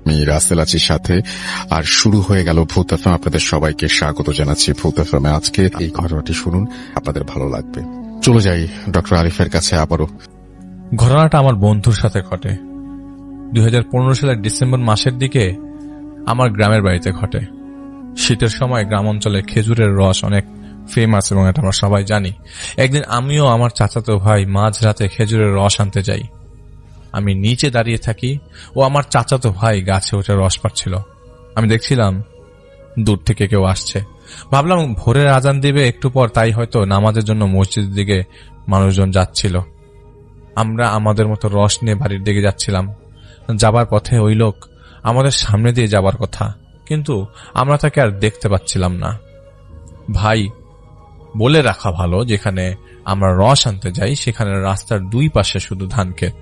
আমি রাসেল আছি সাথে। আর শুরু হয়ে গেল ভূত এফএম। আপনাদের সবাইকে স্বাগত জানাচ্ছি ভূত এফএমে। আজকে এই ঘটনাটি শুনুন, আপনাদের ভালো লাগবে। চলে যাই ডক্টর আরিফের কাছে আবারও। ঘটনাটা আমার বন্ধুর সাথে ঘটে 2015 সালের ডিসেম্বর মাসের দিকে আমার গ্রামের বাড়িতে ঘটে। শীতের সময় গ্রাম অঞ্চলে খেজুরের রস অনেক ফেমাস এবং এটা আমরা সবাই জানি। একদিন আমিও আমার চাচাতো ভাই মাঝরাতে খেজুরের রস আনতে যাই। আমি নিচে দাঁড়িয়ে থাকি ও আমার চাচাতো ভাই গাছে উঠে রস পাচ্ছিল। আমি দেখছিলাম দূর থেকে কেউ আসছে। ভাবলাম ভোরের আজান দিবে একটু পর, তাই হয়তো নামাজের জন্য মসজিদের দিকে মানুষজন যাচ্ছিল। আমরা আমাদের মতো রস নিয়ে বাড়ির দিকে যাচ্ছিলাম। যাবার পথে ওই লোক আমাদের সামনে দিয়ে যাবার কথা, কিন্তু আমরা তাকে আর দেখতে পাচ্ছিলাম না। ভাই বলে রাখা ভালো, যেখানে আমরা রস আনতে যাই সেখানে রাস্তার দুই পাশে শুধু ধান ক্ষেত।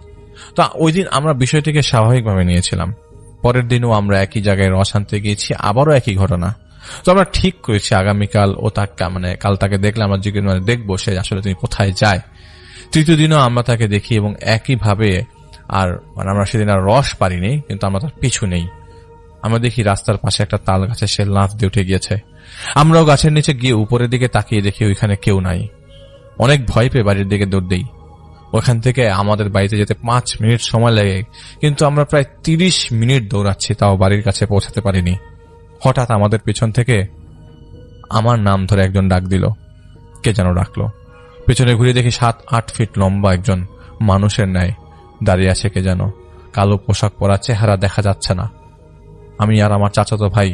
তো ওই দিন আমরা বিষয়টিকে স্বাভাবিকভাবে নিয়েছিলাম। পরের দিনও আমরা একই জায়গায় রস আনতে গিয়েছি, আবারও একই ঘটনা। তো আমরা ঠিক করেছি আগামীকাল ও তাকে কাল তাকে দেখলে আমরা দেখবো সে আসলে তিনি কোথায় যায়। তৃতীয় দিনও আমরা তাকে দেখি এবং একইভাবে আর আমরা সেদিন আর রস পারিনি, কিন্তু আমরা তার পিছু নেই। আমরা দেখি রাস্তার পাশে একটা তাল গাছে সে লাফ দিয়ে উঠে গিয়েছে। আমরাও গাছের নিচে গিয়ে উপরের দিকে তাকিয়ে দেখি ওইখানে কেউ নাই। অনেক ভয় পেয়ে বাড়ির দিকে দৌড় দিই। ওখান থেকে আমাদের বাড়িতে যেতে 5 মিনিট সময় লাগে, কিন্তু আমরা প্রায় 30 মিনিট দৌড়াচ্ছি, তাও বাড়ির কাছে পৌঁছাতে পারিনি। হঠাৎ আমাদের পিছন থেকে আমার নাম ধরে একজন ডাক দিল। কে যেন ডাকলো। পেছনে ঘুরে দেখি 7-8 ফিট লম্বা একজন মানুষের ন্যায় দাঁড়িয়ে আছে কে যেন। কালো পোশাক পরা, চেহারা দেখা যাচ্ছে না। আমি আর আমার চাচাতো ভাই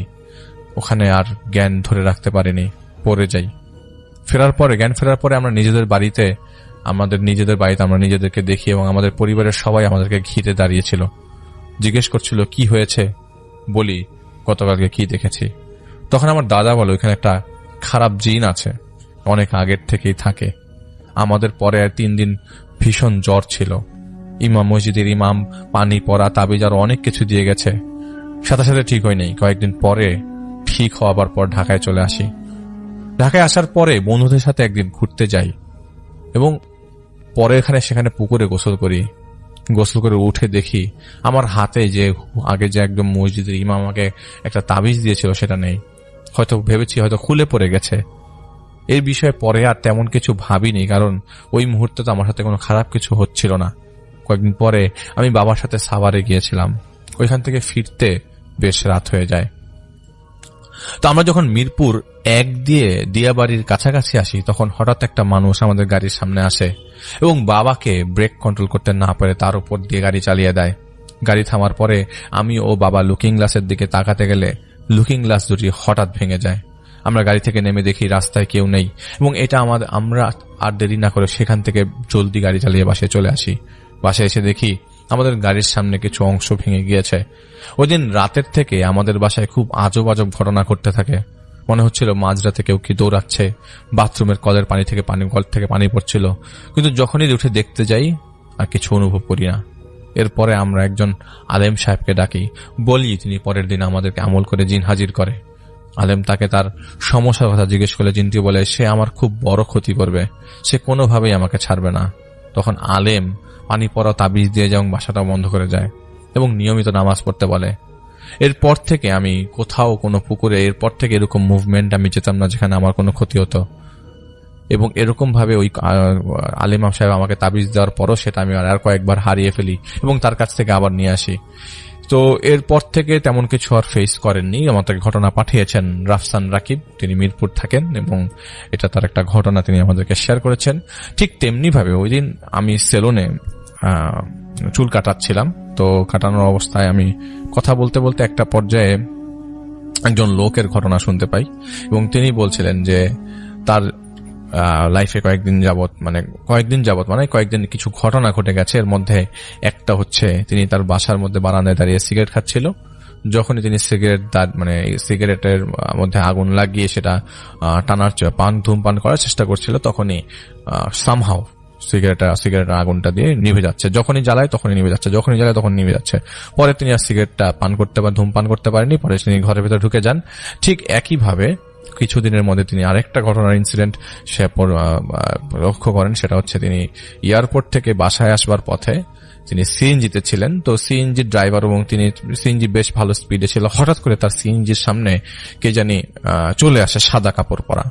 ওখানে আর জ্ঞান ধরে রাখতে পারিনি, পড়ে যাই। জ্ঞান ফেরার পরে আমরা নিজেদের বাড়িতে আমরা নিজেদেরকে দেখি এবং আমাদের পরিবারের সবাই আমাদেরকে ঘিরে দাঁড়িয়েছিল। জিজ্ঞেস করছিল কি হয়েছে, বলি গতকালকে কি দেখেছি। তখন আমার দাদা বলে ওইখানে একটা খারাপ জিন আছে, অনেক আগের থেকেই থাকে। আমাদের পরে আর 3 দিন ভীষণ জ্বর ছিল। মসজিদের ইমাম পানি পড়া, তাবিজ আর অনেক কিছু দিয়ে গেছে, সাথে সাথে ঠিক হয় নাই। কয়েকদিন পরে ঠিক হওয়ার পর ঢাকায় চলে আসি। ঢাকায় আসার পরে বন্ধুদের সাথে একদিন ঘুরতে যাই এবং পরে সেখানে পুকুরে গোসল করে উঠে দেখি আমার হাতে যে আগে যে একদম মসজিদের ইমাম আমাকে একটা তাবিজ দিয়েছিল সেটা নেই। হয়তো ভেবেছি হয়তো খুলে পড়ে গেছে। এর বিষয়ে পরে আর তেমন কিছু ভাবিনি, কারণ ওই মুহূর্তে তো আমার সাথে কোনো খারাপ কিছু হচ্ছিল না। কয়েকদিন পরে আমি বাবার সাথে সাভারে গিয়েছিলাম। ওইখান থেকে ফিরতে বেশ রাত হয়ে যায়। তো আমরা যখন মিরপুর 1 দিয়ে দিয়াবাড়ির কাছাকাছি আসি, তখন হঠাৎ একটা মানুষ আমাদের গাড়ির সামনে আসে এবং বাবাকে ব্রেক কন্ট্রোল করতে না পারে তার উপর দিয়ে গাড়ি চালিয়ে দেয়। গাড়ি থামার পরে আমি ও বাবা লুকিং গ্লাসের দিকে তাকাতে গেলে লুকিং গ্লাস দুটি হঠাৎ ভেঙে যায়। আমরা গাড়ি থেকে নেমে দেখি রাস্তায় কেউ নেই এবং এটা আমরা আর দেরি না করে সেখান থেকে জলদি গাড়ি চালিয়ে বাসায় চলে আসি। বাসায় এসে দেখি আমাদের গাড়ির সামনে কিছু অংশ ভেঙে গিয়েছে। ওই দিন রাতের থেকে আমাদের বাসায় খুব আজব ঘটনা ঘটতে থাকে। মনে হচ্ছিল মাঝরাতে কেউ কি দৌড়াচ্ছে, বাথরুমের কলের পানি থেকে পানি পড়ছিল, কিন্তু যখনই উঠে দেখতে যাই আর কিছু অনুভব করি না। এরপরে আমরা একজন আলেম সাহেবকে ডাকি, বলি তিনি পরের দিন আমাদেরকে আমল করে জিন হাজির করে। আলেম তাকে তার সমস্যার কথা জিজ্ঞেস করলে জিনটি বলে সে আমার খুব বড় ক্ষতি করবে, সে কোনোভাবেই আমাকে ছাড়বে না। তখন আলেম পানি পড়া তাবিজ দিয়ে যায় এবং বাসাটা বন্ধ করে যায় এবং নিয়মিত নামাজ পড়তে বলে। এরপর থেকে আমি কোথাও কোনো পুকুরে এরপর থেকে এরকম মুভমেন্ট আমি যেতাম না যেখানে আমার কোনো ক্ষতি হতো। এবং এরকম ভাবে ওই আলেম সাহেব আমাকে তাবিজ দেওয়ার পরও সেটা আমি আর কয়েকবার হারিয়ে ফেলি এবং তার কাছ থেকে আবার নিয়ে আসি। তো এরপর থেকে তেমন কিছু আর ফেস করেননি। আমাকে ঘটনা পাঠিয়েছেন রাফসান রাকিব, তিনি মিরপুর থাকেন এবং এটা তার একটা ঘটনা তিনি আমাদেরকে শেয়ার করেছেন। ঠিক তেমনি ভাবে ওই দিন আমি সেলুনে চুল কাটাচ্ছিলাম। তো কাটানোর অবস্থায় আমি কথা বলতে বলতে একটা পর্যায়ে একজন লোকের ঘটনা শুনতে পাই এবং তিনি বলছিলেন যে তার লাইফে কয়েকদিন কিছু ঘটনা ঘটে গেছে। এর মধ্যে একটা হচ্ছে তিনি তার বাসার মধ্যে বারান্দায় দাঁড়িয়ে সিগারেট খাচ্ছিল। যখনই তিনি সিগারেটের মধ্যে আগুন লাগিয়ে সেটা ধূমপান করার চেষ্টা করছিল, তখনই সামহাউ সিগারেটের আগুনটা দিয়ে নিভে যাচ্ছে। যখনই জ্বালায় তখনই নিভে যাচ্ছে, যখনই জ্বালায় তখন নিভে যাচ্ছে। পরে তিনি আর সিগারেটটা ধূমপান করতে পারেননি। পরে তিনি ঘরের ভেতরে ঢুকে যান। ঠিক একইভাবে কিছুদিনের মধ্যে তিনি আরেকটা ঘটনার ইনসিডেন্ট লক্ষ্য করেন। সেটা হচ্ছে তিনি এয়ারপোর্ট থেকে বাসায় আসবার পথে তিনি সিএনজিতে ছিলেন। তো সিএনজি ড্রাইভার এবং তিনি সিএনজি বেশ ভালো স্পিডে ছিল। হঠাৎ করে তার সিএনজির সামনে কে জানি চলে আসে সাদা কাপড় পরা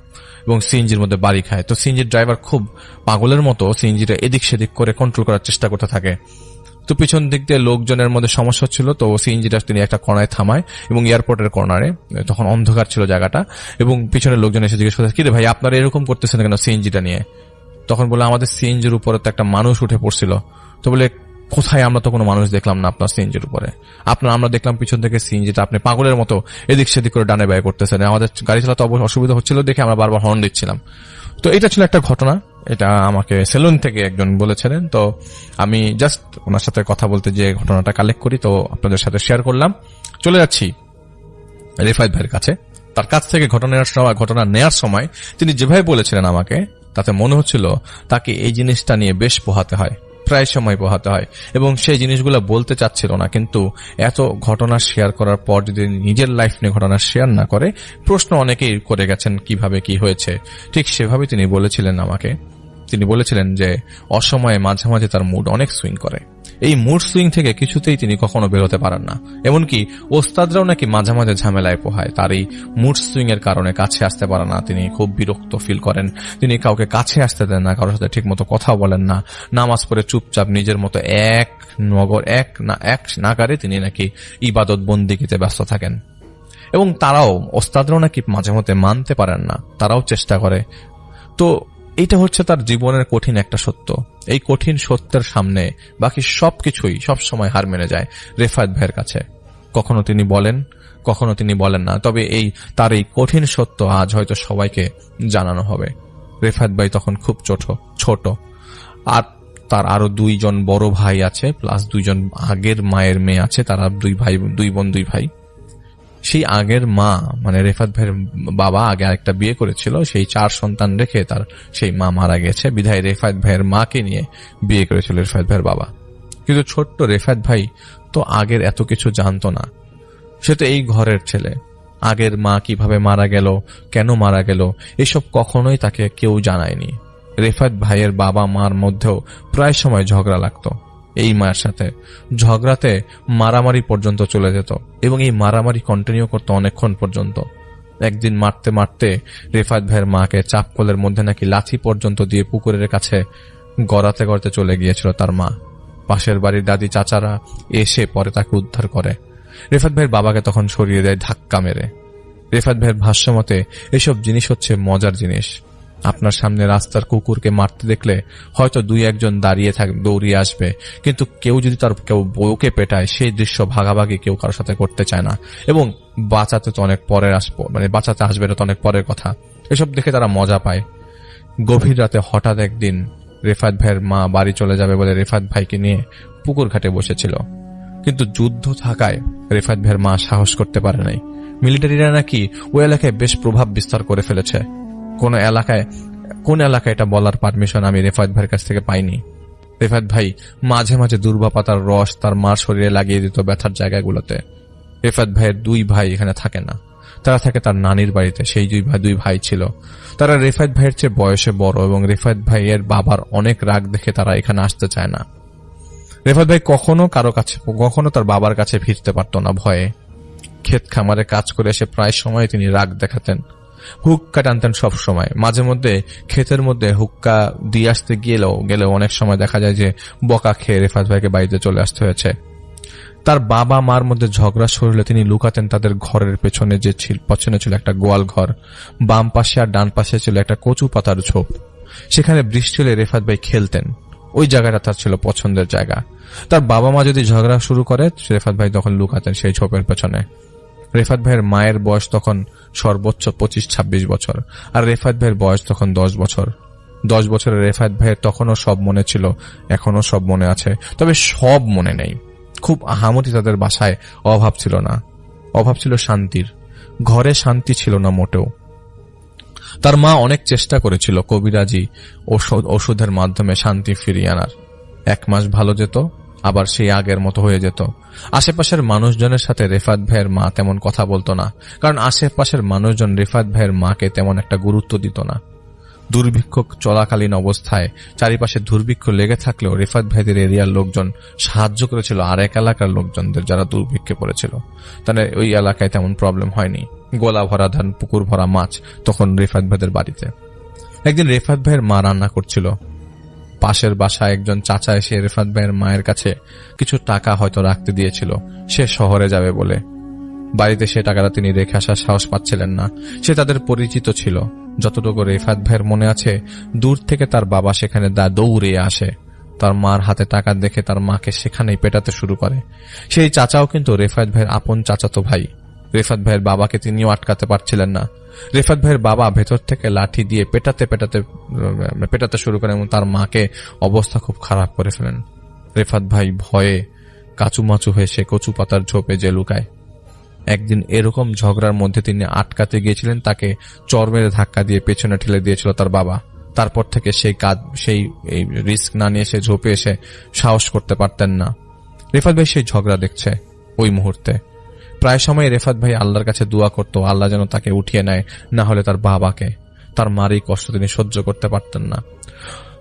এবং সিএনজির মধ্যে বাড়ি খায়। তো সিএনজির ড্রাইভার খুব পাগলের মতো সিএনজিটা এদিক সেদিক করে কন্ট্রোল করার চেষ্টা করতে থাকে। তো পিছন দিক দিয়ে লোকজনের মধ্যে সমস্যা ছিল, তো সিএনজিটা তিনি একটা কর্নারে থামায় এবং এয়ারপোর্টের কর্নারে, তখন অন্ধকার ছিল জায়গাটা, এবং পিছনের লোকজন এসে জিজ্ঞেস করছে, কি রে ভাই আপনারা এরকম করতেছেন কেন সিএনজিটা নিয়ে? তখন বলে, আমাদের সিএনজির উপরে তো একটা মানুষ উঠে পড়ছিল। তো বলে, কোথায়? আমরা তো কোনো মানুষ দেখলাম না আপনার সিএনজির উপরে। আমরা দেখলাম পিছন থেকে সিএনজিটা আপনি পাগলের মতো এদিক সেদিক করে ডানে ব্যয় করতেছেন। আমাদের গাড়ি চালাতে অসুবিধা হচ্ছিল দেখে আমরা বারবার হর্ন দিচ্ছিলাম। তো এটা ছিল একটা ঘটনা, এটা আমাকে সেলুন থেকে একজন বলেছিলেন। তো আমি জাস্ট ওনার সাথে কথা বলতে যে ঘটনাটা কালেক্ট করি, তো আপনাদের সাথে শেয়ার করলাম। চলে যাচ্ছি রেফায়েত ভাইয়ের কাছে। তার কাছ থেকে ঘটনা নেওয়ার সময় তিনি যেভাবে বলেছিলেন আমাকে, তাতে মনে হচ্ছিল তাকে এই জিনিসটা নিয়ে বেশ পোহাতে হয়, প্রায় সময় পোহাতে হয়, এবং সেই জিনিসগুলো বলতে চাচ্ছিল না। কিন্তু এত ঘটনা শেয়ার করার পর যদি নিজের লাইফ নিয়ে ঘটনা শেয়ার না করে, প্রশ্ন অনেকেই করে গেছেন কিভাবে কি হয়েছে। ঠিক সেভাবে তিনি বলেছিলেন আমাকে। তিনি বলেছিলেন যে অসময়ে মাঝে মাঝে তার মুড অনেক সুইং করে। এই মুড সুইং থেকে কিছুতেই তিনি কখনো বেরোতে পারেন না। এমনকি ওস্তাদরাও নাকি মাঝে মাঝে ঝামেলায় পোহায়। তার এই মুড সুইং এর কারণে কাছে আসতে পারে না। তিনি খুব বিরক্ত ফিল করেন। তিনি কাউকে কাছে আসতে দেন না, কারোর সাথে ঠিক মতো কথা বলেন না। নামাজ পড়ে চুপচাপ নিজের মতো এক নাগারে তিনি নাকি ইবাদত বন্দিগিতে ব্যস্ত থাকেন। এবং তারাও, ওস্তাদরাও নাকি মাঝে মধ্যে মানতে পারেন না, তারাও চেষ্টা করে। তো এইটা হচ্ছে তার জীবনের কঠিন একটা সত্য। এই কঠিন সত্যের সামনে বাকি সবকিছুই সবসময় হার মেনে যায় রেফায়েত ভাইয়ের কাছে। কখনো তিনি বলেন, কখনো তিনি বলেন না। তবে তার এই কঠিন সত্য আজ হয়তো সবাইকে জানানো হবে। রেফায়েত ভাই তখন খুব ছোট, আর তার আরো 2 জন বড় ভাই আছে, প্লাস 2 জন আগের মায়ের মেয়ে আছে। তারা 2 বোন 2 ভাই। সেই আগের মা মানে রেফায়েত ভাইয়ের বাবা আগে আরেকটা বিয়ে করেছিল, সেই 4 সন্তান রেখে তার সেই মা মারা গেছে। বিধায় রেফায়েত ভাইয়ের মাকে নিয়ে বিয়ে করেছিল রেফায়েত ভাইয়ের বাবা। কিন্তু ছোট্ট রেফায়েত ভাই তো আগের এত কিছু জানতো না। সে তো এই ঘরের ছেলে। আগের মা কিভাবে মারা গেল, কেন মারা গেল, এসব কখনোই তাকে কেউ জানায়নি। রেফায়েত ভাইয়ের বাবা মার মধ্যেও প্রায় সময় ঝগড়া লাগতো। এই মায়ের সাথে ঝগড়াতে মারামারি পর্যন্ত চলে যেত, এবং এই মারামারি কন্টিনিউ করতো অনেকক্ষণ পর্যন্ত। একদিন মারতে মারতে রেফায়েত ভাইয়ের মাকে চাপকলের মধ্যে নাকি লাথি পর্যন্ত দিয়ে পুকুরের কাছে গড়াতে গড়াতে চলে গিয়েছিল তার মা। পাশের বাড়ির দাদি চাচারা এসে পরে তাকে উদ্ধার করে। রেফায়েত ভাইয়ের বাবাকে তখন সরিয়ে দেয় ধাক্কা মেরে। রেফায়েত ভাইয়ের ভাষ্য মতে এসব জিনিস হচ্ছে মজার জিনিস। আপনার সামনে রাস্তার কুকুরকে মারতে দেখলে হয়তো 2-1 দাঁড়িয়ে দৌড়িয়ে আসবে, কিন্তু কেউ যদি তার বউকে পেটায়, সেই দৃশ্য ভাগাভাগি কেউ কারোর সাথে করতে চায় না। এবং বাঁচাতে তো অনেক পরের বাঁচাতে আসবে, এটা তো অনেক পরের কথা। এসব দেখে তারা মজা পায়। গভীর রাতে হঠাৎ একদিন রেফায়েত ভাইয়ের মা বাড়ি চলে যাবে বলে রেফায়েত ভাইকে নিয়ে পুকুর ঘাটে বসেছিল। কিন্তু যুদ্ধ থাকায় রেফায়েত ভাইয়ের মা সাহস করতে পারে নাই। মিলিটারিরা নাকি ওই এলাকায় বেশ প্রভাব বিস্তার করে ফেলেছে। কোন এলাকায় এটা বলার পারমিশন আমি রেফায়েত ভাইয়ের কাছ থেকে পাইনি। রেফায়েত ভাই মাঝে মাঝে দুর্বা পাতার রস তার মার শরীরে লাগিয়ে দিত ব্যথার জায়গাগুলোতে। রেফায়েত ভাইয়ের 2 ভাই এখানে থাকে না, তারা থাকে তার নানির বাড়িতে। সেই 2 ভাই ছিল, তারা রেফায়েত ভাইয়ের চেয়ে বয়সে বড়, এবং রেফায়েত ভাইয়ের বাবার অনেক রাগ দেখে তারা এখানে আসতে চায় না। রেফায়েত ভাই কখনো তার বাবার কাছে ফিরতে পারত না ভয়ে। ক্ষেত খামারে কাজ করে এসে প্রায় সময় তিনি রাগ দেখাতেন। হুক্কা টানতেন সব সময়। মাঝে মধ্যে ক্ষেতের মধ্যে হুক্কা দিয়ে আসতে গেলেও অনেক সময় দেখা যায় যে বকা খেয়ে রেফায়েত ভাইকে বাড়িতে চলে আসতে হয়েছে। তার বাবা মার মধ্যে ঝগড়া সরলে তিনি লুকাতেন তাদের ঘরের পেছনে ছিল একটা গোয়াল ঘর। বাম পাশে আর ডান পাশে ছিল একটা কচু পাতার ঝোপ। সেখানে বৃষ্টি হলে রেফায়েত ভাই খেলতেন। ওই জায়গাটা তার ছিল পছন্দের জায়গা। তার বাবা মা যদি ঝগড়া শুরু করে, রেফায়েত ভাই তখন লুকাতেন সেই ঝোপের পেছনে। রেফায়েত ভাইয়ের মায়ের বয়স তখন সর্বোচ্চ 25-26 বছর, আর রেফায়েত ভাইয়ের বয়স তখন 10 বছর। 10 বছরের রেফায়েত ভাইয়ের তখনও সব মনে ছিল, এখনো সব মনে আছে, তবে সব মনে নেই। খুব আহামরি তাদের বাসায় অভাব ছিল না। অভাব ছিল শান্তির। ঘরে শান্তি ছিল না মোটেও। তার মা অনেক চেষ্টা করেছিল কবিরাজি ওষুধের মাধ্যমে শান্তি ফিরিয়ে আনার। 1 মাস ভালো যেত, আবার সেই আগের মতো হয়ে যেত। আশেপাশের মানুষজনের সাথে রেফায়েত ভাইয়ের মা তেমন কথা বলতো না, কারণ আশেপাশের মানুষজন রেফায়েত ভাইয়ের মাকে তেমন একটা গুরুত্ব দিত না। দুর্ভিক্ষ চলাকালীন অবস্থায় চারিপাশে দুর্ভিক্ষ লেগে থাকলেও রিফাত ভাইদের এরিয়ার লোকজন সাহায্য করেছিল আরেক এলাকার লোকজনদের যারা দুর্ভিক্ষে পড়েছিল। তাহলে ওই এলাকায় তেমন প্রবলেম হয়নি। গোলা ভরা ধান, পুকুর ভরা মাছ তখন রিফাত ভাইদের বাড়িতে। একদিন রিফাত ভাইয়ের মা রান্না করছিল। পাশের বাসায় একজন চাচা এসে রিফাত ভাইয়ের মায়ের কাছে কিছু টাকা হয়তো রাখতে দিয়েছিল, সে শহরে যাবে বলে। বাড়িতে সে টাকাটা তিনি রেখে আসার সাহস পাচ্ছিলেন না। সে তাদের পরিচিত ছিল। যতটুকু রিফাত ভাইয়ের মনে আছে, দূর থেকে তার বাবা সেখানে দৌড়ে আসে, তার মার হাতে টাকা দেখে তার মাকে সেখানেই পেটাতে শুরু করে। সেই চাচাও কিন্তু রিফাত ভাইয়ের আপন চাচাতো ভাই। রিফাত ভাইয়ের বাবাকে তিনিও আটকাতে পারছিলেন না। রিফাত ভাইয়ের বাবা ভেতর থেকে লাঠি দিয়ে পেটাতে শুরু করেন এবং তার মাকে অবস্থা খুব খারাপ করে ফেলেন। রিফাত ভাই ভয়ে কাচুমাচু হয়ে সে কচু পাতার ঝোপে যে লুকায়। একদিন এরকম ঝগড়ার মধ্যে তিনি আটকাতে গিয়েছিলেন, তাকে চর মেরে ধাক্কা দিয়ে পেছনে ঠেলে দিয়েছিল তার বাবা। তারপর থেকে সেই রিস্ক না নিয়ে সে ঝোপে এসে সাহস করতে পারতেন না। রিফাত ভাই সেই ঝগড়া দেখছে ওই মুহূর্তে। প্রায় সময় রিফাত ভাই আল্লাহর কাছে দোয়া করত, আল্লাহ যেন তাকে উঠিয়ে নেয়, না হলে তার বাবাকে। তার মার এই কষ্ট তিনি সহ্য করতে পারতেন না।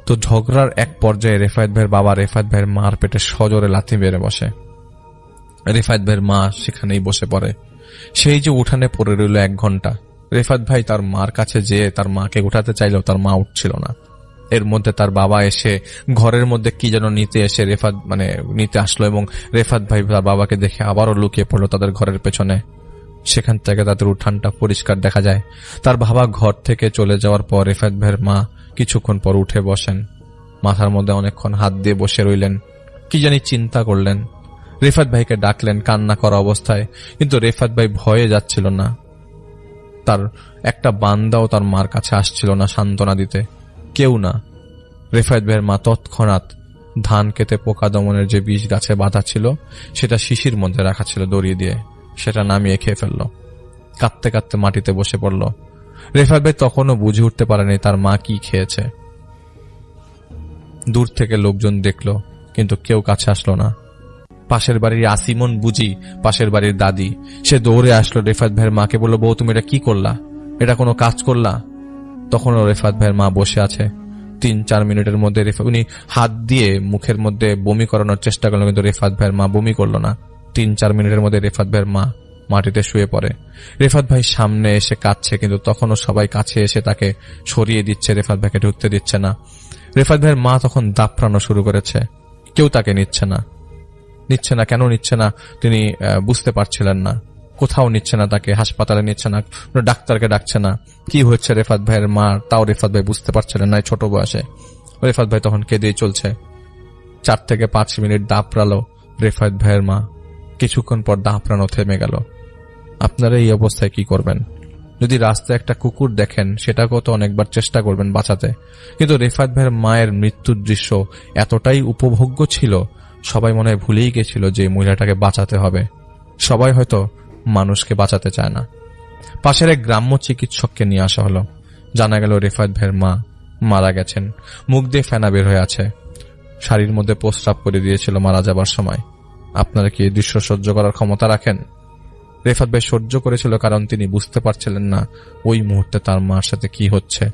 তো ঝগড়ার এক পর্যায়ে রিফাত ভাইয়ের বাবা রিফাত ভাইয়ের মার পেটে সজোরে লাথি মেরে বসে। রিফাত ভাইয়ের মা সেখানেই বসে পড়ে। সেই যে উঠানে পড়ে রইল 1 ঘন্টা। রিফাত ভাই তার মার কাছে যেয়ে তার মাকে উঠাতে চাইলেও তার মা উঠছিল না। এর মধ্যে তার বাবা এসে ঘরের মধ্যে কি যেন নিতে আসলো এবং রিফাত ভাই তার বাবাকে দেখে আবারও লুকিয়ে পড়লো তাদের ঘরের পেছনে। সেখান থেকে তাদের উঠানটা পরিষ্কার দেখা যায়। তার বাবা ঘর থেকে চলে যাওয়ার পর রিফাত ভাইয়ের মা কিছুক্ষণ পর উঠে বসেন। মাথার মধ্যে অনেকক্ষণ হাত দিয়ে বসে রইলেন, কি জানি চিন্তা করলেন। রিফাত ভাইকে ডাকলেন কান্না করা অবস্থায়, কিন্তু রিফাত ভাই ভয়ে যাচ্ছিল না। তার একটা বান্দাও তার মার কাছে আসছিল না সান্ত্বনা দিতে, কেউ না। রিফাত ভাইয়ের মা তৎক্ষণাৎ ধান কেটে পোকা দমনের যে বীজ গাছে বাঁধা ছিল সেটা শিশির মধ্যে রাখা ছিল দড়ি দিয়ে, সেটা নামিয়ে খেয়ে ফেলল। কাঁদতে কাঁদতে মাটিতে বসে পড়ল। রিফাত ভাই তখনও বুঝে উঠতে পারেনি তার মা কি খেয়েছে। দূর থেকে লোকজন দেখল, কিন্তু কেউ কাছে আসলো না। পাশের বাড়ির আসিমন বুঝি, পাশের বাড়ির দাদি, সে দৌড়ে আসলো রিফাত ভাইয়ের মাকে বলল, বউ তুমি এটা কি করলা? এটা কোনো কাজ করলা? তখনও রিফাত ভাইয়ের মা বসে আছে। 3-4 মিনিটের মধ্যে উনি হাত দিয়ে মুখের মধ্যে বমি করানোর চেষ্টা করলেন, কিন্তু রিফাত ভাইয়ের মা বমি করল না। 3-4 মিনিটের মধ্যে রিফাত ভাইয়ের মা মাটিতে শুয়ে পড়ে। রিফাত ভাই সামনে এসে কাঁদছে, কিন্তু তখনও সবাই কাছে এসে তাকে সরিয়ে দিচ্ছে, রিফাত ভাইকে ঢুকতে দিচ্ছে না। রিফাত ভাইয়ের মা তখন দাপড়ানো শুরু করেছে। কেউ তাকে নিচ্ছে না। কেন নিচ্ছে না তিনি বুঝতে পারছিলেন না। কোথাও নিচ্ছে না তাকে, হাসপাতালে নিচ্ছে না, ডাক্তারকে ডাকছে না। কি হচ্ছে রিফাত ভাইয়ের মা তাও রিফাত ভাই বুঝতে পারছিলেন না। ছোট বয়সে রিফাত ভাই তখন কেঁদেই চলছে। 4 থেকে 5 মিনিট দাপড়ালো রিফাত ভাইয়ের মা। কিছুক্ষণ পর দাপড়ানো থেমে গেল। আপনারা এই অবস্থায় কি করবেন? যদি রাস্তায় একটা কুকুর দেখেন সেটাকেও তো অনেকবার চেষ্টা করবেন বাঁচাতে, কিন্তু রিফাত ভাইয়ের মায়ের মৃত্যুর দৃশ্য এতটাই উপভোগ্য ছিল, সবাই মনে হয় ভুলেই গেছিল যে মহিলাটাকে বাঁচাতে হবে। সবাই হয়তো মানুষকে বাঁচাতে চায় না। পাশের এক গ্রাম্য চিকিৎসককে নিয়ে আসা হলো। জানা গেল রিফাত ভাইয়ের মা মারা গেছেন। মুখ দিয়ে ফেনা বের হয়ে আছে, শাড়ির মধ্যে প্রস্রাব করে দিয়েছিল মারা যাবার সময়। আপনারা কি এই দৃশ্য সহ্য করার ক্ষমতা রাখেন? রিফাত ভাই সহ্য করেছিল কারণ তিনি বুঝতে পারছিলেন না ওই মুহূর্তে তার মার সাথে কি হচ্ছে।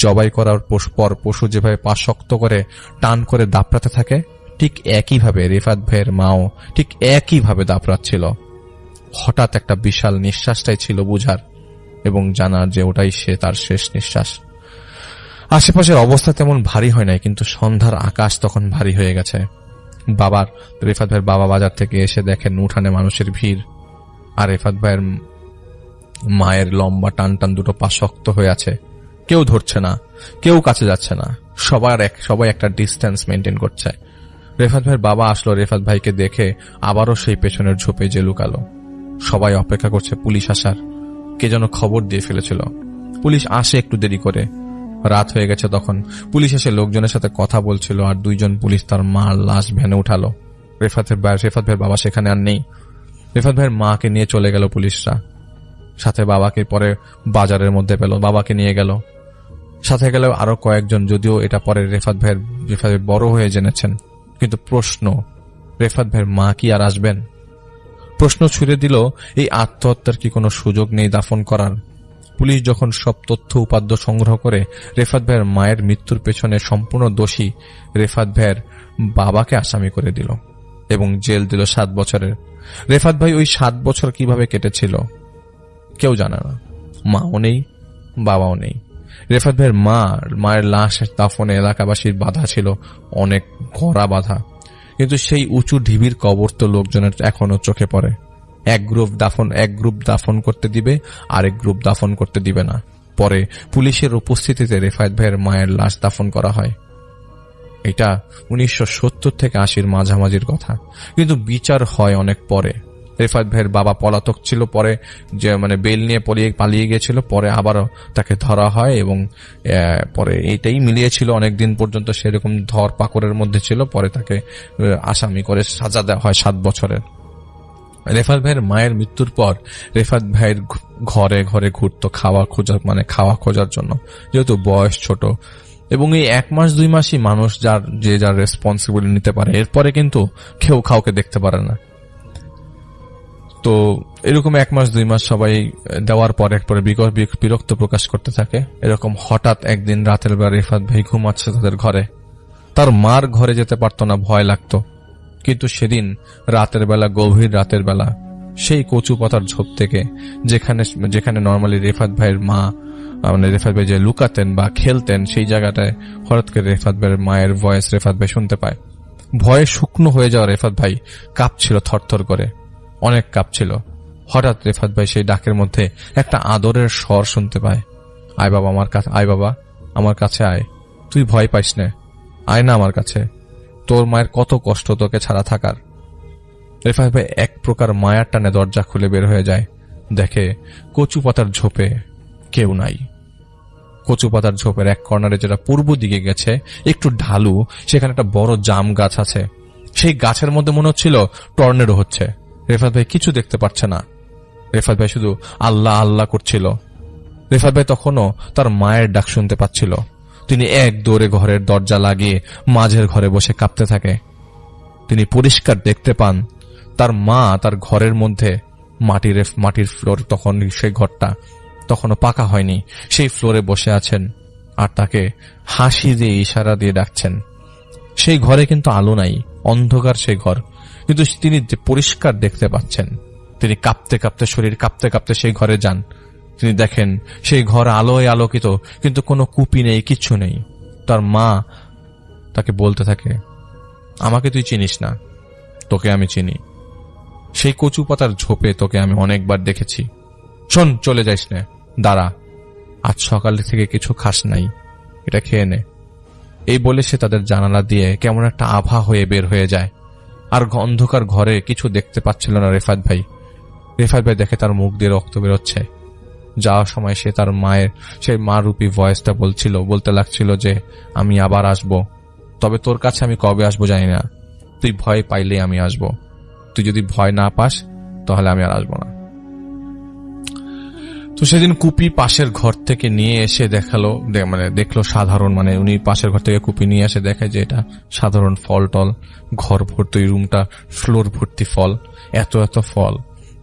জবাই করার পর পশু যেভাবে পা শক্ত করে টান করে দাপড়াতে থাকে, ঠিক একইভাবে রিফাত ভাইয়ের মাও ঠিক একইভাবে দাপড়াচ্ছিল। হঠাৎ একটা বিশাল নিঃশ্বাসটাই ছিল বুঝার এবং জানার যে ওটাই তার শেষ নিঃশ্বাস। আশেপাশের অবস্থা তেমন ভারী হয় নাই, কিন্তু সন্ধ্যার আকাশ তখন ভারী হয়ে গেছে। রিফাত ভাইয়ের বাবা বাজার থেকে এসে দেখেন উঠানে মানুষের ভিড়, আর রিফাত ভাইয়ের মায়ের লম্বা টান টান দুটো পা শক্ত হয়ে আছে। কেউ ধরছে না, কেউ কাছে যাচ্ছে না, সবাই একটা ডিস্টেন্স মেনটেন করছে। রিফাত ভাইয়ের বাবা আসলো, রিফাত ভাইকে দেখে আবারও সেই পেছনের ঝোপে যে লুকালো। সবাই অপেক্ষা করছে পুলিশ আসার। কে যেন খবর দিয়ে ফেলেছিল। পুলিশ আসে একটু দেরি করে, রাত হয়ে গেছে তখন। পুলিশ এসে লোকজনের সাথে কথা বলছিল, আর 2 জন পুলিশ তার মার লাশ ভ্যানে উঠালো। রিফাত ভাইয়ের বাবা সেখানে আর নেই। রিফাত ভাইয়ের মাকে নিয়ে চলে গেল পুলিশরা। সাথে বাবাকে পরে বাজারের মধ্যে পেল, বাবাকে নিয়ে গেল। সাথে গেল আরো কয়েকজন, যদিও এটা পরে রিফাত ভাইয়ের বড় হয়ে জেনেছেন। কিন্তু প্রশ্ন, রিফাত ভাইয়ের মা কি আর আসবেন? প্রশ্ন ছুড়ে দিল, এই আত্মহত্যার কি কোনো সুযোগ নেই দাফন করার? পুলিশ যখন সব তথ্য উপাত্ত সংগ্রহ করে রেফাত ভাইয়ের মায়ের মৃত্যুর পেছনে সম্পূর্ণ দোষী রেফাত ভাইয়ের বাবাকে আসামি করে দিল এবং জেল দিল 7 বছরের। রেফাত ভাই ওই 7 বছর কিভাবে কেটেছিল কেউ জানে না। মাও নেই, বাবাও নেই। রেফাত ভাইয়ের মায়ের লাশ দাফনে এলাকাবাসীর বাধা ছিল অনেক কড়া বাধা, কিন্তু সেই উঁচু ঢিবির কবর তো লোকজনের এখনো চোখে পড়ে। এক গ্রুপ দাফন করতে দিবে, আরেক গ্রুপ দাফন করতে দিবে না। পরে পুলিশের উপস্থিতিতে রেফাত ভাইয়ের মায়ের লাশ দাফন করা হয়। এটা 1970 থেকে 80-র মাঝামাঝির কথা, কিন্তু বিচার হয় অনেক পরে। রেফাত ভাইয়ের বাবা পলাতক ছিল, পরে যে বেল নিয়ে পালিয়ে গিয়েছিল, পরে আবারও তাকে ধরা হয় এবং পরে এইটাই মিলিয়েছিল অনেকদিন পর্যন্ত সেরকম ধর পাকড়ের মধ্যে ছিল। পরে তাকে আসামি করে সাজা দেওয়া হয় 7 বছরের। রেফাত ভাইয়ের মায়ের মৃত্যুর পর রেফাত ভাইয়ের ঘরে ঘরে ঘুরতো খাওয়া খোঁজার জন্য, যেহেতু বয়স ছোট। এবং এই 1 মাস 2 মাসই মানুষ যার রেসপন্সিবিলিটি নিতে পারে, এরপরে কিন্তু কেউ কাউকে দেখতে পারে না। তো এরকম 1 মাস 2 মাস সবাই দেওয়ার পর একবারে বিরক্ত প্রকাশ করতে থাকে। এরকম হঠাৎ একদিন রাতের বেলা রেফাত ভাই ঘুমাচ্ছে তাদের ঘরে। তার মার ঘরে যেতে পারতো না, ভয় লাগতো। কিন্তু সেদিন গভীর রাতের বেলা সেই কচু পাতার ঝোপ থেকে যেখানে নর্মালি রেফাত ভাইয়ের মা রেফাত ভাই যে লুকাতেন বা খেলতেন, সেই জায়গাটায় হঠাৎ করে রেফাত ভাইয়ের মায়ের ভয়েস রেফাত ভাই শুনতে পায়। ভয়ে শুকনো হয়ে যাওয়া রেফাত ভাই কাঁপছিল, থরথর করে অনেক কাঁপছিল। হঠাৎ রেফাত ভাই সেই ডাকের মধ্যে একটা আদরের স্বর শুনতে পায়। আয় বাবা আমার কাছে আয়, তুই ভয় পাইস না, আয় না আমার কাছে, তোর মায়ের কত কষ্ট তোকে ছাড়া থাকার। রেফাত ভাই এক প্রকার মায়ার টানে দরজা খুলে বের হয়ে যায়, দেখে কচু পাতার ঝোপে কেউ নাই। কচু পাতার ঝোপের এক কর্নারে, যেটা পূর্ব দিকে গেছে, একটু ঢালু, সেখানে একটা বড় জাম গাছ আছে। সেই গাছের মধ্যে মনে হচ্ছিল টর্নেডো হচ্ছে। রেফাত ভাই কিছু দেখতে পাচ্ছে না, রেফাত ভাই শুধু আল্লাহ আল্লাহ করছিল। রেফাত ভাই তখনও তার মায়ের ডাক শুনতে পাচ্ছিল। তিনি এক দৌড়ে ঘরের দরজা লাগিয়ে মাঝের ঘরে বসে কাঁপতে থাকে। তিনি পরিষ্কার দেখতে পান তার মা তার ঘরের মধ্যে মাটির ফ্লোর, তখন সেই ঘরটা তখনও পাকা হয়নি, সেই ফ্লোরে বসে আছেন আর তাকে হাসি দিয়ে ইশারা দিয়ে ডাকছেন। সেই ঘরে কিন্তু আলো নাই, অন্ধকার সেই ঘর, কিন্তু তিনি পরিষ্কার দেখতে পাচ্ছেন। তিনি কাঁপতে কাঁপতে, শরীর কাঁপতে কাঁপতে সেই ঘরে যান। তিনি দেখেন সেই ঘর আলোয় আলোকিত, কিন্তু কোনো কুপি নেই, কিচ্ছু নেই। তার মা তাকে বলতে থাকে, আমাকে তুই চিনিস না, তোকে আমি চিনি। সেই কচু পাতার ঝোপে তোকে আমি অনেকবার দেখেছি। শোন, চলে যাইস না, দাঁড়া, আজ সকাল থেকে কিছু খাস নাই, এটা খেয়ে নে। এই বলে সে তাদের জানালা দিয়ে কেমন একটা আভা হয়ে বের হয়ে যায়। আর অন্ধকার ঘরে কিছু দেখতে পাচ্ছিল না রেফাত ভাই। দেখে তার মুখ দিয়ে রক্ত বেরোচ্ছে। যাওয়ার সময় সে তার সেই মা রূপী ভয়েসটা বলতে লাগছিল যে, আমি আবার আসব, তবে তোর কাছে আমি কবে আসবো জানি না, তুই ভয় পাইলেই আমি আসব, তুই যদি ভয় না পাস তাহলে আমি আর আসবো না। তো সেদিন কুপি পাশের ঘর থেকে নিয়ে এসে দেখলো সাধারণ, উনি পাশের ঘর থেকে কুপি নিয়ে এসে দেখে যে এটা সাধারণ ফল টল, ঘর ভর্তি, রুমটা ফ্লোর ভর্তি ফল, এত এত ফল,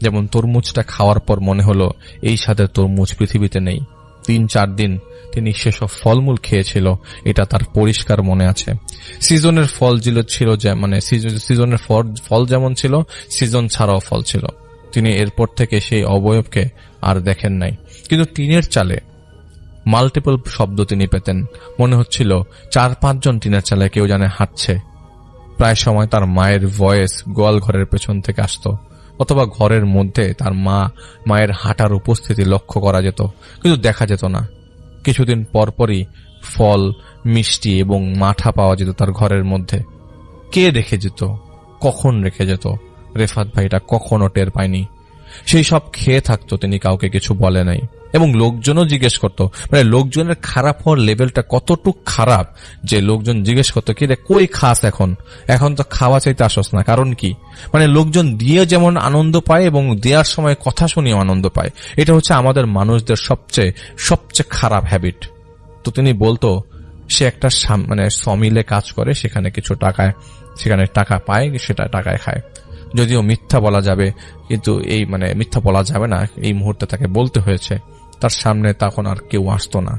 যেমন তরমুজটা খাওয়ার পর মনে হলো এই স্বাদের তরমুজ পৃথিবীতে নেই। 3-4 দিন তিনি সেসব ফলমূল খেয়েছিল, এটা তার পরিষ্কার মনে আছে। সিজনের ফল ছিল যে সিজনের ফল যেমন ছিল, সিজন ছাড়াও ফল ছিল। তিনি এরপর থেকে সেই অবয়বকে আর দেখেন নাই, কিন্তু টিনের চালে মাল্টিপল শব্দ তিনি পেতেন। মনে হচ্ছিল 4-5 জন টিনের চালে কেউ জানে হাঁটছে। প্রায় সময় তার মায়ের ভয়েস গোয়াল ঘরের পেছন থেকে আসতো, অথবা ঘরের মধ্যে তার মায়ের হাঁটার উপস্থিতি লক্ষ্য করা যেত, কিন্তু দেখা যেত না। কিছুদিন পরপরই ফল, মিষ্টি এবং মাঠা পাওয়া যেত তার ঘরের মধ্যে। কে রেখে যেত, কখন রেখে যেত, রেফাত ভাইটা কখনো টের পায়নি। সেই সব খেয়ে থাকতো, তিনি কাউকে কিছু বলে নাই। এবং লোকজনও জিজ্ঞেস করতো, লোকজনের খারাপ হওয়ার লেভেলটা কতটুক খারাপ যে লোকজন জিজ্ঞেস করতো, কি রে কই খাস, এখন তো খাওয়া চাইতে আসস না, কারণ কি? লোকজন দিয়ে যেমন আনন্দ পায় এবং দেওয়ার সময় কথা শুনিয়ে আনন্দ পায়। এটা হচ্ছে আমাদের মানুষদের সবচেয়ে খারাপ হ্যাবিট। তো তিনি বলতো সে একটা সমিলে কাজ করে, সেখানে টাকা পায়, সেটা টাকায় খায়। যদিও মিথ্যা বলা যাবে, কিন্তু এই মিথ্যা বলা যাবে না, এই মুহূর্তে তাকে বলতে হয়েছে তার সামনে তখন আর কেউ আসতো না।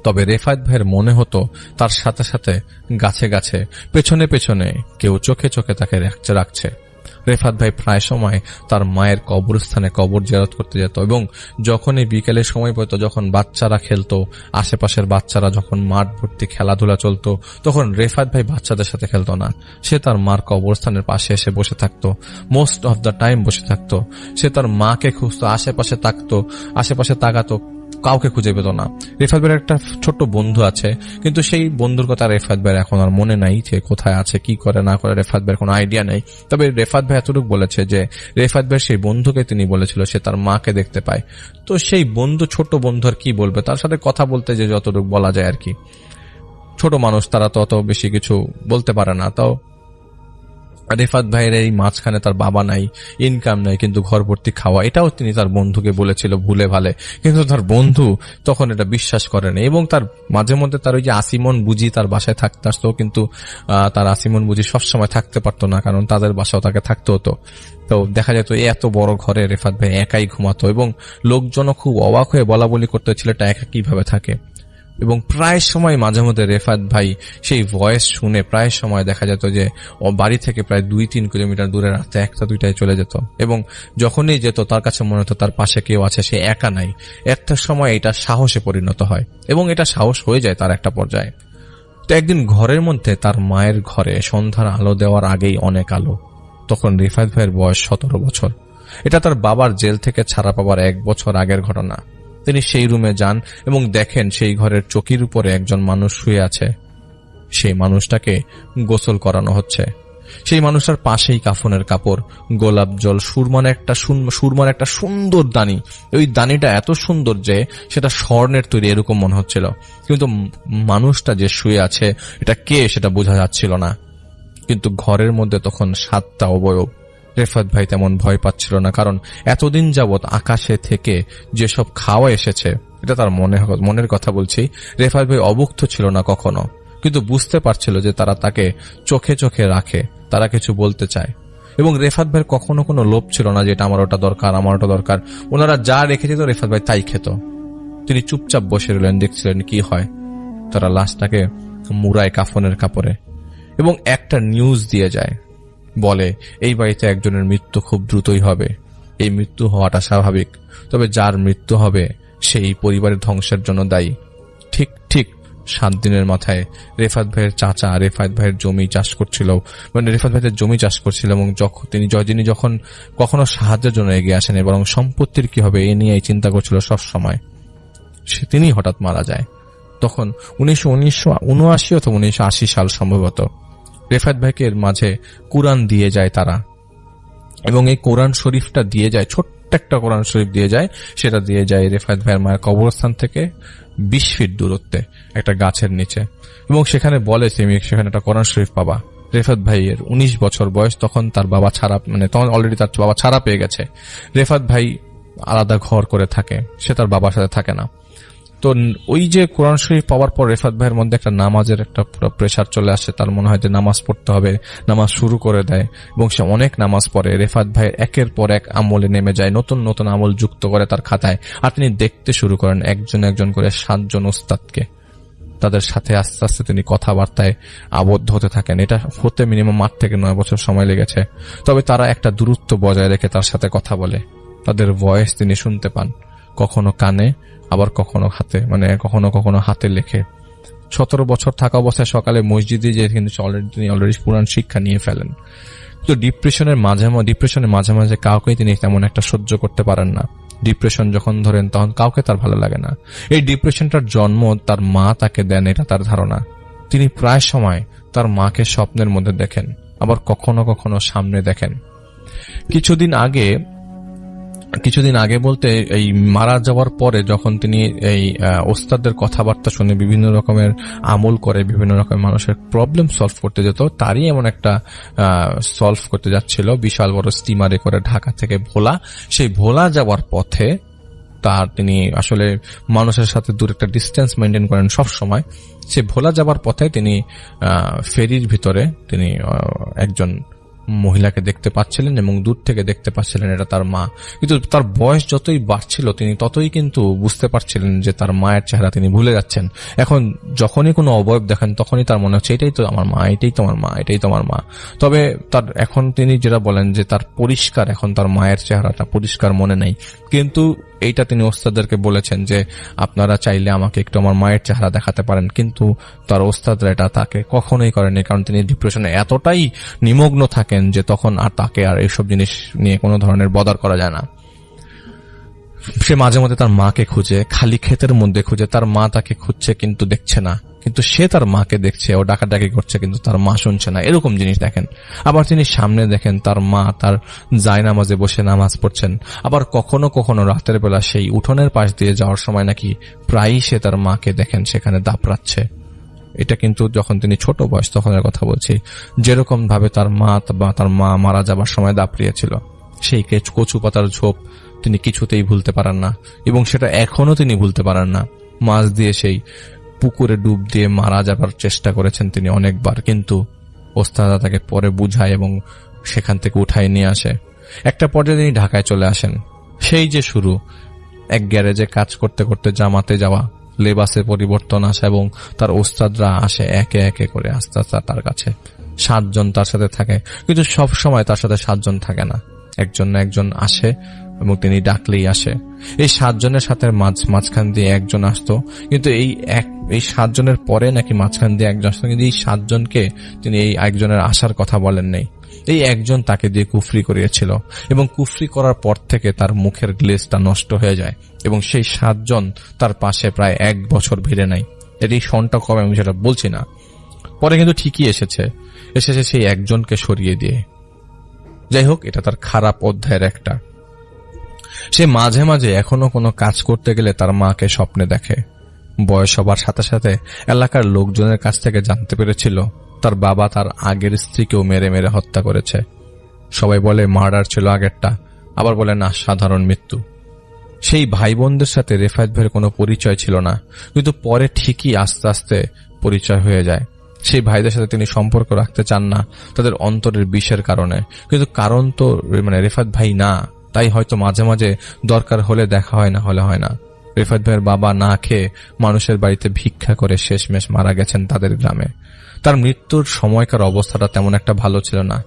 তবে রেফায়েত ভাইয়ের মনে হতো তার সাথে সাথে গাছে গাছে, পেছনে পেছনে কেউ চোখে চোখে তাকে রাখছে। রেফাত ভাই প্রায় সময় তার মায়ের কবরস্থানে কবর জিয়ারত করতে যেত, এবং যখনই বিকেলে সময় পেত, যখন বাচ্চারা খেলতো, আশেপাশের বাচ্চারা যখন মাঠ ভর্তি খেলাধুলা চলতো, তখন রেফাত ভাই বাচ্চাদের সাথে খেলতো না। সে তার মার কবরস্থানের পাশে এসে বসে থাকতো, মোস্ট অফ দ্য টাইম বসে থাকতো। সে তার মাকে খুঁজতো, আশেপাশে তাকাতো, কাউকে খুঁজে পেত না। রেফাত ভাইয়ের একটা ছোট্ট বন্ধু আছে, কিন্তু সেই বন্ধুর কথা রেফাত ভাইয়ের এখন আর মনে নাই, যে কোথায় আছে, কি করে না করে রেফাত ভাইয়ের কোনো আইডিয়া নেই। তবে রেফাত ভাই এতটুকু বলেছে যে রেফাত ভাইয়ের সেই বন্ধুকে তিনি বলেছিল সে তার মাকে দেখতে পায়। তো সেই বন্ধু, ছোট্ট বন্ধু আর কি বলবে, তার সাথে কথা বলতে যে যতটুকু বলা যায় আর কি। ছোট মানুষ, তারা তো অত বেশি কিছু বলতে পারে না। তাও রেফাত ভাইয়ের এই মাঝখানে তার বাবা নাই, ইনকাম নাই, কিন্তু ঘর ভর্তি খাওয়া, এটাও তিনি তার বন্ধুকে বলেছিল ভুলে ভালে, কিন্তু তার বন্ধু তখন এটা বিশ্বাস করেনি। এবং তার মাঝে মধ্যে তার ওই যে আসিমন বুঝি তার বাসায় থাকতে আসতো, কিন্তু তার আসিমন বুঝি সবসময় থাকতে পারতো না, কারণ তাদের বাসাও তাকে থাকতে হতো। তো দেখা যেত এত বড় ঘরে রেফাত ভাই একাই ঘুমাতো, এবং লোকজনও খুব অবাক হয়ে বলা বলি করতো ছেলেটা একা কিভাবে থাকে। এবং প্রায় সময় মাঝে মধ্যে রেফাত ভাই সেই ভয়েস শুনে প্রায় সময় দেখা যেত যে বাড়ি থেকে প্রায় 2-3 কিলোমিটার দূরে রাতে 1টা-2টায় চলে যেত, এবং যখনই যেত তার কাছে মনে হতো তার পাশে কেউ আছে, সে একা নাই। একটা সময় এটা সাহসে পরিণত হয়, এবং এটা সাহস হয়ে যায় তার একটা পর্যায়ে। তো একদিন ঘরের মধ্যে, তার মায়ের ঘরে সন্ধ্যার আলো দেওয়ার আগেই অনেক আলো। তখন রেফাত ভাইয়ের বয়স 17 বছর। এটা তার বাবার জেল থেকে ছাড়া পাওয়ার 1 বছর আগের ঘটনা। তিনি সেই রুমে যান এবং দেখেন সেই ঘরের চৌকির উপরে একজন মানুষ শুয়ে আছে। সেই মানুষটাকে গোসল করানো হচ্ছে। সেই মানুষটার পাশেই কাফনের কাপড়, গোলাপ জল, সুরমার একটা সুন্দর দানি। ওই দানিটা এত সুন্দর যে সেটা স্বর্ণের তৈরি এরকম মনে হচ্ছিল, কিন্তু মানুষটা যে শুয়ে আছে এটা কে সেটা বোঝা যাচ্ছিল না। কিন্তু ঘরের মধ্যে তখন 7টা অবয়ব। রেফাত ভাই তেমন ভয় পাচ্ছিল না, কারণ এতদিন যাবৎ আকাশে থেকে যেসব খাওয়া এসেছে, এটা তার মনের কথা বলছি, রেফাত ভাই অভুক্ত ছিল না কখনো, কিন্তু বুঝতে পারছিল যে তারা তাকে চোখে চোখে রাখে, তারা কিছু বলতে চায়। এবং রেফাত ভাইয়ের কখনো কোনো লোভ ছিল না যে এটা আমার ওটা দরকার। ওনারা যা রেখে যেত রেফাত ভাই তাই খেত। তিনি চুপচাপ বসে রইলেন, দেখছিলেন কি হয়। তারা লাশটাকে মুড়ায় কাফনের কাপড়ে, এবং একটা নিউজ দিয়ে যায়, বলে এই বাড়িতে একজনের মৃত্যু খুব দ্রুতই হবে। এই মৃত্যু হওয়াটা স্বাভাবিক, তবে যার মৃত্যু হবে সেই পরিবারের ধ্বংসের জন্য দায়ী। ঠিক 7 দিনের মাথায় রেফাত ভাইয়ের চাচা রেফাত ভাইয়ের জমি চাষ করছিল, রেফাত ভাইয়ের জমি চাষ করছিল, এবং যিনি যখন কখনো সাহায্যের জন্য এগিয়ে আসেন, বরং সম্পত্তির কি হবে এ নিয়ে চিন্তা করছিল সব সময়, তিনি হঠাৎ মারা যায়। তখন 1979 অথবা 1980 সাল সম্ভবত। রেফাত ভাইকে মাঝে কোরআন দিয়ে যায় তারা, এবং এই কোরআন শরীফটা দিয়ে যায়, ছোট্ট একটা কোরআন শরীফ দিয়ে যায়। সেটা দিয়ে যায় রেফাত ভাইয়ের মায়ের কবরস্থান থেকে 20 ফিট দূরত্বে একটা গাছের নিচে, এবং সেখানে বলে তুমি সেখানে একটা কোরআন শরীফ পাবা। রেফাত ভাইয়ের 19 বছর বয়স, তখন তার বাবা ছাড়া, তখন অলরেডি তার বাবা ছাড়া পেয়ে গেছে। রেফাত ভাই আলাদা ঘর করে থাকে, সে তার বাবার সাথে থাকে না। তো ওই যে কোরআন শরীফ পাওয়ার পর রেফাত ভাইয়ের মধ্যে একটা নামাজের একটা পুরো প্রেসার চলে আসে। তার মনে হয় যে নামাজ পড়তে হবে, নামাজ শুরু করে দেয়, এবং সে অনেক নামাজ পড়ে। রেফাত ভাইয়ের একের পর এক আমলে নেমে যায়, নতুন নতুন আমল যুক্ত করে তার খাতায়। আর তিনি দেখতে শুরু করেন একজন করে 7 জন ওস্তাদকে। তাদের সাথে আস্তে আস্তে তিনি কথাবার্তায় আবদ্ধ হতে থাকেন। এটা হতে মিনিমাম 8 থেকে 9 বছর সময় লেগেছে। তবে তারা একটা দূরত্ব বজায় রেখে তার সাথে কথা বলে। তাদের ভয়েস তিনি শুনতে পান, কখনো কানে, আবার কখনো হাতে, কখনো হাতে লেখে। 17 বছর থাকা অবস্থায় সকালে মসজিদে যে কিন্তু তিনি অলরেডি পুরান শিক্ষা নিয়ে ফেলেন। তো ডিপ্রেশনের মাঝে মাঝে কাউকে তিনি তেমন একটা সহ্য করতে পারেন না। ডিপ্রেশন যখন ধরেন তখন কাউকে তার ভালো লাগে না। এই ডিপ্রেশনটার জন্ম তার মা তাকে দেন, এটা তার ধারণা। তিনি প্রায় সময় তার মাকে স্বপ্নের মধ্যে দেখেন, আবার কখনো কখনো সামনে দেখেন। কিছুদিন আগে বলতে এই মারা যাওয়ার পরে যখন তিনি এই ওস্তাদদের কথাবার্তা শুনে বিভিন্ন রকমের আমল করে, বিভিন্ন রকমের মানুষের প্রবলেম সলভ করতে যেত, তারই এমন একটা সলভ করতে যাচ্ছিল বিশাল বড় স্টিমারে করে ঢাকা থেকে ভোলা। সেই ভোলা যাওয়ার পথে তিনি আসলে মানুষের সাথে দূর একটা ডিস্টেন্স মেনটেন করেন সব সময়। সে ভোলা যাবার পথে তিনি ফেরির ভিতরে তিনি একজন মহিলাকে দেখতে পাচ্ছিলেন এবং দূর থেকে দেখতে পাচ্ছিলেন এটা তার মা। কিন্তু তার বয়স যতই বাড়ছিল তিনি ততই কিন্তু বুঝতে পারছিলেন যে তার মায়ের চেহারা তিনি ভুলে যাচ্ছেন। এখন যখনই কোনো অবয়ব দেখেন তখনই তার মনে হচ্ছে এটাই তো আমার মা, এটাই তো আমার মা, এটাই তো আমার মা। তবে তার এখন তিনি যেটা বলেন যে তার পরিষ্কার এখন তার মায়ের চেহারাটা পরিষ্কার মনে নেই, কিন্তু এইটা তিনি ওস্তাদদেরকে বলেছেন যে আপনারা চাইলে আমাকে একটু আমার মায়ের চেহারা দেখাতে পারেন, কিন্তু তার ওস্তাদরা এটা তাকে কখনোই করেনি, কারণ তিনি ডিপ্রেশনে এতটাই নিমগ্ন থাকেন যে তখন আর তাকে আর এইসব জিনিস নিয়ে কোনো ধরনের বদার করা যায় না। সে মাঝে মধ্যে তার মাকে খুঁজে, খালি ক্ষেতের মধ্যে খুঁজে, তার মা তাকে খুঁজছে কিন্তু দেখছে না, কিন্তু সে তার মাকে দেখছে, ও ডাকাডাকি করছে কিন্তু তার মা শুনছে না, এরকম জিনিস দেখেন। আবার তিনি সামনে দেখেন তার মা তার জায়নামাজে বসে নামাজ পড়ছেন। আবার কখনো কখনো রাতের বেলা সেই উঠোনের পাশ দিয়ে যাওয়ার সময় নাকি প্রায়ই সে তার মাকে দেখেন সেখানে দাপড়াচ্ছে। এটা কিন্তু যখন তিনি ছোট বয়স তখনের কথা বলছি, যেরকম ভাবে তার মা মারা যাবার সময় দাপড়িয়েছিল, সেই কচু পাতার ঝোপ তিনি কিছুতেই ভুলতে পারেন না, এবং সেটা এখনো তিনি ভুলতে পারেন না। মাছ দিয়ে সেই পুকুরে ডুব দিয়ে মারা যাবার চেষ্টা করেছেন তিনি অনেকবার, কিন্তু ওস্তাদা তাকে পরে বুঝায় এবং সেখান থেকে উঠায় নিয়ে আসে। একটা পর্যায়ে তিনি ঢাকায় চলে আসেন। সেই যে শুরু, এক গ্যারেজে কাজ করতে করতে জামাতে যাওয়া, লেবাসে পরিবর্তন আসা এবং তার ওস্তাদরা আসে একে একে করে আস্তে আস্তে তার কাছে। 7 জন তার সাথে থাকে, কিন্তু সব সময় তার সাথে 7 জন থাকে না, একজন না একজন আসে এবং তিনি ডাকলেই আসে। এই 7 জনের সাথে মাঝখান দিয়ে একজন আসতো, কিন্তু এই 7 জনের পরে নাকি মাঝখান দিয়ে একজন আসতো, কিন্তু এই 7 জনকে তিনি এই একজনের আসার কথা বলেন নেই। এই একজন তাকে দিয়ে কুফরি করিয়েছিল এবং কুফরি করার পর থেকে তার মুখের গ্লেজটা নষ্ট হয়ে যায় এবং সেই 7 জন তার পাশে প্রায় 1 বছর ভিড়ে নাই। এটি সনটা কবে আমি সেটা বলছি না, পরে কিন্তু ঠিকই এসেছে সেই একজনকে সরিয়ে দিয়ে। যাই হোক, এটা তার খারাপ অধ্যায়ের একটা। সে মাঝে মাঝে এখনো কোনো কাজ করতে গেলে তার মাকে স্বপ্নে দেখে। বয়স হবার সাথে সাথে এলাকার লোকজনের কাছ থেকে জানতে পেরেছিল তার বাবা তার আগের স্ত্রীকেও মেরে মেরে হত্যা করেছে। সবাই বলে মার্ডার ছিল আগেরটা, আবার বলে না সাধারণ মৃত্যু। সেই ভাই বোনদের সাথে রেফায়েত ভাইয়ের কোনো পরিচয় ছিল না, কিন্তু পরে ঠিকই আস্তে আস্তে পরিচয় হয়ে যায়। সেই ভাইদের সাথে তিনি সম্পর্ক রাখতে চান না তাদের অন্তরের বিষের কারণে, কিন্তু কারণ তো রেফায়েত ভাই না, তাই হয়তো মাঝে মাঝে দরকার হলে দেখা হয়, না হলে হয় না। রেফায়েত ভাইয়ের বাবা না খেয়ে মানুষের বাড়িতে ভিক্ষা করে শেষমেশ মারা গেছেন তাদের গ্রামে। তার মৃত্যুর সময়কার অবস্থাটা তেমন একটা ভালো ছিল না,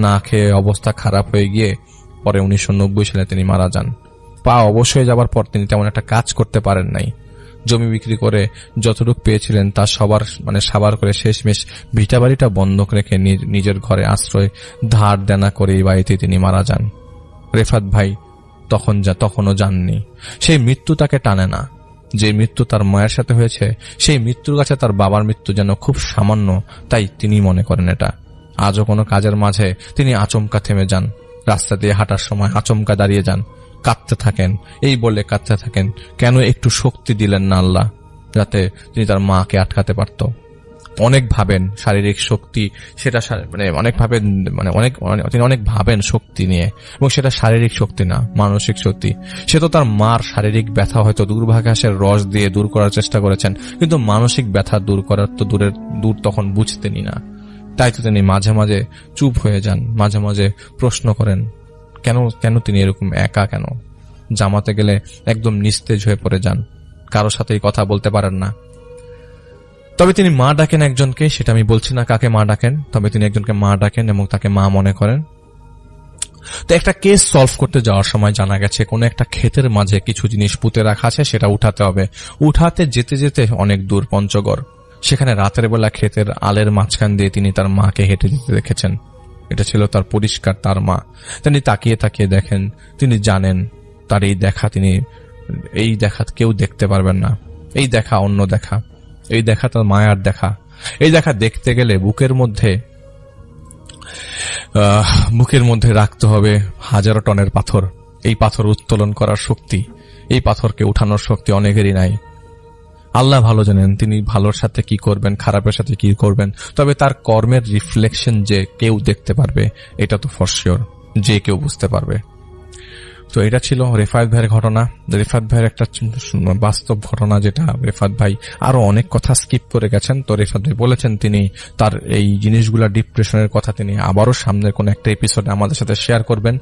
না খেয়ে অবস্থা খারাপ হয়ে গিয়ে পরে 1990 সালে তিনি মারা যান। পা অবশ্যই যাবার পর তিনি তেমন একটা কাজ করতে পারেন নাই। জমি বিক্রি করে যতটুকু পেয়েছিলেন তা সাবার করে শেষমেশ ভিটা বাড়িটা বন্ধক রেখে নিজের ঘরে আশ্রয় ধার দেনা করে এই বাড়িতে তিনি মারা যান। রেফাত ভাই তখনও জাননি। সেই মৃত্যু তাকে টানে না। যে মৃত্যু তার মায়ের সাথে হয়েছে সেই মৃত্যুর কাছে তার বাবার মৃত্যু যেন খুব সামান্য, তাই তিনি মনে করেন এটা। আজও কোনো কাজের মাঝে তিনি আচমকা থেমে যান, রাস্তা দিয়ে হাঁটার সময় আচমকা দাঁড়িয়ে যান, কাঁদতে থাকেন। এই বলে কাঁদতে থাকেন, কেন একটু শক্তি দিলেন না আল্লাহ, যাতে তিনি তার মাকে আটকাতে পারত। অনেক ভাবেন শারীরিক শক্তি, সেটা অনেক ভাবেন তিনি অনেক ভাবেন শক্তি নিয়ে, এবং সেটা শারীরিক শক্তি না, মানসিক শক্তি। সে তো তার মার শারীরিক ব্যথা হয়তো দুর্ভাঘাসের রস দিয়ে দূর করার চেষ্টা করেছেন, কিন্তু মানসিক ব্যথা দূর করার তো দূর তখন বুঝতেনই না। তাই তো তিনি মাঝে মাঝে চুপ হয়ে যান, মাঝে মাঝে প্রশ্ন করেন কেন তিনি এরকম একা, কেন জামাতে গেলে একদম নিস্তেজ হয়ে পড়ে যান, কারোর সাথেই কথা বলতে পারেন না। তবে তিনি মা ডাকেন একজনকে, সেটা আমি বলছি না কাকে মা ডাকেন, তবে তিনি একজনকে মা ডাকেন এবং তাকে মা মনে করেন। তো একটা কেস সলভ করতে যাওয়ার সময় জানা গেছে কোন একটা ক্ষেতের মাঝে কিছু জিনিস পুঁতে রাখা আছে, সেটা উঠাতে হবে। উঠাতে যেতে যেতে অনেক দূর পঞ্চগড়, সেখানে রাতের বেলা ক্ষেতের আলের মাঝখান দিয়ে তিনি তার মাকে হেঁটে যেতে দেখেছেন। এটা ছিল তার পরিষ্কার তার মা। তিনি তাকিয়ে তাকিয়ে দেখেন, তিনি জানেন তার এই দেখা কেউ দেখতে পারবেন না। এই দেখা অন্য দেখা, এই দেখা তার মায়ার দেখা। এই দেখা দেখতে গেলে বুকের মধ্যে রাখতে হবে 1000 টনের পাথর। এই পাথর উত্তোলন করার শক্তি, এই পাথরকে উঠানোর শক্তি অনেকেরই নাই। আল্লাহ ভালো জানেন তিনি ভালোর সাথে কি করবেন, খারাপের সাথে কি করবেন। তবে তার কর্মের রিফ্লেকশন যে কেউ দেখতে পারবে, এটা তো ফর শিওর, যে কেউ বুঝতে পারবে। তো এটা ছিল রেফায়েত ভাইয়ের ঘটনা। রেফায়েত ভাইয়ের একটা বাস্তব ঘটনা, যেটা রেফায়েত ভাই আরো অনেক কথা স্কিপ করে গেছেন। তো রেফায়েত ভাই বলেছেন তিনি তার এই জিনিসগুলা ডিপ্রেশনের কথা তিনি আবারও সামনের কোন একটা এপিসোডে আমাদের সাথে শেয়ার করবেন।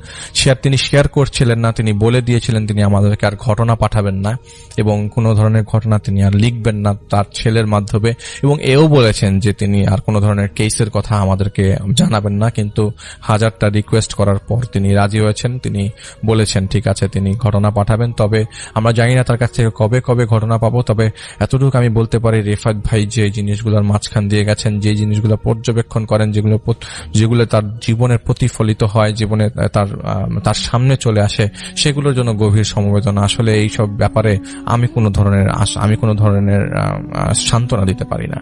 তিনি শেয়ার করছিলেন না, তিনি বলে দিয়েছিলেন তিনি আমাদেরকে আর ঘটনা পাঠাবেন না এবং কোনো ধরনের ঘটনা তিনি আর লিখবেন না তার ছেলের মাধ্যমে, এবং এও বলেছেন যে তিনি আর কোনো ধরনের কেসের কথা আমাদেরকে জানাবেন না। কিন্তু হাজারটা রিকোয়েস্ট করার পর তিনি রাজি হয়েছেন, তিনি বলেছেন ঠিক আছে তিনি ঘটনা পাঠাবেন। তবে আমরা জানি না তার কাছ থেকে কবে কবে ঘটনা পাবো। তবে এতটুকু আমি বলতে পারি, রেফাত ভাই যে জিনিসগুলোর মাঝখান দিয়ে গেছেন, যে জিনিসগুলো পর্যবেক্ষণ করেন, যেগুলো তার জীবনের প্রতিফলিত হয়, জীবনে তার সামনে চলে আসে, সেগুলোর জন্য গভীর সমবেদনা। আসলে এই সব ব্যাপারে আমি কোনো ধরনের সান্ত্বনা দিতে পারি না।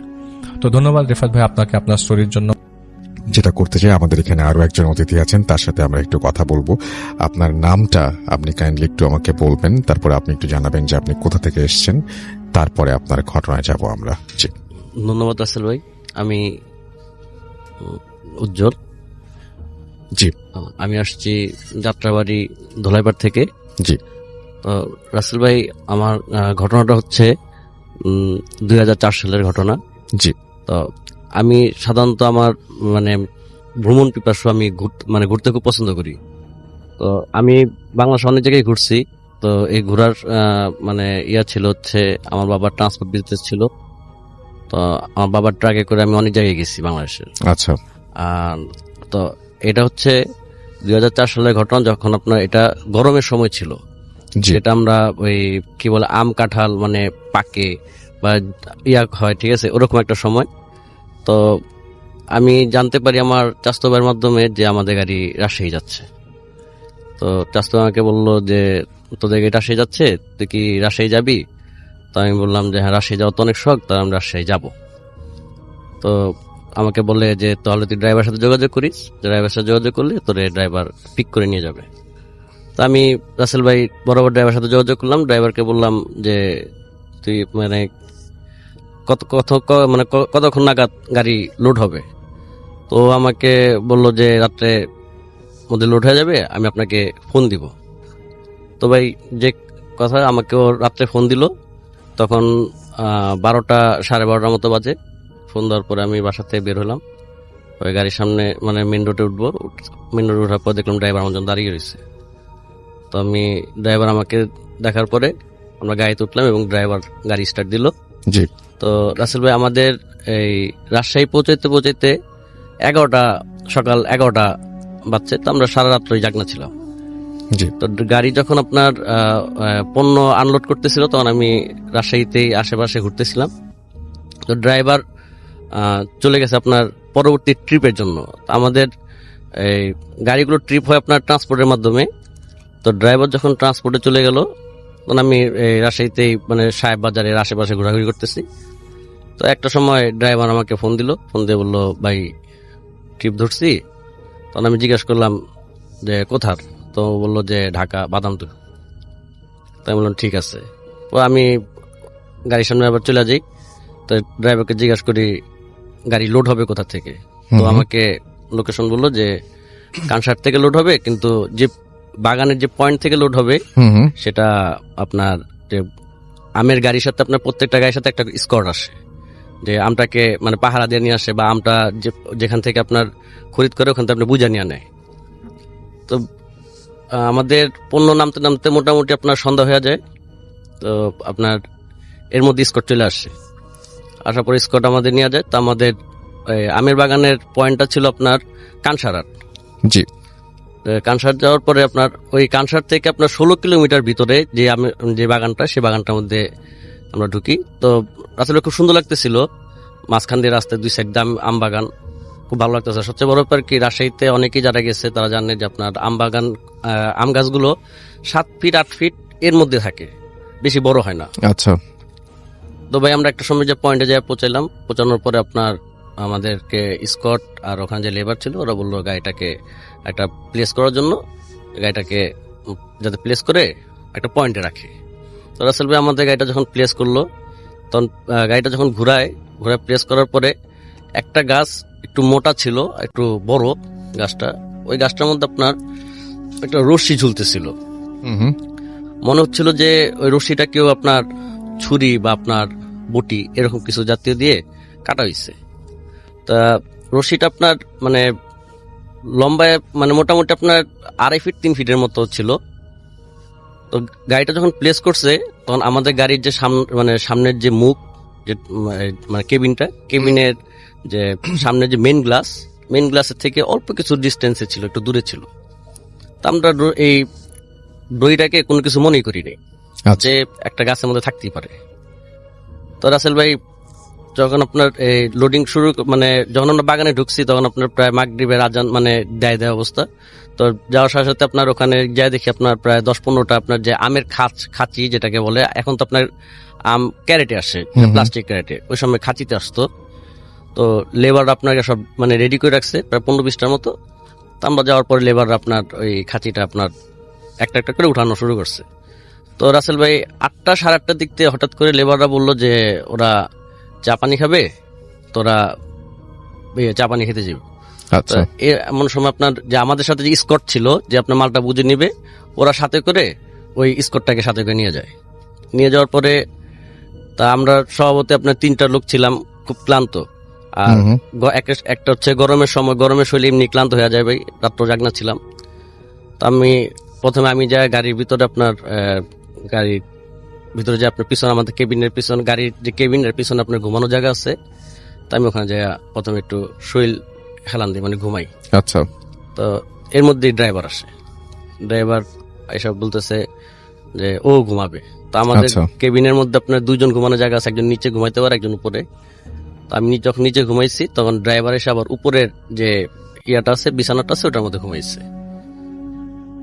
তো ধন্যবাদ রেফাত ভাই আপনাকে আপনার স্টোরির জন্য। যেটা করতে চাই, আমাদের এখানে আরো একজন অতিথি আছেন, তার সাথে আমরা একটু কথা বলবো। আপনার নামটা আপনি কাইন্ডলি একটু আমাকে বলবেন, তারপরে আপনি একটু জানাবেন যে আপনি কোথা থেকে এসেছেন, তারপরে আপনার ঘটনায় যাব আমরা। জি, ধন্যবাদ রাসেল ভাই। আমি উজ্জ্বল। জি, আমি আসছি যাত্রাবাড়ি ধোলাইপাড় থেকে। জি, তো রাসেল ভাই, আমার ঘটনাটা হচ্ছে 2004 সালের ঘটনা। জি। তো আমি সাধারণত আমার ভ্রমণ পিপাসু, আমি ঘুরতে খুব পছন্দ করি। তো আমি বাংলাদেশ অনেক জায়গায় ঘুরছি। তো এই ঘোরার ছিল হচ্ছে আমার বাবার ট্রান্সপোর্ট বিজনেস ছিল। তো আমার বাবার ট্রাকে করে আমি অনেক জায়গায় গেছি বাংলাদেশের। আচ্ছা। তো এটা হচ্ছে 2004 সালের ঘটনা, যখন আপনার এটা গরমের সময় ছিল। যেটা আমরা ওই কি বলে আম কাঁঠাল পাকে বা হয়, ঠিক আছে, ওরকম একটা সময়। তো আমি জানতে পারি আমার চাচাতো ভাইয়ের মাধ্যমে যে আমাদের গাড়ি রাজশাহী যাচ্ছে। তো চাচাতো আমাকে বললো যে তোদের গাড়ি রাজশাহী যাচ্ছে, তুই কি রাজশাহী যাবি? তো আমি বললাম যে হ্যাঁ, রাজশাহী যাওয়া তো অনেক শখ, তাই আমি রাজশাহী যাব। তো আমাকে বলে যে তাহলে তুই ড্রাইভারের সাথে যোগাযোগ করিস, ড্রাইভারের সাথে যোগাযোগ করলে তোর ড্রাইভার পিক করে নিয়ে যাবে। তো আমি রাসেল ভাই বরাবর ড্রাইভারের সাথে যোগাযোগ করলাম। ড্রাইভারকে বললাম যে তুই কতক্ষণ নাগাদ গাড়ি লোড হবে? তো আমাকে বলল যে রাত্রে মধ্যে লোড হয়ে যাবে, আমি আপনাকে ফোন দিব। তো ভাই যে কথা, আমাকে ও রাত্রে ফোন দিল। তখন 12টা 12:30 মতো বাজে। ফোন দেওয়ার পরে আমি বাসা থেকে বের হলাম, ওই গাড়ির সামনে মেন রোডে উঠবো। মেন রোডে ওঠার পর দেখলাম ড্রাইভার আমার জন্য দাঁড়িয়ে রয়েছে। তো আমি ড্রাইভার আমাকে দেখার পরে আমরা গাড়িতে উঠলাম এবং ড্রাইভার গাড়ি স্টার্ট দিল। জি। তো রাসেল ভাই, আমাদের এই রাজশাহী পৌঁছাইতে সকাল 11টা বাজছে। তো আমরা সারা রাত্রই জাগনা ছিলাম। জি। তো গাড়ি যখন আপনার পণ্য আনলোড করতেছিল, তখন আমি রাজশাহীতেই আশেপাশে ঘুরতেছিলাম। তো ড্রাইভার চলে গেছে আপনার পরবর্তী ট্রিপের জন্য। আমাদের এই গাড়িগুলো ট্রিপ হয় আপনার ট্রান্সপোর্টের মাধ্যমে। তো ড্রাইভার যখন ট্রান্সপোর্টে চলে গেল, তখন আমি রাজশাহীতেই সাহেব বাজারের আশেপাশে ঘোরাঘুরি করতেছি। তো একটা সময় ড্রাইভার আমাকে ফোন দিয়ে বললো, ভাই ট্রিপ ধরছি। তখন আমি জিজ্ঞাসা করলাম যে কোথার? তো বললো যে ঢাকা বাদামপুর। তাই বললাম ঠিক আছে। তো আমি গাড়ির সামনে আবার চলে যাই। তো ড্রাইভারকে জিজ্ঞাসা করি গাড়ি লোড হবে কোথা থেকে? তো আমাকে লোকেশন বললো যে কানসার থেকে লোড হবে, কিন্তু যে বাগানের যে পয়েন্ট থেকে লোড হবে সেটা আপনার যে আমের গাড়ির সাথে আপনার প্রত্যেকটা গাড়ির সাথে একটা স্কোয়াড আসে, যে আমটাকে পাহারা দিয়ে নিয়ে আসে, বা আমটা যেখান থেকে আপনার খরিদ করে ওখান থেকে আপনি বুঝা নিয়ে নেয়। তো আমাদের পণ্য নামতে নামতে মোটামুটি আপনার সন্ধ্যা হয়ে যায়। তো আপনার এর মধ্যে স্কট চলে আসে। আসার পর স্কট আমাদের নিয়ে যায়। তো আমাদের আমের বাগানের পয়েন্টটা ছিল আপনার কানসারাট। জি। কানসার যাওয়ার পরে আপনার ওই কানসার থেকে আপনার 16 কিলোমিটার ভিতরে যে বাগানটা, সেই বাগানটার মধ্যে আমরা ঢুকি। তো আসলে খুব সুন্দর লাগতেছিল, মাঝখান দিয়ে রাস্তায় 2 সাইড আম বাগান, খুব ভালো লাগতেছে। সবচেয়ে বড় ব্যাপার কি, রাজশাহীতে অনেকেই যারা গেছে তারা জানে যে আপনার আম বাগান, আম গাছগুলো 7 ফিট 8 ফিট এর মধ্যে থাকে, বেশি বড় হয় না। আচ্ছা। তো ভাই আমরা একটা সময় যে পয়েন্টে যাই পৌঁছাইলাম। পৌঁছানোর পরে আপনার আমাদেরকে স্কট আর ওখানে যে লেবার ছিল ওরা বললো গাড়িটাকে একটা প্লেস করার জন্য, গাড়িটাকে যাতে প্লেস করে একটা পয়েন্টে রাখে। তো রাসেল ভাই আমাদের গাড়িটা যখন প্লেস করলো, তখন গাড়িটা যখন ঘুরায় প্লেস করার পরে একটা গাছ একটু মোটা ছিল, একটু বড় গাছটা, ওই গাছটার মধ্যে আপনার একটা রশ্মি ঝুলতেছিল। হুম। মনে হচ্ছিল যে ওই রশিটা কেউ আপনার ছুরি বা আপনার বটি এরকম কিছু জাতীয় দিয়ে কাটা হয়েছে। তা রশিটা আপনার মানে লম্বায় মানে মোটামুটি আপনার 2.5 ফিট 3 ফিটের মতো ছিল। তো গাড়িটা যখন প্লেস করছে তখন আমাদের গাড়ির যে সামনের যে মুখ যে মানে কেবিনের যে সামনের যে মেইন গ্লাসের থেকে অল্প কিছু ডিস্টেন্সে ছিল, একটু দূরে ছিল। তা আমরা এই দড়িটাকে কোনো কিছু মনেই করি নাই আচ্ছা। যে একটা গাছের মধ্যে থাকতেই পারে। তো রাসেল ভাই যখন আপনার এই লোডিং শুরু মানে যখন আমরা বাগানে ঢুকছি তখন আপনার প্রায় মাগরিবের আজান মানে দেয় অবস্থা। তো যাওয়ার সাথে সাথে আপনার ওখানে যাই দেখি আপনার প্রায় 10-15টা আপনার যে আমের খাঁচি যেটাকে বলে, এখন তো আপনার আম ক্যারেটে আসে, প্লাস্টিক ক্যারেটে, ওই সময় খাঁচিতে আসতো। তো লেবার আপনাকে সব মানে রেডি করে রাখছে প্রায় 15-20টার মতো। তো আমরা যাওয়ার পরে লেবার আপনার ওই খাঁচিটা আপনার একটা একটা করে উঠানো শুরু করছে। তো রাসেল ভাই 8টা 8:30টার দিক থেকে হঠাৎ করে লেবাররা বললো যে ওরা চা পানি খাবে, তোরা চা পানি খেতে যাবে। আচ্ছা। এমন সময় আপনার যে আমাদের সাথে যে স্কট ছিল যে আপনার মালটা বুঝে নিবে, ওরা সাথে করে ওই স্কটটাকে সাথে করে নিয়ে যায়। নিয়ে যাওয়ার পরে তা আমরা সভাপতি আপনার 3টা লোক ছিলাম, খুব ক্লান্ত। আর একটা হচ্ছে গরমের সময়, গরমের শৈলী এমনি ক্লান্ত হয়ে যায় ভাই, রাত্র জাগনা ছিলাম। তো প্রথমে আমি যাই গাড়ির ভিতরে আপনার গাড়ির ভিতরে যে আপনার পিছনে আমাদের কেবিনের পিছনে গাড়ির যে কেবিনের পিছনে আপনার ঘুমানো জায়গা আছে, তো আমি ওখানে যাই প্রথমে একটু শৈল হেলান দিই মানে ঘুমাই। আচ্ছা। তো এর মধ্যেই ড্রাইভার আসে, ড্রাইভার এসব বলতেছে যে ও ঘুমাবে। তো আমাদের কেবিনের মধ্যে আপনার 2জন ঘুমানো জায়গা আছে, একজন নিচে ঘুমাইতে পারে, একজন উপরে। তো আমি যখন নিচে ঘুমাইছি তখন ড্রাইভার এসে আবার উপরের যে ইয়াটা আছে বিছানাটা আছে ওটার মধ্যে ঘুমাইছে।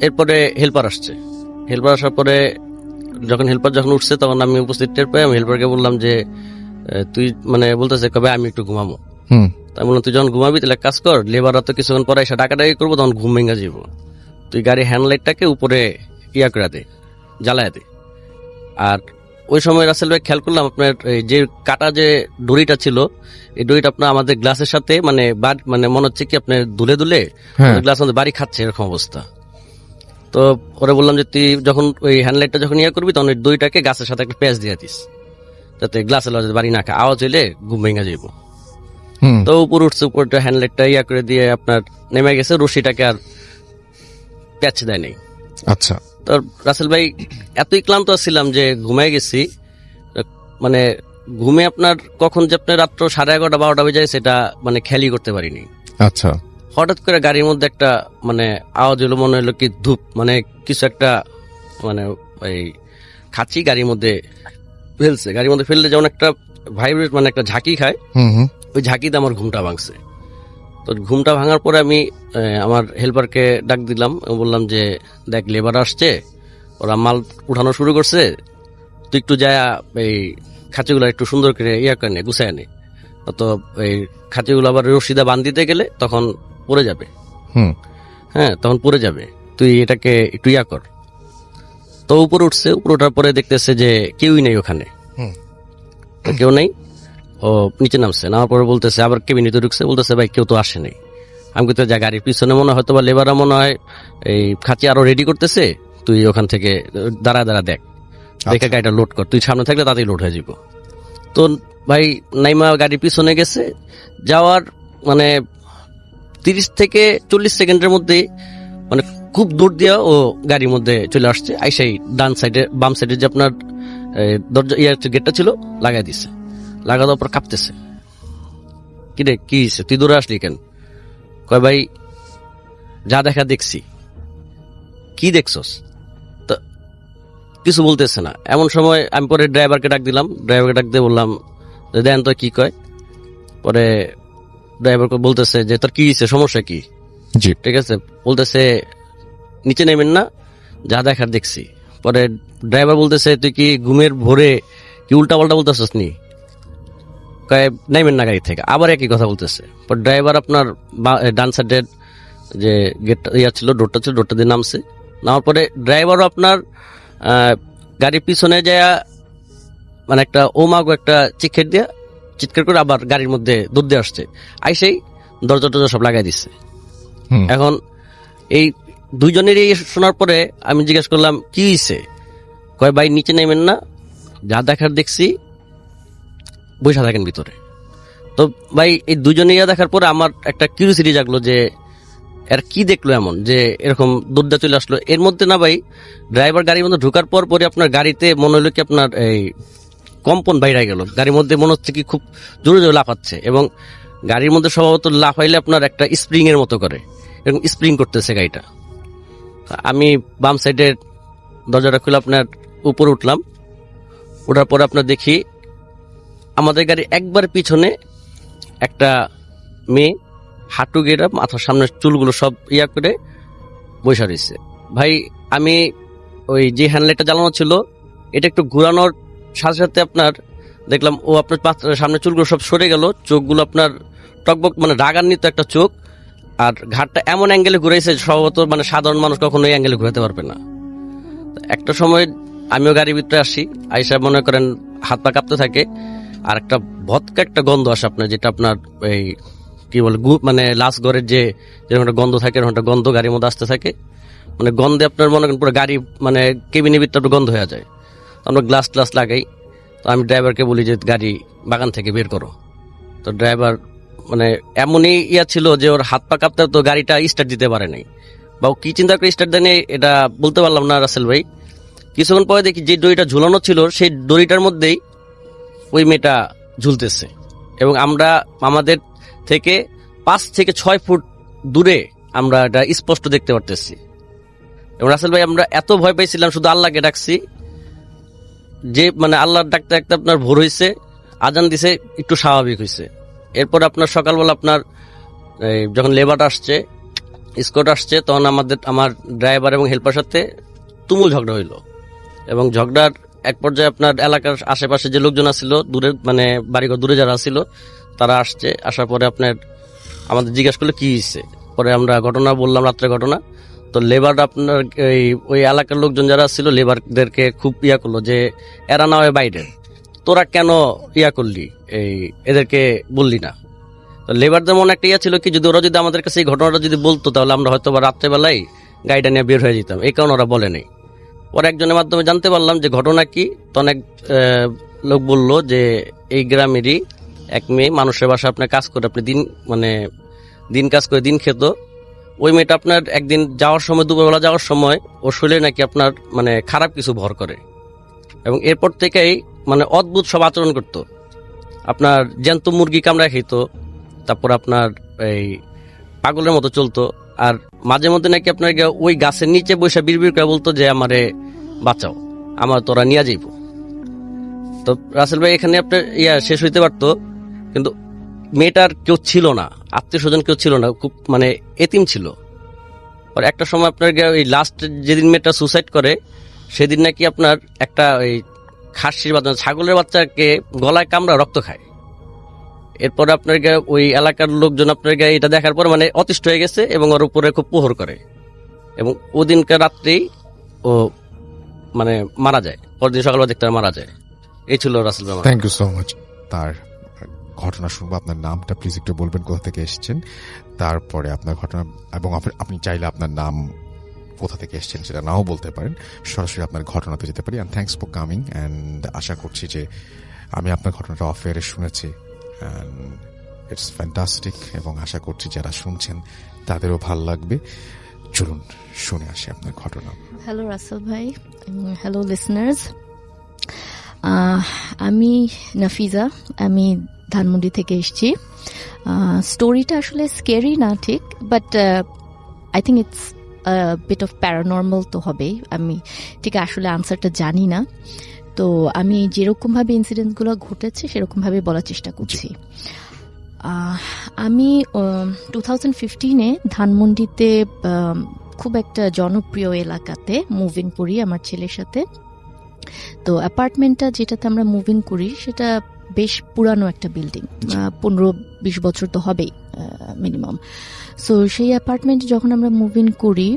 এরপরে হেল্পার আসছে, হেল্পার আসার পরে যখন উঠছে তখন আমি উপস্থিত টের পাই। আমি হেল্পারকে বললাম যে তুই মানে বলতেছে কবে আমি একটু ঘুমাবো। তাই বললাম তুই যখন ঘুমাবি তাহলে কাজ কর, লেবাররা তো কিছুক্ষণ পরে এসে ডাকাডাকি করবো, তখন ঘুম ভেঙে যাবো। তুই গাড়ির হ্যান্ডলাইটটাকে উপরে করে দে, জ্বালায় দে। আর ওই সময় রাসেল ভাই খেয়াল করলাম আপনার যে কাটা যে দড়িটা ছিল, এই দড়িটা আপনার আমাদের গ্লাসের সাথে মানে মনে হচ্ছে কি আপনার দুলে গ্লাস আমাদের বাড়ি খাচ্ছে এরকম অবস্থা। তো ওরা বললাম যে তুই যখন ওই হ্যান্ডলাইটটা যখন করবি তখন ওই দড়িটাকে গাছের সাথে একটা প্যাঁচ দিয়ে দিস, যাতে গ্লাসের লজে বাড়ি না খায়, আওয়াজ হইলে ঘুম ভেঙে যাইব। তো উপর উঠছে, উপরটা হ্যান্ডলাইটটা করে দিয়ে আপনার নেমে গেছে, রশিটাকে আর প্যাচ দেয় নেই। আচ্ছা। তো রাসেল ভাই এতই ক্লান্ত ছিলাম যে ঘুমাই গেছি, মানে ঘুমে আপনার কখন যে আপনার রাত্র 11:30-12টা বেজে যায় সেটা মানে খেয়ালই করতে পারিনি। আচ্ছা। হঠাৎ করে গাড়ির মধ্যে একটা মানে আওয়াজ হলো, মনে হলো কি ধূপ মানে কিছু একটা মানে ওই খাচ্ছি গাড়ির মধ্যে ফেলছে, গাড়ির মধ্যে ফেললে যেমন একটা ভাইব্রেট মানে একটা ঝাঁকি খায়, ওই ঝাঁকিতে আমার ঘুমটা ভাঙছে। তো ঘুমটা ভাঙার পরে আমি আমার হেল্পারকে ডাক দিলাম, বললাম যে দেখ লেবার আসছে, ওরা মাল উঠানো শুরু করছে, তুই একটু যায় এই খাঁচিগুলো একটু সুন্দর করে করে নে, গুছায় নে। তো এই খাঁচিগুলো আবার রশিদা বান্ধিতে গেলে তখন পড়ে যাবে। হ্যাঁ, তখন পড়ে যাবে, তুই এটাকে একটু কর। তো উপরে উঠছে, উপরে ওঠার পরে দেখতেছে যে কেউই নেই ওখানে, কেউ নেই। ও নিচে নামার পরে বলতেছে, আবার কেবিনেতে ঢুকছে, বলতেছে ভাই কেউ তো আসে নাই। আমি কিন্তু যা গাড়ির পিছনে মনে হয়তো বা লেবাররা মনে হয় এই খাঁচি আরো রেডি করতেছে, তুই ওখান থেকে দাঁড়া দেখ, দেখে গাড়িটা লোড কর, তুই সামনে থাকলে তাতেই লোড হয়ে যাব। তো ভাই নাইমা গাড়ির পিছনে গেছে, যাওয়ার মানে 30 থেকে 40 সেকেন্ডের মধ্যে মানে খুব দূর দিয়া ও গাড়ির মধ্যে চলে আসছে, আইসাই ডান সাইডে বাম সাইডে যে আপনার দরজা গেটটা ছিল লাগাই দিছে, লাগা দেওয়ার পর কাঁপতেছে। কিরে কি হয়েছে, তুই দূরে আসলি কেন? কয় ভাই যা দেখা দেখছি। কি দেখছস? তো কিছু বলতেছে না। এমন সময় আমি পরে ড্রাইভারকে ডাক দিলাম, ড্রাইভারকে ডাক দিয়ে বললাম দেন তো কি কয়। পরে ড্রাইভারকে বলতেছে যে তোর কি হয়েছে, সমস্যা কি? জি। ঠিক আছে, বলতেছে নিচে নেবেন না, যা দেখার দেখছি। পরে ড্রাইভার বলতেছে তুই কি ঘুমের ভোরে কি উল্টা পাল্টা বলতেছিস নি? নাইবেন না গাড়ি থেকে, আবার একই কথা বলতেছে। পর ড্রাইভার আপনার ডান সাইডের যে গেটটা ছিল, ডোরটা ছিল, ডোরটা দিয়ে নামছে। নামার পরে ড্রাইভারও আপনার গাড়ির পিছনে যায় মানে একটা ওমাগো একটা চিৎকার করে আবার গাড়ির মধ্যে দৌড় দিয়ে আসছে, আইসেই দরজা টরজা সব লাগাই দিচ্ছে। এখন এই দুইজনেরই শোনার পরে আমি জিজ্ঞেস করলাম কি হয়েছে, কয় ভাই নিচে নেমেন না, যা দেখার দেখছি, বসে থাকেন ভিতরে। তো ভাই এই দুজনে দেখার পরে আমার একটা কিউরিওসিটি জাগলো যে এর কি দেখলো এমন যে এরকম দৌড়া চলে আসলো। এর মধ্যে না ভাই ড্রাইভার গাড়ির মধ্যে ঢোকার পর পরে আপনার গাড়িতে মনে হলো কি আপনার এই কম্পন বাইরে গেল, গাড়ির মধ্যে মনে হচ্ছে কি খুব জোরে জোরে লাফাচ্ছে, এবং গাড়ির মধ্যে স্বভাবত লাফাইলে আপনার একটা স্প্রিং এর মতো করে, এরকম স্প্রিং করতেছে গাড়িটা। আমি বাম সাইডের দরজাটা খুলে আপনার উপরে উঠলাম, ওঠার পরে আপনার দেখি আমাদের গাড়ি একবার পিছনে একটা মেয়ে হাঁটু গেরা মাথার সামনের চুলগুলো সব ইয়া করে বসে রয়েছে। ভাই আমি ওই যে হ্যান্ডলাইটটা জ্বালানো ছিল এটা একটু ঘুরানোর সাথে সাথে আপনার দেখলাম ও আপনার সামনের চুলগুলো সব সরে গেল, চোখগুলো আপনার টকবক মানে রাগান্বিত একটা চোখ, আর ঘাটটা এমন অ্যাঙ্গেলে ঘুরাইছে স্বভাবত মানে সাধারণ মানুষ কখনো এই অ্যাঙ্গেলে ঘুরাতে পারবে না। একটা সময় আমিও গাড়ির ভিতরে আসি, আইসা মনে করেন হাত পা কাঁপতে থাকে, আর একটা ভদকা একটা গন্ধ আসে আপনার, যেটা আপনার এই কি বলে মানে লাশ ঘরের যে যেরকম একটা গন্ধ থাকে এরকম একটা গন্ধ গাড়ির মধ্যে আসতে থাকে, মানে গন্ধে আপনার মনে করেন পুরো গাড়ি মানে কেবিনের ভিতরে গন্ধ হয়ে যায়। তো আমরা গ্লাস ট্লাস লাগাই, তো আমি ড্রাইভারকে বলি যে গাড়ি বাগান থেকে বের করো। তো ড্রাইভার মানে এমনই ইয়া ছিল যে ওর হাত পা কাঁপতে তো গাড়িটা স্টার্ট দিতে পারে নাই, বা ও কি চিন্তা করে স্টার্ট দেয়নি এটা বলতে পারলাম না রাসেল ভাই। কিছুক্ষণ পরে দেখি যে দড়িটা ঝুলানো ছিল সেই দড়িটার মধ্যেই ওই মেয়েটা ঝুলতেছে, এবং আমরা আমাদের থেকে 5 থেকে 6 ফুট দূরে আমরা এটা স্পষ্ট দেখতে পারতেছি। এবং রাসেল ভাই আমরা এত ভয় পাইছিলাম, শুধু আল্লাহকে ডাকছি, যে মানে আল্লাহর ডাকতে ডাকতে আপনার ভোর হয়েছে, আজান দিছে, একটু স্বাভাবিক হয়েছে। এরপর আপনার সকালবেলা আপনার যখন লেবার আসছে, স্কট আসছে, তখন আমার ড্রাইভার এবং হেল্পার সাথে তুমুল ঝগড়া হইলো, এবং ঝগড়ার এক পর্যায়ে আপনার এলাকার আশেপাশে যে লোকজন আসছিল দূরে মানে বাড়িঘর দূরে যারা ছিল তারা আসছে, আসার পরে আপনার আমাদের জিজ্ঞাসা করলো কি হয়েছে, পরে আমরা ঘটনা বললাম, রাত্রের ঘটনা। তো লেবার আপনার ওই এলাকার লোকজন যারা ছিল লেবারদেরকে খুব ইয়া করলো যে এরা না হয় বাইরে, তোরা কেন ইয়া করলি, এদেরকে বললি না। তো লেবারদের মনে একটা ইয়া ছিল কি যদি ওরা যদি আমাদের কাছে এই ঘটনাটা যদি বলতো তাহলে আমরা হয়তো বা রাত্রেবেলায় গাড়িটা নিয়ে বের হয়ে যেতাম, এই কারণে ওরা বলে নেই। পরে একজনের মাধ্যমে জানতে পারলাম যে ঘটনা কি। তো অনেক লোক বলল যে এই গ্রামেরই এক মেয়ে মানুষের বাসা আপনার কাজ করে, আপনি দিন কাজ করে দিন খেত। ওই মেয়েটা আপনার একদিন যাওয়ার সময়, দুপুরবেলা যাওয়ার সময় ওর শরীরে নাকি আপনার মানে খারাপ কিছু ভর করে, এবং এরপর থেকেই মানে অদ্ভুত সব আচরণ করত, আপনার জ্যান্ত মুরগি কামড়ায় খেত, তারপর আপনার এই পাগলের মতো চলতো, আর মাঝে মধ্যে নাকি আপনার ওই গাছের নিচে বসে বিড়বিড় করে বলতো যে আমারে বাঁচাও, আমার তোরা নিয়ে যাইব। তো রাসেল ভাই এখানে আপনার শেষ হইতে পারতো, কিন্তু মেয়েটার কেউ ছিল না, আত্মীয় স্বজন কেউ ছিল না, খুব মানে এতিম ছিল। আর একটা সময় আপনার ওই লাস্ট যেদিন মেয়েটা সুসাইড করে সেদিন নাকি আপনার একটা ওই খাসির বাচ্চা ছাগলের বাচ্চাকে গলায় কামড়া রক্ত খায়। এরপরে আপনার ওই এলাকার লোকজন আপনার এটা দেখার পর মানে অতিষ্ঠ হয়ে গেছে এবং ওর উপরে খুব প্রহর করে, এবং ওদিনকার রাত্রেই ও মানে মারা যায়, পরদিন সকালবেলা দেখতে মারা যায়। এই ছিল রাসেল ভাই। Thank you so much. তার ঘটনা শুনবো, আপনার নামটা প্লিজ একটু বলবেন, কোথা থেকে এসেছেন, তারপরে আপনার ঘটনা, এবং আপনি চাইলে আপনার নাম কোথা থেকে এসেছেন সেটা নাও বলতে পারেন, সরাসরি আপনার ঘটনাতে যেতে পারি। And thanks for coming, and আশা করছি যে আমি আপনার ঘটনাটা অফ এয়ারে শুনেছি, অ্যান্ড ইটস ফ্যান্টাস্টিক, এবং আশা করছি যারা শুনছেন তাদেরও ভালো লাগবে। চলুন শুনে আসি আপনার ঘটনা। হ্যালো রাসেল ভাই, হ্যালো লিসনার্স। আমি নাফিজা, আমি ধানমন্ডি থেকে এসেছি। স্টোরিটা আসলে স্কেরি না ঠিক, but I think it's bit of paranormal তো হবেই। আমি ঠিক আসলে আনসারটা জানি না, তো আমি যেরকমভাবে ইনসিডেন্টগুলো ঘটেছে সেরকমভাবে বলার চেষ্টা করছি। আমি 2015-এ ধানমন্ডিতে খুব একটা জনপ্রিয় এলাকাতে মুভিং করি আমার ছেলের সাথে। তো অ্যাপার্টমেন্টটা যেটাতে আমরা মুভিং করি সেটা বেশ পুরানো একটা বিল্ডিং, 15-20 বছর তো হবেই মিনিমাম। সো সেই অ্যাপার্টমেন্টে যখন আমরা মুভিং করি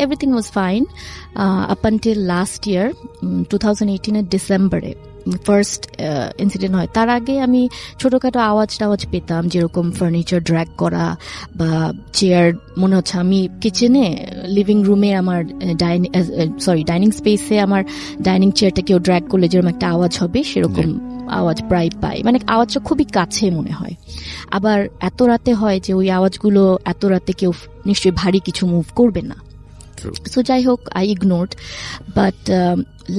everything was fine up until last year 2018 ডিসেম্বরে ফার্স্ট ইনসিডেন্ট হয়। তার আগে আমি ছোটখাটো আওয়াজ টাওয়াজ পেতাম, যেরকম ফার্নিচার ড্র্যাগ করা চেয়ার, মনে হচ্ছে আমি কিচেনে লিভিং রুমে আমার ডাইনিং স্পেসে আমার ডাইনিং চেয়ারটা কেউ ড্র্যাগ করলে যেরকম একটা আওয়াজ হবে সেরকম আওয়াজ প্রায় পাই, মানে আওয়াজটা খুবই কাছে মনে হয়। আবার এত রাতে হয় যে ওই আওয়াজগুলো এত রাতে কেউ নিশ্চয়ই ভারী কিছু মুভ করবে না। সো যাই হোক, আই ইগনোরড। বাট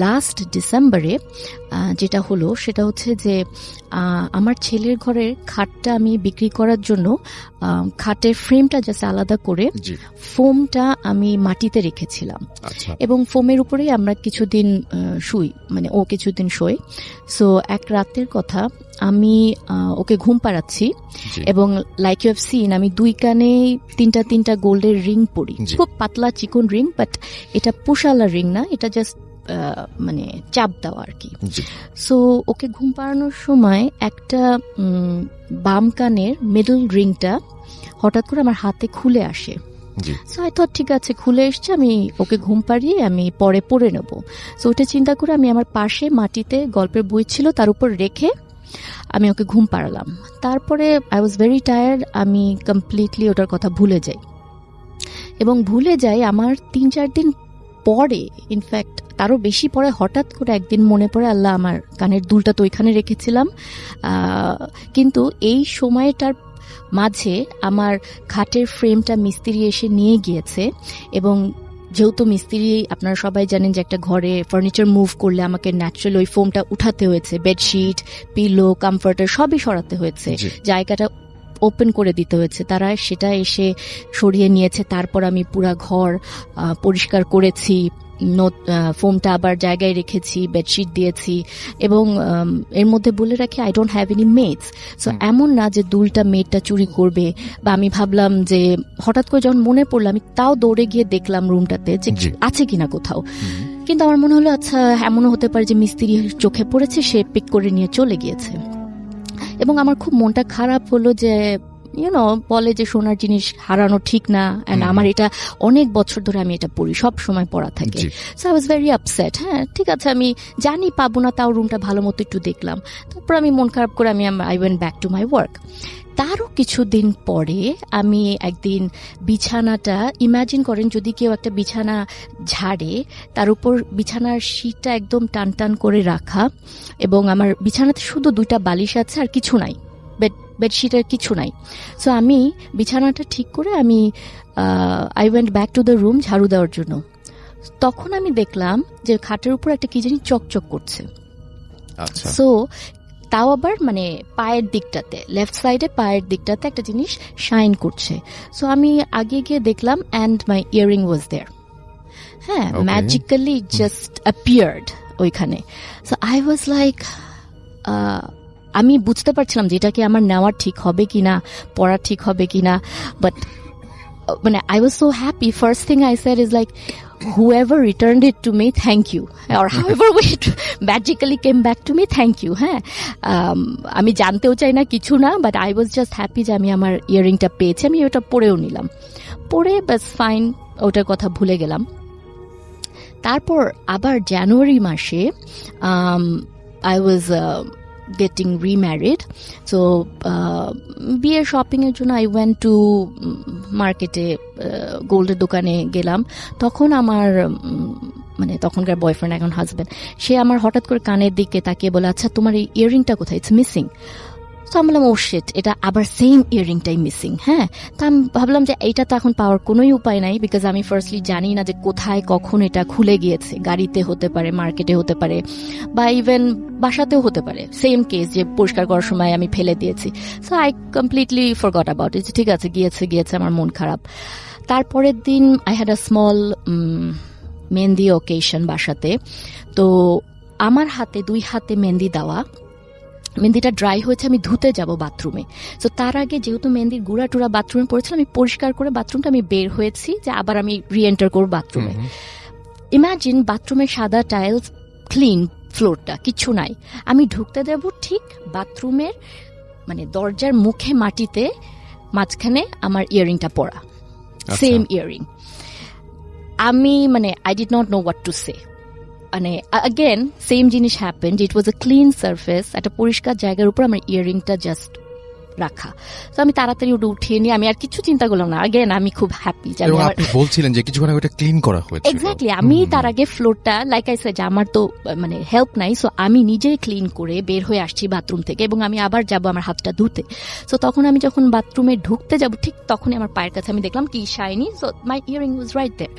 লাস্ট ডিসেম্বরে যেটা হলো সেটা হচ্ছে যে আমার ছেলের ঘরের খাটটা আমি বিক্রি করার জন্য খাটের ফ্রেমটা জাস্ট আলাদা করে ফোমটা আমি মাটিতে রেখেছিলাম, এবং ফোমের উপরেই আমরা কিছুদিন শুই, মানে ও কিছুদিন শোয়। সো এক রাতের কথা, আমি ওকে ঘুম পাড়াচ্ছি এবং লাইক ইউ হ্যাভ সিন আমি 2 কানে তিনটা গোল্ডের রিং পরি, খুব পাতলা চিকন রিং, বাট এটা পুশালা রিং না, এটা জাস্ট মানে চাপ দেওয়া আর কি। সো ওকে ঘুম পাড়ানোর সময় একটা বাম কানের মিডল রিংটা হঠাৎ করে আমার হাতে খুলে আসে। সো আই থট ঠিক আছে, খুলে এসছে, আমি ওকে ঘুম পাড়িয়ে আমি পরে পরে নেব। সো ওটা চিন্তা করে আমি আমার পাশে মাটিতে গল্পের বই ছিল তার উপর রেখে আমি ওকে ঘুম পাড়ালাম। তারপরে আই ওয়াজ ভেরি টায়ার্ড, আমি কমপ্লিটলি ওটার কথা ভুলে যাই, এবং ভুলে যাই আমার 3-4 দিন পরে, ইনফ্যাক্ট তারও বেশি পরে হঠাৎ করে একদিন মনে পড়ে, আল্লাহ আমার কানের দুলটা তো ওইখানে রেখেছিলাম। কিন্তু এই সময়টার মাঝে আমার খাটের ফ্রেমটা মিস্ত্রি এসে নিয়ে গিয়েছে, এবং যেহেতু মিস্ত্রি আপনারা সবাই জানেন যে একটা ঘরে ফার্নিচার মুভ করলে আমাকে ন্যাচারাল ওই ফোমটা উঠাতে হয়েছে, বেডশিট, পিলো, কমফর্টার সবই সরাতে হয়েছে, জায়গাটা ওপেন করে দিতে হয়েছে। তারা সেটা এসে সরিয়ে নিয়েছে। তারপর আমি পুরা ঘর পরিষ্কার করেছি, ফোমটা আবার জায়গায় রেখেছি, বেডশিট দিয়েছি, এবং এর মধ্যে বলে রাখি I don't have any meds. So এমন না যে দুলটা মেডটা চুরি করবে, বা আমি ভাবলাম যে হঠাৎ করে যখন মনে পড়লো আমি তাও দৌড়ে গিয়ে দেখলাম রুমটাতে যে আছে কিনা কোথাও। কিন্তু আমার মনে হলো আচ্ছা এমনও হতে পারে যে মিস্ত্রি চোখে পড়েছে, সে পিক করে নিয়ে চলে গিয়েছে। এবং আমার খুব মনটা খারাপ হলো যে বলে যে সোনার জিনিস হারানো ঠিক না, এন্ড আমার এটা অনেক বছর ধরে আমি এটা পড়ি, সব সময় পড়া থাকে। So I was very upset. হ্যাঁ ঠিক আছে, আমি জানি পাবো না, তাও রুমটা ভালো মতো একটু দেখলাম। তারপর আমি মন খারাপ করে I went back to my work. তারও কিছুদিন পরে আমি একদিন বিছানাটা, ইমাজিন করেন যদি কেউ একটা বিছানা ঝাড়ে, তার উপর বিছানার শীটটা একদম টান টান করে রাখা, এবং আমার বিছানাতে শুধু 2টা বালিশ আছে আর কিছু নাই, বেডশিটের কিছু নাই। সো আমি বিছানাটা ঠিক করে আমি I went back to the room ঝাড়ু দেওয়ার জন্য। তখন আমি দেখলাম যে খাটের উপর একটা কি জানি চকচক করছে। সো তাও আবার মানে পায়ের দিকটাতে, লেফট সাইডে পায়ের দিকটাতে একটা জিনিস শাইন করছে। সো আমি আগে গিয়ে দেখলাম অ্যান্ড মাই ইয়ারিং ওয়াজ দেয়ার। হ্যাঁ, ম্যাজিক্যালি জাস্ট অ্যাপিয়ার্ড ওইখানে। সো আই ওয়াজ লাইক, আমি বুঝতে পারছিলাম যে এটা কি আমার নেওয়া ঠিক হবে কিনা, পড়া ঠিক হবে কিনা, বাট মানে I was so happy. First thing I said is like, whoever returned it to me, thank you, or however it magically came back to me, thank you. হ্যাঁ, আমি জানতেও চাই না কিছু না, but I was just happy যে আমি আমার ইয়ারিংটা পেয়েছি। আমি ওটা পরেও নিলাম, পরে বাস ফাইন, ওটার কথা ভুলে গেলাম। তারপর আবার জানুয়ারি মাসে I was getting remarried. So বিয়ের শপিং এর জন্য I went to মার্কেটে, গোল্ডের দোকানে গেলাম। তখন আমার মানে তখনকার বয়ফ্রেন্ড, এখন হাজবেন্ড, সে আমার হঠাৎ করে কানের দিকে তাকিয়ে বলে, আচ্ছা তোমার এই ইয়ারিংটা কোথায়, ইটস মিসিং। তো আমি বললাম ও শিট, এটা আবার সেম ইয়ারিংটাই মিসিং। হ্যাঁ, তো আমি ভাবলাম যে এইটা তো এখন পাওয়ার কোনোই উপায় নাই, বিকজ আমি ফার্স্টলি জানি না যে কোথায় কখন এটা খুলে গিয়েছে। গাড়িতে হতে পারে, মার্কেটে হতে পারে, বা ইভেন বাসাতেও হতে পারে, সেম কেস যে পরিষ্কার করার সময় আমি ফেলে দিয়েছি। So I completely forgot about it. ঠিক আছে, গিয়েছে, আমার মন খারাপ। তারপরের দিন I had a small mehndi occasion বাসাতে। তো আমার হাতে 2 হাতে মেহেন্দি দেওয়া, মেহেন্দিটা ড্রাই হয়েছে, আমি ধুতে যাব বাথরুমে। তো তার আগে যেহেতু মেহেন্দির গুঁড়া টুড়া বাথরুমে পড়েছিল, আমি পরিষ্কার করে বাথরুমটা আমি বের হয়েছি যে আবার আমি রিএন্টার করব বাথরুমে। ইমাজিন বাথরুমের সাদা টাইলস, ক্লিন ফ্লোরটা, কিচ্ছু নাই। আমি ঢুকতে দেব, ঠিক বাথরুমের মানে দরজার মুখে মাটিতে মাঝখানে আমার ইয়ারিংটা পরা, সেম ইয়ারিং। আমি মানে I did not know what to say. মানে আগেন সেম জিনিস happened, it was a clean surface, একটা পরিষ্কার জায়গার উপর আমার ইয়াররিংটা জাস্ট রাখা। তো আমি তাড়াতাড়ি ওটা উঠিয়ে নিয়ে আমি আর কিছু চিন্তা করলাম না। আগেন আমি খুব হ্যাপি যে এবং আপনি বলছিলেন যে কিছুক্ষণ আগে ওটা ক্লিন করা হয়েছে। এক্স্যাক্টলি, আমি তার আগে ফ্লোরটা লাইক আই সেড আমার তো মানে হেল্প নাই, সো আমি নিজেই ক্লিন করে বের হয়ে আসছি বাথরুম থেকে, এবং আমি আবার যাব আমার হাতটা ধুতে। সো তখন আমি যখন বাথরুমে ঢুকতে যাব ঠিক তখনই আমার পায়ের কাছে আমি দেখলাম কি shiny, so my earring was right there.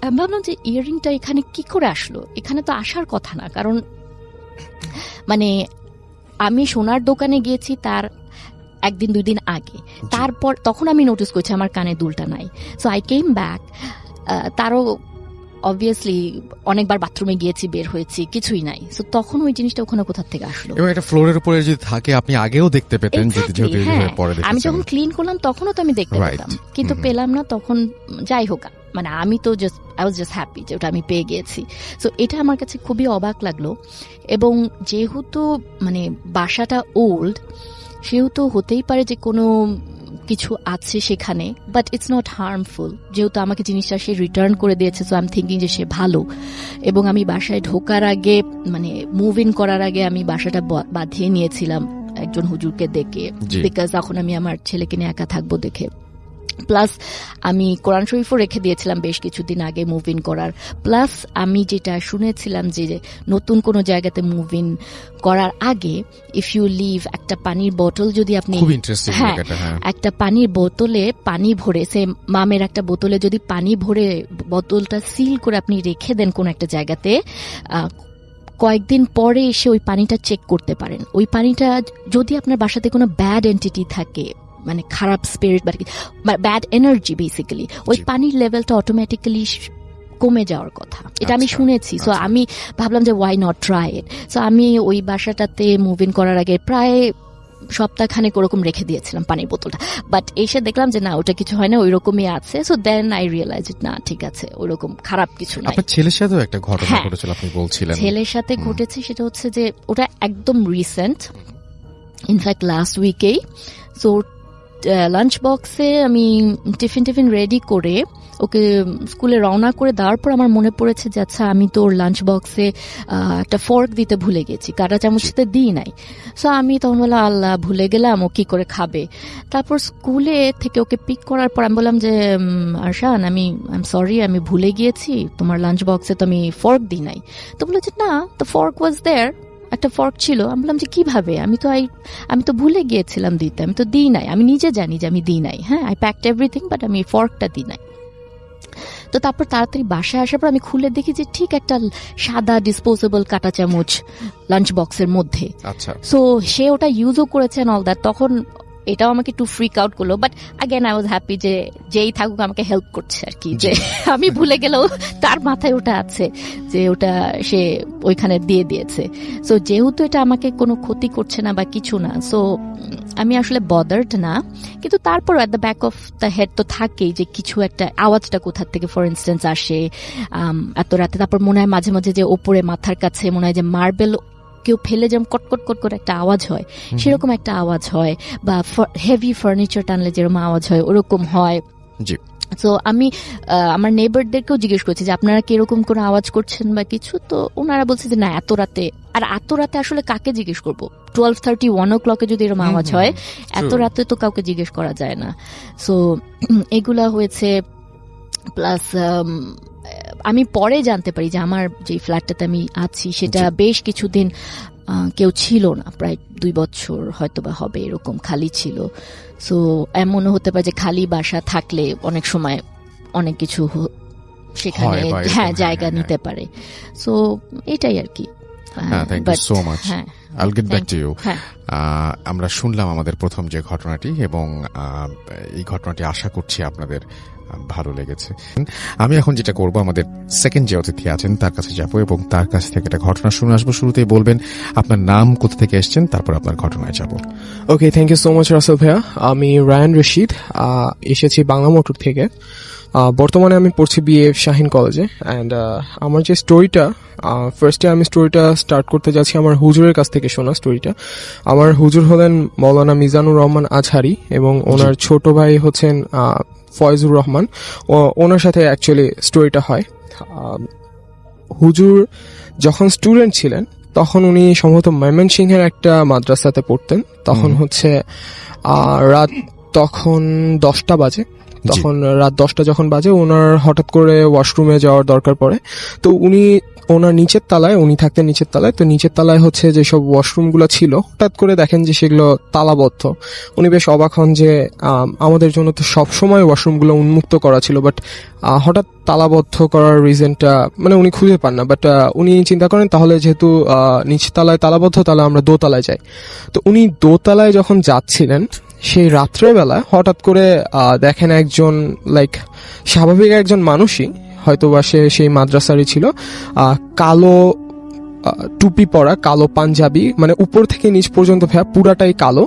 আমি ভাবলাম যে ইয়ারিংটা এখানে কি করে আসলো, এখানে তো আসার কথা না, কারণ মানে আমি সোনার দোকানে গিয়েছি তার একদিন 2 দিন আগে, তারপর তখন আমি নোটিস করছি আমার কানে দুলটা নাই। সো আই কেম ব্যাক, তারও অবভিয়াসলি অনেকবার বাথরুমে গিয়েছি, বের হয়েছি, কিছুই নাই। সো তখন ওই জিনিসটা ওখানে কোথা থেকে আসলো? এবং এটা ফ্লোরের উপরে যদি থাকে আপনি আগেও দেখতে পেতেন, যেহেতু হ্যাঁ, পরে আমি দেখেছেন। যখন ক্লিন করলাম তখনও তো আমি দেখতে Right. পেতাম, কিন্তু পেলাম না। তখন যাই হোক, মানে আমি তো just I was just happy যে ওটা আমি পেয়ে গিয়েছি। সো এটা আমার কাছে খুবই অবাক লাগলো। এবং যেহেতু মানে বাসাটা ওল্ড, সেহেতু হতেই পারে যে কোনো কিছু আছে সেখানে, বাট ইটস নট হার্মফুল। যেহেতু আমাকে জিনিসটা সে রিটার্ন করে দিয়েছে, সো আই এম থিঙ্কিং যে সে ভালো। এবং আমি বাসায় ঢোকার আগে মানে মুভ ইন করার আগে আমি বাসাটা বাঁধিয়ে নিয়েছিলাম একজন হুজুরকে ডেকে, জি। বিকজ এখন আমি আমার ছেলেকে নিয়ে একা থাকবো দেখে। প্লাস আমি কোরআন শরীফও রেখে দিয়েছিলাম বেশ কিছুদিন আগে মুভ ইন করার। প্লাস আমি যেটা শুনেছিলাম যে নতুন কোনো জায়গাতে মুভ ইন করার আগে ইফ ইউ লিভ একটা পানির বোতল যদি আপনি, খুব ইন্টারেস্টিং হ্যাঁ, এটা। হ্যাঁ, একটা পানির বোতলে পানি ভরে, সে মামের একটা বোতলে যদি পানি ভরে বোতলটা সিল করে আপনি রেখে দেন কোন একটা জায়গাতে, কয়েকদিন পরে এসে ওই পানিটা চেক করতে পারেন। ওই পানিটা যদি আপনার বাসাতে কোনো ব্যাড এন্টিটি থাকে, মানে খারাপ স্পিরিট বা ব্যাড এনার্জি, বেসিক্যালি ওই পানির লেভেলটা অটোমেটিক্যালি কমে যাওয়ার কথা। এটা আমি শুনেছি। সো আমি ভাবলাম যে why not try it. So আমি ওই বাসাটাতে মুভ ইন করার আগে প্রায় সপ্তাহখানেক ওরকম রেখে দিয়েছিলাম পানির বোতলটা, বাট এসে দেখলাম যে না, ওটা কিছু হয় না, ওই রকমই আছে। সো দেন আই রিয়েলাইজ না, ঠিক আছে, ওরকম খারাপ কিছু নাই। আপনার ছেলের সাথেও একটা ঘটনা হ্যাঁ, ঘটেছিল আপনি বলছিলেন। ছেলের সাথে ঘটেছে, সেটা হচ্ছে যে ওটা একদম রিসেন্ট, ইনফ্যাক্ট লাস্ট উইকেই। সো লাঞ্চ বক্সে আমি টিফিন রেডি করে ওকে স্কুলে রওনা করে দেওয়ার পর আমার মনে পড়েছে যে আচ্ছা, আমি তো ওর লাঞ্চ বক্সে একটা ফর্ক দিতে ভুলে গেছি, কাঁটা চামচতে দিই নাই। সো আমি তখন বললাম আল্লাহ, ভুলে গেলাম, ও কি করে খাবে। তারপর স্কুলে থেকে ওকে পিক করার পর আমি বললাম যে আরশান, আই এম সরি, আমি ভুলে গিয়েছি, তোমার লাঞ্চ বক্সে তো আমি ফর্ক দিই নাই। তো বললো যে না, দ্য ফর্ক ওয়াজ দেয়ার, একটা ফর্ক ছিল। আমি বললাম যে কিভাবে, আমি তো ভুলে গিয়েছিলাম দিতে, আমি তো দিই নাই, আমি নিজে জানি যে আমি দিই নাই। হ্যাঁ, আই প্যাকড এভরিথিং, বাট আমি ফর্কটা দিই নাই। তো তারপর তাড়াতাড়ি বাসায় আসার পর আমি খুলে দেখি যে ঠিক একটা সাদা ডিসপোজেবল কাঁটা চামচ লাঞ্চ বক্সের মধ্যে। আচ্ছা, সো সে ওটা ইউজও করেছে অল দ্যাট। তখন এটাও আমাকে একটু ফ্রিক আউট করলো, but again I was happy যে যেই থাকুক আমাকে হেল্প করছে আর কি, যে আমি ভুলে গেলেও তার মাথায় ওটা আছে যে ওটা সে ওইখানে দিয়ে দিয়েছে। সো যেহেতু এটা আমাকে কোনো ক্ষতি করছে না বা কিছু না, সো আমি আসলে বদার্ড না। কিন্তু তারপর at the back of the head তো থাকেই যে কিছু একটা আওয়াজটা কোথা থেকে ফর ইনস্টেন্স আসে এত রাতে। তারপর মনে হয় মাঝে মাঝে যে ওপরে মাথার কাছে মনে হয় যে মার্বেল কেউ ফেলে যেমন কটকট কট করে একটা আওয়াজ হয়, সেরকম একটা আওয়াজ হয়, বা হেভি ফার্নিচার টানলে যেরকম আওয়াজ হয় ওরকম হয়। জি। তো আমি আমার নেবারদেরকেও জিজ্ঞেস করছি যে আপনারা কি এরকম কোনো আওয়াজ করছেন বা কিছু, তো ওনারা বলছে যে না, এত রাতে। আর এত রাতে আসলে কাকে জিজ্ঞেস করবো? 12:30 1 o'clock যদি এরকম আওয়াজ হয়, এত রাতে তো কাউকে জিজ্ঞেস করা যায় না। সো এগুলা হয়েছে। প্লাস আমি পরে জানতে পারি যে আমার যে ফ্ল্যাটটাতে আমি আছি সেটা বেশ কিছুদিন কেউ ছিল না, প্রায় 2 বছর হয়তো বা হবে, এরকম খালি ছিল। সো এমনও হতে পারে যে খালি বাসা থাকলে অনেক সময় অনেক কিছু সেখানে জায়গা নিতে পারে। সো এটাই আর কি। Thank you so much. I'll get back to you. আমরা শুনলাম আমাদের প্রথম যে ঘটনাটি, এবং এই ঘটনাটি আশা করছি আপনাদের ভালো লেগেছে। আমি এখন যেটা করব, আমাদের সেকেন্ড যে অতিথি আছেন তার কাছে যাব এবং তার কাছ থেকে একটা ঘটনা শুনে আসবো। শুরুতেই বলবেন আপনার নাম, কোথা থেকে এসেছেন, তারপর আপনার ঘটনায় যাব। Okay, thank you so much Rasel ভাইয়া। আমি রায়ান রশিদ, এসেছি বাংলা মোটর থেকে। বর্তমানে আমি পড়ছি BA শাহিন কলেজে। অ্যান্ড আমার যে স্টোরিটা, ফার্স্টে আমি স্টোরিটা স্টার্ট করতে যাচ্ছি আমার হুজুরের কাছ থেকে শোনা স্টোরিটা। আমার হুজুর হলেন মৌলানা মিজানুর রহমান আজহারি, এবং ওনার ছোট ভাই হচ্ছেন ফয়জুর রহমান, ওনার সাথে অ্যাকচুয়ালি স্টোরিটা হয়। হুজুর যখন স্টুডেন্ট ছিলেন তখন উনি সম্ভবত ময়মনসিংহের একটা মাদ্রাসাতে পড়তেন। তখন হচ্ছে রাত তখন 10টা বাজে। তখন রাত 10টা যখন বাজে, ওনার হঠাৎ করে ওয়াশরুমে যাওয়ার দরকার পড়ে। তো ওনার নিচের তলায়, উনি থাকতেন নিচের তলায়, তো নিচের তলায় হচ্ছে যেসব ওয়াশরুমগুলো ছিল হঠাৎ করে দেখেন যে সেগুলো তালাবদ্ধ। উনি বেশ অবাক হন যে আমাদের জন্য তো সবসময় ওয়াশরুমগুলো উন্মুক্ত করা ছিল, বাট হঠাৎ তালাবদ্ধ করার রিজনটা মানে উনি খুঁজে পান না। বাট উনি চিন্তা করেন তাহলে যেহেতু নিচ তলায় তালাবদ্ধ, তাহলে আমরা দোতলায় যাই। তো উনি দোতলায় যখন যাচ্ছিলেন সেই রাত্রেবেলা হঠাৎ করে দেখেন একজন লাইক স্বাভাবিক একজন মানুষই, হয়তো বা সে সেই মাদ্রাসারই ছিল, কালো টুপি পরা, কালো পাঞ্জাবি, মানে উপর থেকে নিচ পর্যন্ত পুরাটাই কালো।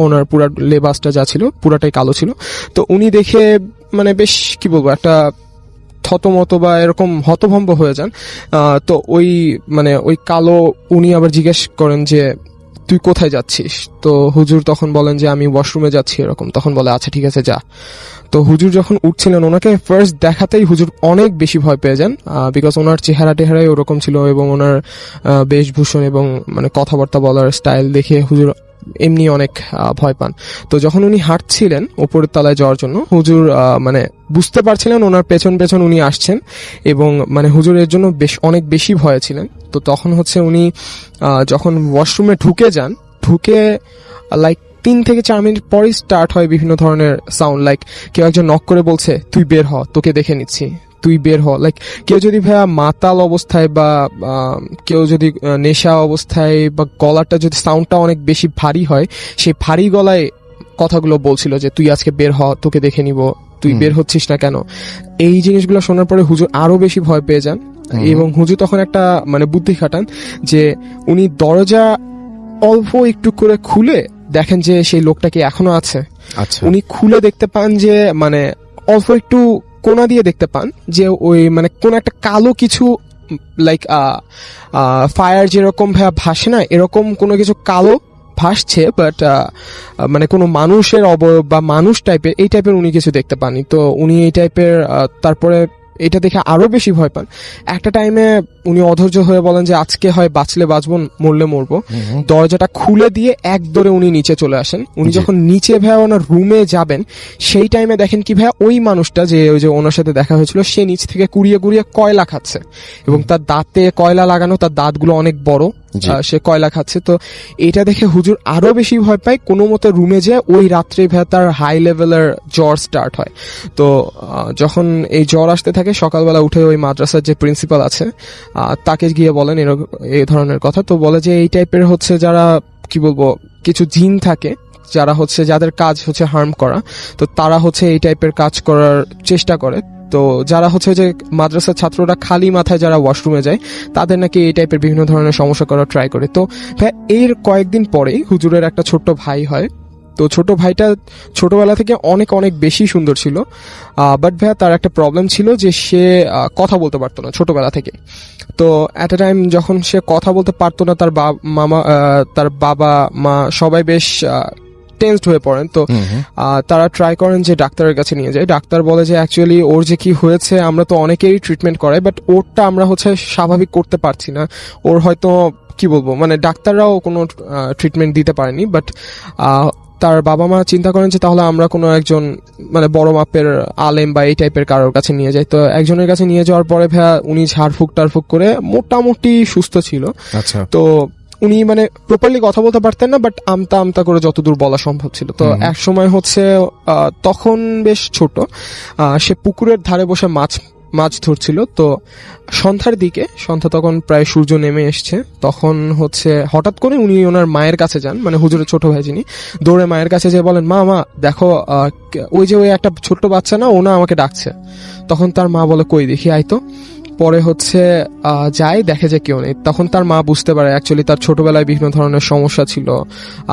ওনার পুরা লেবাসটা যা ছিল পুরাটাই কালো ছিল। তো উনি দেখে মানে বেশ কি বলবো, একটা থতমত বা এরকম হতভম্ব হয়ে যান। তো ওই কালো উনি আবার জিজ্ঞেস করেন যে তুই কোথায় যাচ্ছিস? তো হুজুর তখন বলেন যে আমি ওয়াশরুমে যাচ্ছি এরকম। তখন বলে আচ্ছা ঠিক আছে যা। তো হুজুর যখন উঠছিলেন, ওনাকে ফার্স্ট দেখাতেই হুজুর অনেক বেশি ভয় পেয়ে যান, বিকজ ওনার চেহারা টেহারাই ওরকম ছিল এবং ওনার বেশভূষণ এবং মানে কথাবার্তা বলার স্টাইল দেখে হুজুর এমনি অনেক ভয় পান। তো যখন উনি হাঁটছিলেন উপরের তলায় যাওয়ার জন্য, হুজুর মানে বুঝতে পারছিলেন ওনার পেছন পেছন উনি আসছেন এবং মানে হুজুরের জন্য অনেক বেশি ভয়ে ছিলেন। তো তখন হচ্ছে উনি যখন ওয়াশরুমে ঢুকে লাইক 3 থেকে 4 মিনিট পরেই স্টার্ট হয় বিভিন্ন ধরনের সাউন্ড, লাইক কেউ একজন নক করে বলছে তুই বের হ, তোকে দেখে নিচ্ছি, তুই বের হ। লাইক কেউ যদি ভাইয়া মাতাল অবস্থায় বা কেউ যদি নেশা অবস্থায় বা গলাটা যদি সাউন্ডটা অনেক বেশি ভারী হয়, সেই ভারী গলায় কথাগুলো বলছিল যে তুই আজকে বের হ, তোকে দেখে নিব, তুই বের হচ্ছিস না কেন। এই জিনিসগুলো শোনার পরে হুজুর আরো বেশি ভয় পেয়ে যান এবং হুজুর তখন একটা মানে বুদ্ধি খাটান যে উনি দরজা অল্প একটু করে খুলে দেখেন যে সেই লোকটাকে এখনো আছে। আচ্ছা, উনি খুলে দেখতে পান যে মানে অল্প একটু কোনা দিয়ে দেখতে পান যে ওই মানে কোন একটা কালো কিছু লাইক ফায়ার যেরকম ভাসে না, এরকম কোনো কিছু কালো ভাসছে, বাট মানে কোনো মানুষের অবয়ব বা মানুষ টাইপের এই টাইপের উনি কিছু দেখতে পাননি। তো উনি এই টাইপের তারপরে এটা দেখে আরো বেশি ভয় পান। একটা টাইমে উনি অধৈর্য হয়ে বলেন যে আজকে হয় বাঁচলে বাঁচবো, মরলে মরবো। দরজাটা খুলে দিয়ে এক দৌড়ে উনি নিচে চলে আসেন। উনি যখন নিচে ওনার রুমে যাবেন, সেই টাইমে দেখেন কি ওই মানুষটা যে ওই যে ওনার সাথে দেখা হয়েছিল, সে নিচ থেকে কুড়িয়ে কয়লা খাচ্ছে এবং তার দাঁতে কয়লা লাগানো, তার দাঁতগুলো অনেক বড়, সে কয়লা খাচ্ছে। তো এটা দেখে হুজুর আরো বেশি ভয় পায়। কোনো মতে রুমে যায়, ওই রাত্রে তার হাই লেভেলের জ্বর স্টার্ট হয়। তো যখন এই জ্বর আসতে থাকে, সকালবেলা উঠে ওই মাদ্রাসার যে প্রিন্সিপাল আছে তাকে গিয়ে বলেন এই ধরনের কথা। তো বলে যে এই টাইপের হচ্ছে যারা কি বলবো কিছু জিন থাকে, যারা হচ্ছে যাদের কাজ হচ্ছে হার্ম করা, তো তারা হচ্ছে এই টাইপের কাজ করার চেষ্টা করে। তো যারা হচ্ছে যে মাদ্রাসার ছাত্ররা খালি মাথায় যারা ওয়াশরুমে যায়, তাদের নাকি এই টাইপের বিভিন্ন ধরনের সমস্যা করার ট্রাই করে। তো এর কয়েকদিন পরেই হুজুরের একটা ছোট্ট ভাই হয়। তো ছোট ভাইটা ছোটবেলা থেকে অনেক অনেক বেশি সুন্দর ছিল, বাট ভাইয়া তার একটা প্রবলেম ছিল যে সে কথা বলতে পারতো না ছোটবেলা থেকে। তো এট এ টাইম যখন সে কথা বলতে পারতো না, তার বাবা মা সবাই বেশ টেন্সড হয়ে পড়েন। তো তারা ট্রাই করেন যে ডাক্তারের কাছে নিয়ে যায়। ডাক্তার বলে যে অ্যাকচুয়ালি ওর যে কি হয়েছে, আমরা তো অনেকেই ট্রিটমেন্ট করাই, বাট ওরটা আমরা হচ্ছে স্বাভাবিক করতে পারছি না। ওর হয়তো কি বলবো মানে ডাক্তাররাও কোনো ট্রিটমেন্ট দিতে পারেনি। বাট তার বাবা মা চিন্তা করেন যে তাহলে আমরা কোনো একজন মানে বড় মাপের আলেম বা এই টাইপের কারোর কাছে নিয়ে যাই। তো একজনের কাছে নিয়ে যাওয়ার পরে উনি ঝাড়ফুঁক টাড়ফুঁক করে মোটামুটি সুস্থ ছিল। আচ্ছা, তো উনি মানে প্রপারলি কথা বলতে পারতেন না, বাট আমতা আমতা করে যতদূর বলা সম্ভব ছিল। তো এক সময় হচ্ছে তখন বেশ ছোট, সে পুকুরের ধারে বসে মাছ ধরছিল। তো সন্ধ্যার দিকে, সন্ধ্যা তখন প্রায় সূর্য নেমে এসছে, তখন হচ্ছে হঠাৎ করে উনি ওনার মায়ের কাছে যান, মানে হুজুরের ছোট ভাই যিনি, দৌড়ে মায়ের কাছে যেয়ে বলেন মা দেখো ওই যে ওই একটা ছোট্ট বাচ্চা না, ওনা আমাকে ডাকছে। তখন তার মা বলে কই দেখি আয় তো। পরে হচ্ছে যায়, দেখে যে কেউ নেই। তখন তার মা বুঝতে পারে অ্যাকচুয়ালি তার ছোটবেলায় বিভিন্ন ধরনের সমস্যা ছিল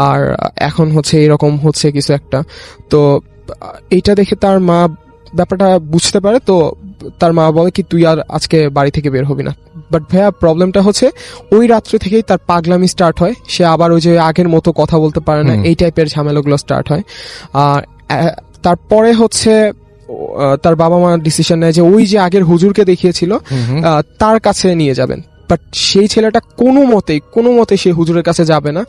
আর এখন হচ্ছে এরকম হচ্ছে কিছু একটা। তো এইটা দেখে তার মা ব্যাপারটা বুঝতে পারে। তো তার মা বলে কি তুই আর আজকে বাড়ি থেকে বের হবি না। বাট ভাইয়া প্রবলেমটা হচ্ছে ওই রাত্রে থেকেই তার পাগলামি স্টার্ট হয়। সে আবার ওই যে আগের মতো কথা বলতে পারে না, এই টাইপের ঝামেলাগুলো স্টার্ট হয়। আর তারপরে হচ্ছে তার বাবা মা ডিসিশন নেয় যে ওই যে আগের হুজুরকে দেখিয়েছিল তার কাছে নিয়ে যাবেন। বাট সেই ছেলেটা কোনো মতে সেই হুজুরের কাছে যাবে না।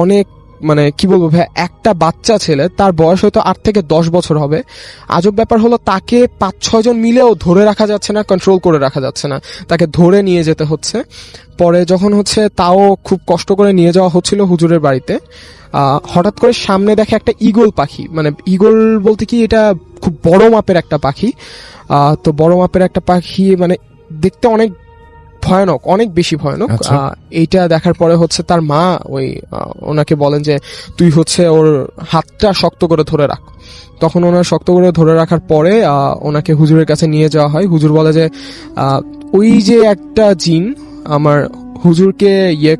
অনেক মানে কি বলবো ভাই, একটা বাচ্চা ছেলে, তার বয়স হয়তো 8 থেকে 10 বছর হবে। আজব ব্যাপার হলো তাকে 5-6 জন মিলেও ধরে রাখা যাচ্ছে না, কন্ট্রোল করে রাখা যাচ্ছে না, তাকে ধরে নিয়ে যেতে হচ্ছে। পরে যখন হচ্ছে তাও খুব কষ্ট করে নিয়ে যাওয়া হচ্ছিল হুজুরের বাড়িতে, হঠাৎ করে সামনে দেখে একটা ঈগল পাখি, মানে ঈগল বলতে কি এটা খুব বড় মাপের একটা পাখি। তো বড় মাপের একটা পাখি মানে দেখতে অনেক ভয়ানক, অনেক বেশি ভয়ানক। আচ্ছা। এইটা দেখার পরে হচ্ছে তার মা ওনাকে বলেন যে তুই হচ্ছে ওর হাতটা শক্ত করে ধরে রাখ। তখন ওনার শক্ত করে ধরে রাখার পরে ওনাকে হুজুরের কাছে নিয়ে যাওয়া হয়। হুজুর বলে যে ওই যে একটা জিন আমার হুজুরকে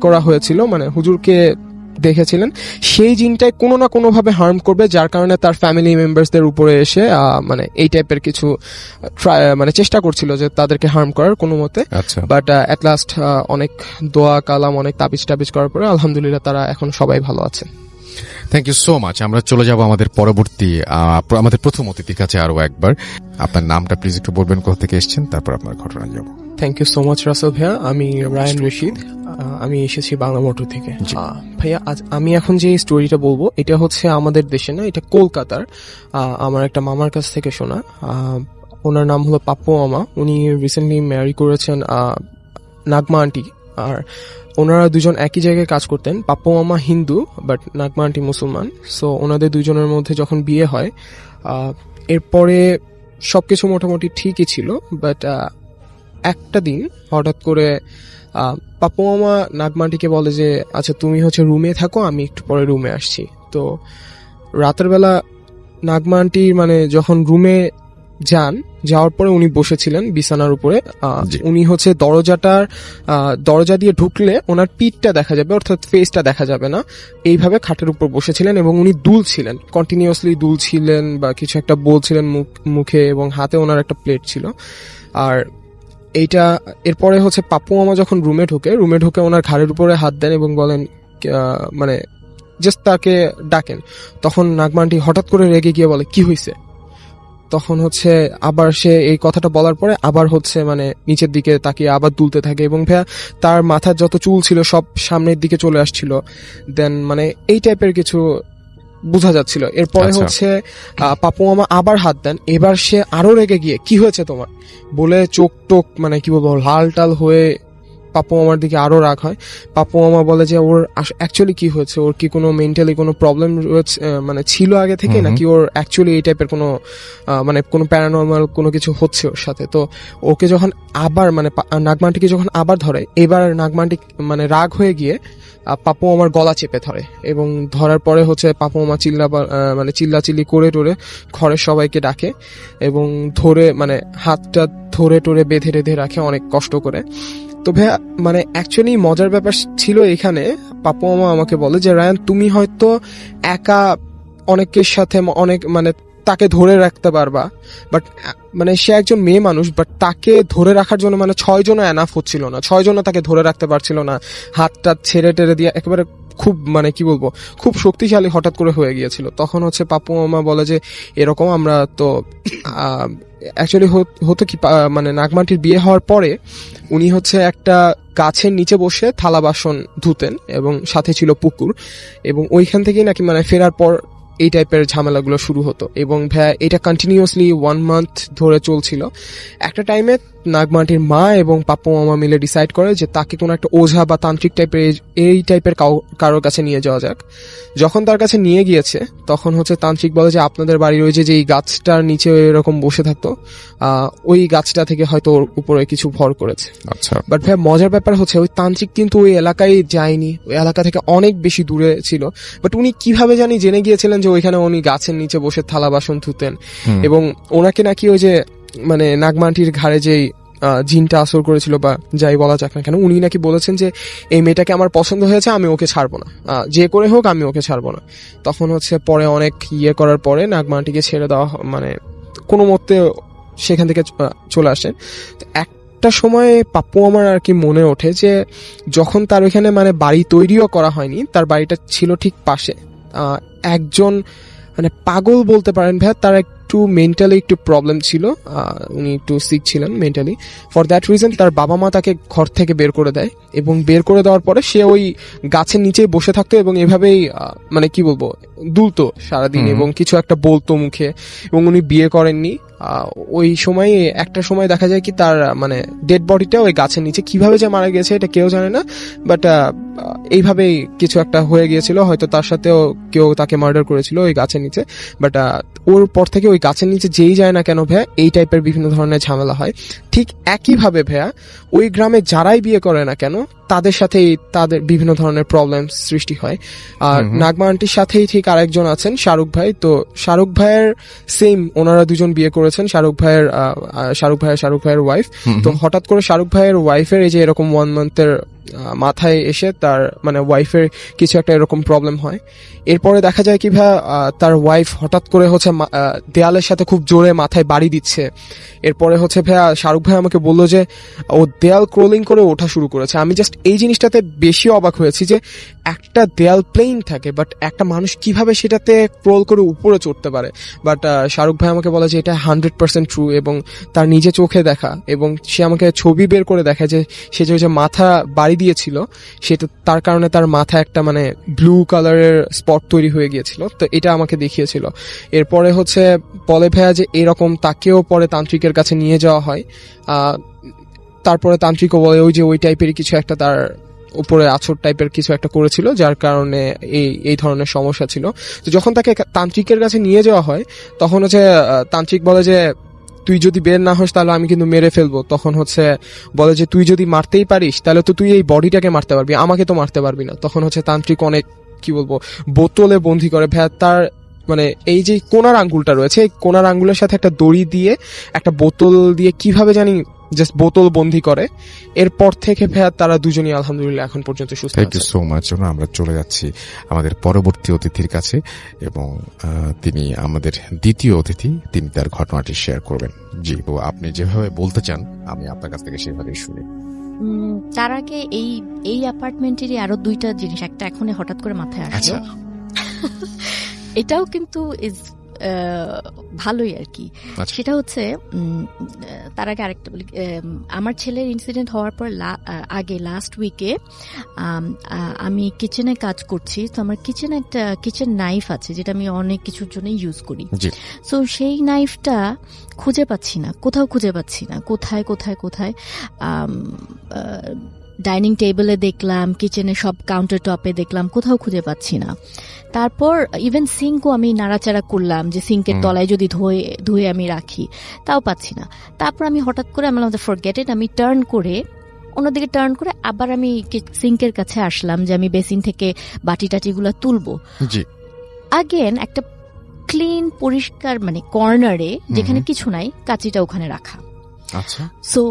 করা হয়েছিল, মানে হুজুরকে দেখেছিলেন, সেই জিনটাই কোনো না কোনো ভাবে হার্ম করবে, যার কারণে তার ফ্যামিলি মেম্বারসদের উপরে এসে মানে এই টাইপের কিছু মানে চেষ্টা করছিল যে তাদেরকে হার্ম করার কোনো মতে। আচ্ছা, বাট এট লাস্ট অনেক দোয়া কালাম, অনেক তাবিজ টাবিজ করার পরে আলহামদুলিল্লাহ তারা এখন সবাই ভালো আছে। Thank you so much. আমরা চলে যাব আমাদের পরবর্তী আমাদের প্রথম অতিথির কাছে আরো একবার। আপনার নামটা প্লিজ একটু বলবেন, কোথা থেকে এসেছেন, তারপর আপনার ঘটনা যাব। Thank you so much Rasel ভাইয়া। আমি রায়ান রশিদ, আমি এসেছি বাংলা মোটর থেকে। ভাইয়া আজ আমি এখন যে স্টোরিটা বলবো এটা হচ্ছে আমাদের দেশে না, এটা কলকাতার আমার একটা মামার কাছ থেকে শোনা। ওনার নাম হলো পাপ্পু মামা। উনি রিসেন্টলি ম্যারি করেছেন নাগমা আন্টি, আর ওনারা দুজন একই জায়গায় কাজ করতেন। পাপ্পু মামা হিন্দু বাট নাগমা আন্টি মুসলমান। সো ওনাদের দুজনের মধ্যে যখন বিয়ে হয় এরপরে সবকিছু মোটামুটি ঠিকই ছিল। বাট একটা দিন হঠাৎ করে পাপ্পু মামা নাগমাটিকে বলে যে আচ্ছা তুমি হচ্ছে রুমে থাকো, আমি একটু পরে রুমে আসছি। তো রাতের বেলা নাগমা আন্টি মানে যখন রুমে যাওয়ার পরে উনি বসেছিলেন বিছানার উপরে। উনি হচ্ছে দরজা দিয়ে ঢুকলে ওনার পিঠটা দেখা যাবে, অর্থাৎ ফেসটা দেখা যাবে না, এইভাবে খাটের উপর বসেছিলেন এবং উনি দুলছিলেন, কন্টিনিউয়াসলি দুলছিলেন বা কিছু একটা বলছিলেন মুখে, এবং হাতে ওনার একটা প্লেট ছিল। আর এইটা এরপরে হচ্ছে পাপ্পু মামা যখন রুমে ঢুকে ওনার ঘাড়ের উপরে হাত দেন এবং বলেন মানে জাস্ট তাকে ডাকেন। তখন নাগমান্টি হঠাৎ করে রেগে গিয়ে বলে কি হয়েছে। তখন হচ্ছে আবার সে এই কথাটা বলার পরে আবার হচ্ছে মানে নিচের দিকে তাকিয়ে আবার দুলতে থাকে, এবং ভাইয়া তার মাথার যত চুল ছিল সব সামনের দিকে চলে আসছিল। দেন মানে এই টাইপের কিছু বোঝা যাচ্ছিল। এরপরে আচ্ছা। হচ্ছে পাপ্পু মামা আবার হাত দেন। এবার সে আরো রেগে গিয়ে কি হয়েছে তোমার বলে চোখ টোক মানে কি বলবো লাল টাল হয়ে পাপ্পু মামার দিকে আরো রাগ হয়। পাপ্পু মামা বলে যে ওর অ্যাকচুয়ালি কি হয়েছে, ওর কি কোনো মেন্টালি কোনো প্রবলেম রয়েছে মানে ছিল আগে থেকে, নাকি ওর অ্যাকচুয়ালি এই টাইপের কোনো মানে কোনো প্যারানর্মাল কোনো কিছু হচ্ছে ওর সাথে। তো ওকে যখন আবার মানে নাগমান্টিকে যখন আবার ধরে, এবার নাগমান্টি মানে রাগ হয়ে গিয়ে পাপ্পু মামার গলা চেপে ধরে, এবং ধরার পরে হচ্ছে পাপ্পু মামা চিল্লাচিল্লি করে টোরে ঘরের সবাইকে ডাকে এবং ধরে মানে হাতটা ধরে টোরে বেঁধে রেঁধে রাখে অনেক কষ্ট করে। তো ভাইয়া মানে অ্যাকচুয়ালি মজার ব্যাপার ছিল এখানে, পাপ্পু মামা আমাকে বলে যে রায়ান তুমি হয়তো একা অনেকের সাথে অনেক মানে তাকে ধরে রাখতে পারবা, বাট মানে সে একজন মেয়ে মানুষ, বাট তাকে ধরে রাখার জন্য মানে 6 জনও এনাফ হচ্ছিল না, 6 জনও তাকে ধরে রাখতে পারছিল না। হাতটা ছেড়ে টেড়ে দিয়ে একেবারে খুব মানে কি বলবো খুব শক্তিশালী হঠাৎ করে হয়ে গিয়েছিল। তখন হচ্ছে পাপ্পু মামা বলে যে এরকম আমরা তো অ্যাকচুয়ালি হতো কি মানে নাগমাটির বিয়ে হওয়ার পরে উনি হচ্ছে একটা গাছের নিচে বসে থালা বাসন ধুতেন এবং সাথে ছিল পুকুর, এবং ওইখান থেকেই নাকি মানে ফেরার পর এই টাইপের ঝামেলাগুলো শুরু হতো। এবং এটা কন্টিনিউয়াসলি 1 মান্থ ধরে চলছিল। একটা টাইমে নাগমাটির মা এবং পাপ্পু মামা মিলে ডিসাইড করে যে তাকে কোনো একটা ওঝা বা তান্ত্রিক টাইপের এই টাইপের কারোর কাছে নিয়ে যাওয়া যাক। যখন তার কাছে নিয়ে গিয়েছে তখন হচ্ছে তান্ত্রিক বলে যে আপনাদের বাড়ির ওই যে এই গাছটার নিচে এরকম বসে থাকতো ওই গাছটা থেকে হয়তো ওর উপরে কিছু ভর করেছে। আচ্ছা, বাট ভাই মজার ব্যাপার হচ্ছে ওই তান্ত্রিক কিন্তু ওই এলাকায় যায়নি, ওই এলাকা থেকে অনেক বেশি দূরে ছিল। বাট উনি কিভাবে জানি জেনে গিয়েছিলেন যে ওইখানে উনি গাছের নিচে বসে থালা বাসন ধুতেন, এবং ওনাকে নাকি ওই যে মানে নাগমাটির ঘাড়ে যেই জিনটা আসর করেছিল বা যাই বলা যাক না কেন, উনি নাকি বলেছেন যে এই মেয়েটাকে আমার পছন্দ হয়েছে, আমি ওকে ছাড়বো না, যে করে হোক আমি ওকে ছাড়বো না। তখন হচ্ছে পরে অনেক করার পরে নাগমাটিকে ছেড়ে দেওয়া মানে কোনো মতে সেখান থেকে চলে আসে। একটা সময় পাপ্পু আমার আর কি মনে ওঠে যে যখন তার ওইখানে মানে বাড়ি তৈরিও করা হয়নি, তার বাড়িটা ছিল ঠিক পাশে, একজন মানে পাগল বলতে পারেন ভাইয়া, তার একটু মেন্টালি একটু প্রবলেম ছিল, উনি একটু সিক ছিলেন মেন্টালি। ফর দ্যাট রিজন তার বাবা মা তাকে ঘর থেকে বের করে দেয়, এবং বের করে দেওয়ার পরে সে ওই গাছের নিচেই বসে থাকতো এবং এভাবেই মানে কি বলবো দুলতো সারাদিন এবং কিছু একটা বলতো মুখে, এবং উনি বিয়ে করেননি। ওই সময় একটা সময় দেখা যায় কি তার মানে ডেড বডিটা ওই গাছের নিচে কিভাবে যে মারা গেছে এটা কেউ জানে না, বাট এইভাবেই কিছু একটা হয়ে গিয়েছিল, হয়তো তার সাথেও কেউ তাকে মার্ডার করেছিল ওই গাছের নিচে। বাট ওর পর থেকে ওই গাছের নিচে যেই যায় না কেন ভাইয়া এই টাইপের বিভিন্ন ধরনের ঝামেলা হয়। ঠিক একইভাবে ভাইয়া ওই গ্রামে যারাই বিয়ে করে না কেন তাদের সাথেই তাদের বিভিন্ন ধরনের প্রবলেম সৃষ্টি হয়। আর নাগমা আন্টির সাথেই ঠিক আরেকজন আছেন শাহরুখ ভাই, তো শাহরুখ ভাইয়ের সেম ওনারা দুজন বিয়ে করেছেন, শাহরুখ ভাইয়ের ওয়াইফ। তো হঠাৎ করে শাহরুখ ভাইয়ের ওয়াইফের এই যে এরকম 1 মান্থের মাথায় এসে তার মানে ওয়াইফের কিছু একটা এরকম প্রবলেম হয়। এরপরে দেখা যায় কি ভাই তার ওয়াইফ হঠাৎ করে হচ্ছে দেয়ালের সাথে খুব জোরে মাথায় বাড়ি দিচ্ছে। এরপরে হচ্ছে ভাইয়া শাহরুখ ভাই আমাকে বললো যে ও দেয়াল ক্রোলিং করে ওঠা শুরু করেছে। আমি জাস্ট এই জিনিসটাতে বেশি অবাক হয়েছি যে একটা দেয়াল প্লেন থাকে, বাট একটা মানুষ কিভাবে সেটাতে ক্রোল করে উপরে চড়তে পারে। বাট শাহরুখ ভাই আমাকে বলে যে এটা 100% ট্রু, এবং তার নিজে চোখে দেখা, এবং সে আমাকে ছবি বের করে দেখা যে সে যে মাথা বাড়ি দিয়েছিল সেটা তার কারণে তার মাথা একটা মানে ব্লু কালারের স্পট তৈরি হয়ে গিয়েছিল। তো এটা আমাকে দেখিয়েছিল। এরপরে হচ্ছে বলে ভাইয়া যে এরকম তাকেও পরে তান্ত্রিকের কাছে নিয়ে যাওয়া হয়। তারপরে তান্ত্রিকও বলে ওই যে ওই টাইপের কিছু একটা তার উপরে আছর টাইপের কিছু একটা করেছিল, যার কারণে এই ধরনের সমস্যা ছিল। তো যখন তাকে তান্ত্রিকের কাছে নিয়ে যাওয়া হয় তখন হচ্ছে তান্ত্রিক বলে যে তুই যদি বের না হোস তাহলে আমি কিন্তু মেরে ফেলবো। তখন হচ্ছে বলে যে তুই যদি মারতেই পারিস তাহলে তো তুই এই বডিটাকে মারতে পারবি, আমাকে তো মারতে পারবি না। তখন হচ্ছে তান্ত্রিক অনেক কি বলবো বোতলে বন্দি করে ভাইয়া তার মানে এই যে কোনার আঙ্গুলটা রয়েছে এই কোনার আঙ্গুলের সাথে একটা দড়ি দিয়ে একটা বোতল দিয়ে কিভাবে জানি জাস্ট বোতল বন্দি করে। এরপর থেকে ভাইয়া তারা দুজনই আলহামদুলিল্লাহ এখন পর্যন্ত সুস্থ থ্যাংক ইউ আছে। So much. আমরা চলে যাচ্ছি আমাদের পরবর্তী অতিথির কাছে, এবং তিনি আমাদের দ্বিতীয় অতিথি, তিনি তার ঘটনাটি শেয়ার করবেন। জি, তো আপনি যেভাবে বলতে চান আমি আপনার কাছ থেকে সেভাবেই শুনি। তার আগে এই অ্যাপার্টমেন্টেরই আরো 2টা জিনিস, একটা এখনই হঠাৎ করে মাথায় আসলো। আচ্ছা। এটাও কিন্তু ইজ ভালোই আর কি। আচ্ছা। সেটা হচ্ছে তার আগে আরেকটা বলি, আমার ছেলের ইনসিডেন্ট হওয়ার পর আগে লাস্ট উইকে আমি কিচেনে কাজ করছি। তো আমার কিচেনে একটা কিচেন নাইফ আছে যেটা আমি অনেক কিছুর জন্য ইউজ করি। জি। সো সেই নাইফটা খুঁজে পাচ্ছি না, কোথাও খুঁজে পাচ্ছি না, কোথায় কোথায় কোথায়। ডাইনিং টেবিলে দেখলাম, কিচেনে সব কাউন্টার টপে দেখলাম, কোথাও খুঁজে পাচ্ছি না। তারপর ইভেন সিঙ্কও আমি নাড়াচাড়া করলাম যে সিঙ্কের তলায় যদি ধুয়ে আমি রাখি, তাও পাচ্ছি না। তারপর আমি হঠাৎ করে আমি ফরগেট ইট, আমি অন্যদিকে টার্ন করে আবার আমি সিঙ্কের কাছে আসলাম যে আমি বেসিন থেকে বাটি টাটিগুলো তুলবো। জি। আগেন একটা ক্লিন পরিষ্কার মানে কর্নারে যেখানে কিছু নাই, কাঁচিটা ওখানে রাখা। আচ্ছা। সো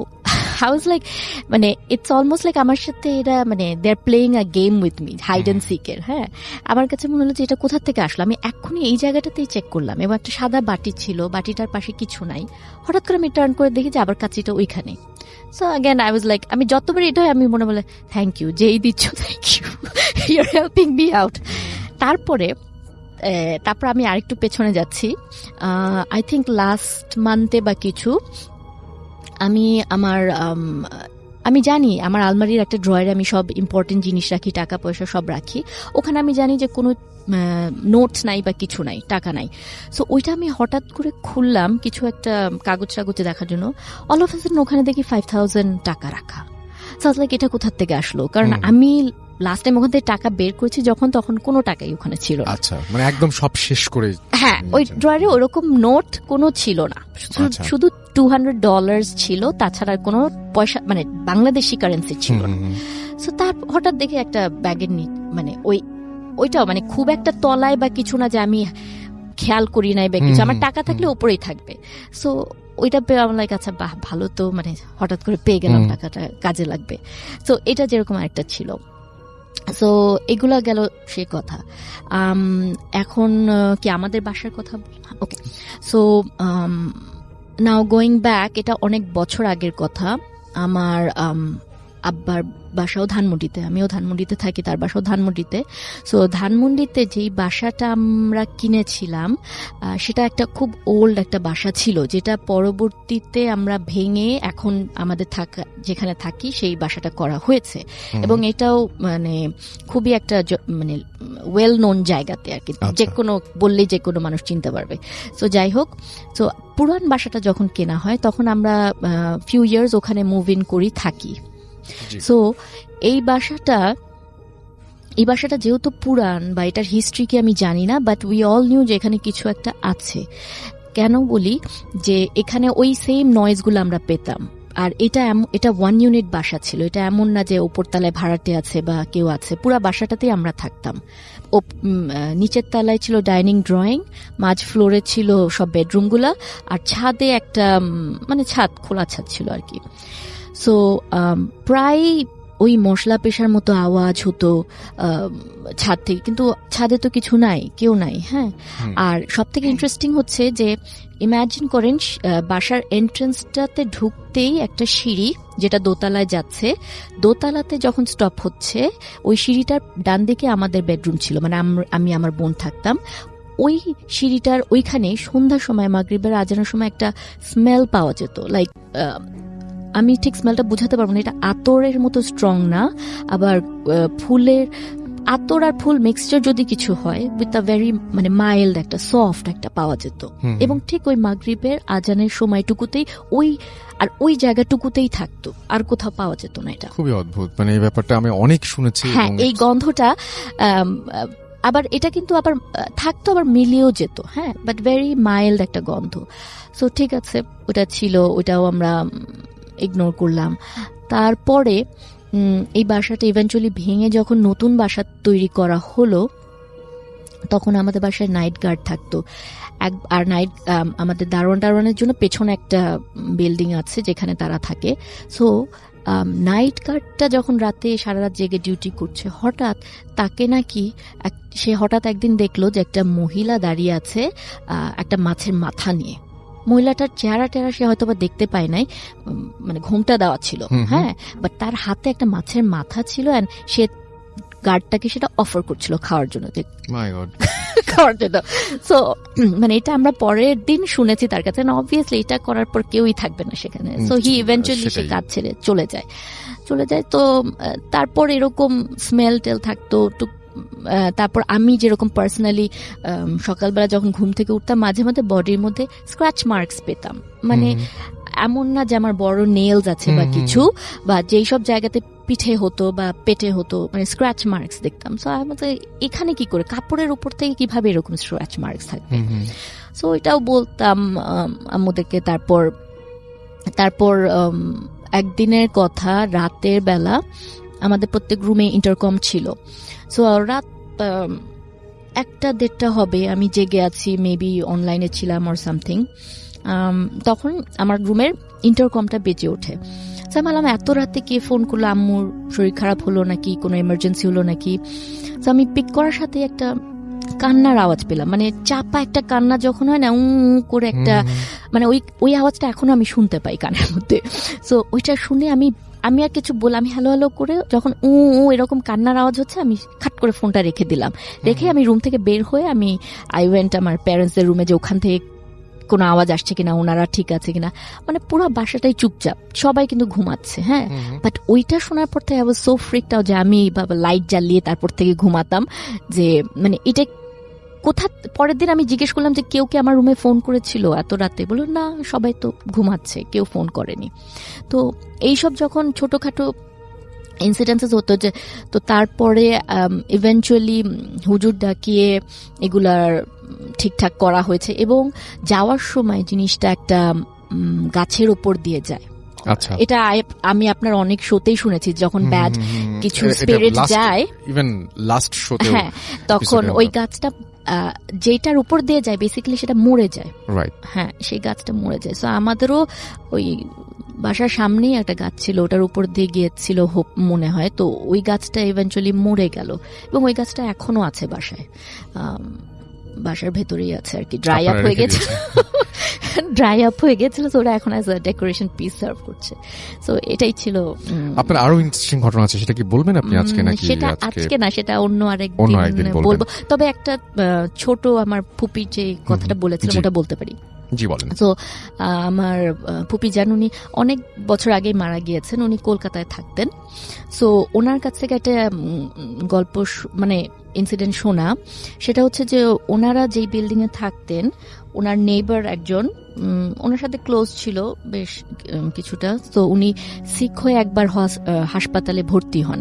I was like, মানে ইটস অলমোস্ট লাইক আমার সাথে এরা মানে they are playing a game with me, hide and সিকের। হ্যাঁ, আমার কাছে মনে হলো যে এটা কোথা থেকে আসলো। আমি এক্ষুনি এই জায়গাটাতেই চেক করলাম এবং একটা সাদা বাটি ছিল, বাটিটার পাশে কিছু নাই। হঠাৎ করে আমি টার্ন করে দেখি যে আবার কাঁচিটা ওইখানে। So again I was like, আমি যতবার এটা আমি মনে বলে থ্যাংক ইউ, যেই দিচ্ছ thank you, you are helping me out. তারপর আমি আরেকটু পেছনে যাচ্ছি, আই থিঙ্ক লাস্ট মান্থে বা কিছু, আমি জানি আমার আলমারির একটা ড্রয়ারে আমি সব ইম্পর্টেন্ট জিনিস রাখি, টাকা পয়সা সব রাখি। ওখানে আমি জানি যে কোনো নোটস নাই বা কিছু নাই, টাকা নাই। সো ওইটা আমি হঠাৎ করে খুললাম কিছু একটা কাগজ টাগজে দেখার জন্য। অল অফ আ সাডেন ওখানে দেখি 5,000 টাকা রাখা। সো লাইক এটা কোথা থেকে আসলো, কারণ আমি লাস্ট টাইম ওখান থেকে টাকা বের করেছি যখন, তখন কোনো টাকাই ওখানে ছিল না। আচ্ছা, মানে একদম সব শেষ করে। হ্যাঁ, ওই ড্রয়ারে ওরকম নোট কোনো ছিল না, শুধু $200 ছিল, তাছাড়া কোনো পয়সা মানে বাংলাদেশি কারেন্সি ছিল না। সো তার হঠাৎ দেখে একটা ব্যাগের মানে ওইটাও মানে খুব একটা তলায় বা কিছু না যে আমি খেয়াল করি নাই বা কিছু, আমার টাকা থাকলে উপরেই থাকবে। সো ওইটা পেয়ে আমার লাইক আচ্ছা বাহ, ভালো তো, মানে হঠাৎ করে পেয়ে গেলাম, টাকাটা কাজে লাগবে। সো এটা যেরকম আরেকটা ছিল। সো এগুলা গেল সে কথা। এখন কি আমাদের বাসার কথা? ওকে, সো নাও গোয়িং ব্যাক, এটা অনেক বছর আগের কথা। আমার আব্বার বাসাও ধানমন্ডিতে, আমিও ধানমন্ডিতে থাকি, তার বাসাও ধানমন্ডিতে। সো ধানমন্ডিতে যেই বাসাটা আমরা কিনেছিলাম সেটা একটা খুব ওল্ড একটা বাসা ছিল, যেটা পরবর্তীতে আমরা ভেঙে এখন আমাদের থাকা যেখানে থাকি সেই বাসাটা করা হয়েছে। এবং এটাও মানে খুবই একটা মানে ওয়েল নোন জায়গাতে আর কি, যে কোনো বললেই যে কোনো মানুষ চিনতে পারবে। সো যাই হোক, সো পুরান বাসাটা যখন কেনা হয় তখন আমরা ফিউ ইয়ার্স ওখানে মুভ ইন করি থাকি। সো এই বাসাটা যেহেতু পুরান বা এটার হিস্ট্রি কি আমি জানি না, বাট উই অল নিউ যে এখানে কিছু একটা আছে। কেন বলি যে এখানে ওই সেম নয়েজগুলো আমরা পেতাম। আর এটা 1 ইউনিট বাসা ছিল, এটা এমন না যে ওপর তলায় ভাড়াটে আছে বা কেউ আছে, পুরা বাসাটাতেই আমরা থাকতাম। নিচের তলায় ছিল ডাইনিং ড্রয়িং, মাঝ ফ্লোরে ছিল সব বেডরুমগুলা, আর ছাদে একটা মানে ছাদ, খোলা ছাদ ছিল আর কি। সো প্রায় ওই মশলা পেশার মতো আওয়াজ হতো ছাদ থেকে, কিন্তু ছাদে তো কিছু নাই, কেউ নাই। হ্যাঁ, আর সব থেকে ইন্টারেস্টিং হচ্ছে যে ইমাজিন করেন বাসার এন্ট্রান্সটাতে ঢুকতেই একটা সিঁড়ি যেটা দোতলায় যাচ্ছে, দোতলাতে যখন স্টপ হচ্ছে ওই সিঁড়িটার ডান দিকে আমাদের বেডরুম ছিল, মানে আমি আমার বোন থাকতাম। ওই সিঁড়িটার ওইখানে সন্ধ্যার সময় মাগরিবের আজানের সময় একটা স্মেল পাওয়া যেত, লাইক আমি ঠিক স্মেলটা বোঝাতে পারবো না, এটা আতরের মতো স্ট্রং না, আবার ফুলের আতর আর ফুল মিক্সচার যদি কিছু হয় উইথ আ ভেরি মানে মাইল্ড একটা সফট একটা পাওয়া যেত। এবং ঠিক ওই মাগরিবের আজানের সময়টুকুতেই ওই জায়গাটুকুতেই থাকতো, আর কোথাও পাওয়া যেত না। এটা খুবই অদ্ভুত, মানে এই ব্যাপারটা আমি অনেক শুনেছি। হ্যাঁ, এই গন্ধটা আবার এটা কিন্তু আবার থাকতো, আবার মিলিয়েও যেত। হ্যাঁ, বাট ভেরি মাইল্ড একটা গন্ধ। সো ঠিক আছে, ওটা ছিল, ওটাও আমরা ইগনোর করলাম। তারপরে এই বাসাটা ইভেন্চুয়ালি ভেঙে যখন নতুন বাসা তৈরি করা হলো তখন আমাদের বাসায় নাইট গার্ড থাকতো। আর আমাদের দারোয়ানের জন্য পেছনে একটা বিল্ডিং আছে যেখানে তারা থাকে। সো নাইট গার্ডটা যখন রাতে সারা রাত জেগে ডিউটি করছে, হঠাৎ তাকে নাকি সে হঠাৎ একদিন দেখলো যে একটা মহিলা দাঁড়িয়ে আছে একটা মাছের মাথা নিয়ে। মহিলাটার চেহারা টেরা সে হয়তো বা দেখতে পায় নাই, মানে ঘোমটা দেওয়া ছিল। হ্যাঁ, বাট তার হাতে একটা মাছের মাথা ছিল, এন্ড সে গার্ডটাকে সেটা অফার করছিল খাওয়ার জন্য, খাওয়ার জন্য। সো মানে এটা আমরা পরের দিন শুনেছি তার কাছে, না অবভিয়াসলি এটা করার পর কেউই থাকবে না সেখানে। সো হি ইভেন্চুয়ালি সে কাজ ছেড়ে চলে যায়। তো তারপর এরকম স্মেল টেল থাকতো। তারপর আমি যেরকম পার্সোনালি সকালবেলা যখন ঘুম থেকে উঠতাম মাঝে মাঝে বডির মধ্যে স্ক্র্যাচ মার্কস পেতাম, মানে এমন না যে আমার বড় নেলস আছে বা কিছু, বা যেই সব জায়গাতে পিঠে হতো বা পেটে হতো, মানে স্ক্র্যাচ মার্কস দেখতাম। সো আমাদের এখানে কি করে কাপড়ের উপর থেকে কিভাবে এরকম স্ক্র্যাচ মার্কস থাকবে? সো এটাও বলতাম আমাদেরকে। তারপর একদিনের কথা, রাতের বেলা আমাদের প্রত্যেক রুমে ইন্টারকম ছিল। সো রাত 1-1:30 হবে, আমি জেগে আছি, মেবি অনলাইনে ছিলাম অর সামথিং। তখন আমার রুমের ইন্টারকমটা বেজে ওঠে। আমি বললাম এত রাতে কে ফোন করলো, আম্মুর শরীর খারাপ হলো নাকি, কোনো এমার্জেন্সি হলো নাকি? তো আমি পিক করার সাথে একটা কান্নার আওয়াজ পেলাম, মানে চাপা একটা কান্না যখন হয় না করে একটা, মানে ওই আওয়াজটা এখনো আমি শুনতে পাই কানের মধ্যে। সো ওইটা শুনে আমি আর কিছু বললাম, আমি হ্যালো হ্যালো করে যখন এরকম কান্নার আওয়াজ হচ্ছে, আমি খাট করে ফোনটা রেখে দিলাম। রেখে আমি রুম থেকে বের হয়ে আই ওয়েন্ট আমার প্যারেন্টসদের রুমে, যে ওখান থেকে কোনো আওয়াজ আসছে কিনা, ওনারা ঠিক আছে কিনা। মানে পুরো বাসাটাই চুপচাপ, সবাই কিন্তু ঘুমাচ্ছে। হ্যাঁ, বাট ওইটা শোনার পর থেকে I was so freaked out যে আমি লাইট জ্বালিয়ে তারপর থেকে ঘুমাতাম, যে মানে এটা কোথা। পরের দিন আমি জিজ্ঞেস করলাম যে কেউ কি আমার রুমে ফোন করেছিল এত রাতে? বলল না, সবাই তো ঘুমাচ্ছে, কেউ ফোন করেনি। তো এইসব যখন ছোটখাটো ইনসিডেন্সেস হতো, যে তো তারপরে ইভেন্চুয়ালি হুজুর ডাকিয়ে এগুলার ঠিকঠাক করা হয়েছে। এবং যাওয়ার সময় জিনিসটা একটা গাছের ওপর দিয়ে যায়। আচ্ছা, এটা আমি আপনার অনেক শোতেই শুনেছি, যখন ব্যাড কিছু স্পিরিট যায়, ইভেন লাস্ট শোতে, হ্যাঁ, তখন ওই গাছটা যেটার উপর দিয়ে যায় বেসিক্যালি সেটা মরে যায়। রাইট, হ্যাঁ, সেই গাছটা মরে যায়। সো আমাদেরও ওই বাসার সামনেই একটা গাছ ছিল, ওটার উপর দিয়ে গিয়েছিল মনে হয়। তো ওই গাছটা ইভেন্চুয়ালি মরে গেল, এবং ওই গাছটা এখনো আছে বাসায়, বাসার ভেতরেই আছে আর কি, ড্রাই আপ হয়ে গেছে। ড্রাই আপ হয়ে গেছিল, তো ওরা এখন as a decoration piece serve করছে। সো এটাই ছিল। আপনার আরো ইন্টারেস্টিং ঘটনা আছে, সেটা কি বলবেন আপনি আজকে নাকি? সেটা আজকে না, সেটা অন্য আরেকদিন আরেকদিন বলবেন। বলবো। তবে একটা ছোট আমার ফুপি যে কথাটা বলেছিলাম জি। ওটা বলতে পারি। জি বলেন। তো আমার ফুপি যান, উনি অনেক বছর আগে মারা গিয়েছেন, উনি কলকাতায় থাকতেন। সো ওনার কাছ থেকে একটা গল্প মানে ইনসিডেন্ট শোনা, সেটা হচ্ছে যে ওনারা যেই বিল্ডিং এ থাকতেন, ওনার নেইবার একজন ওনার সাথে ক্লোজ ছিল বেশ কিছুটা। তো উনি সিক হয়ে একবার হাসপাতালে ভর্তি হন।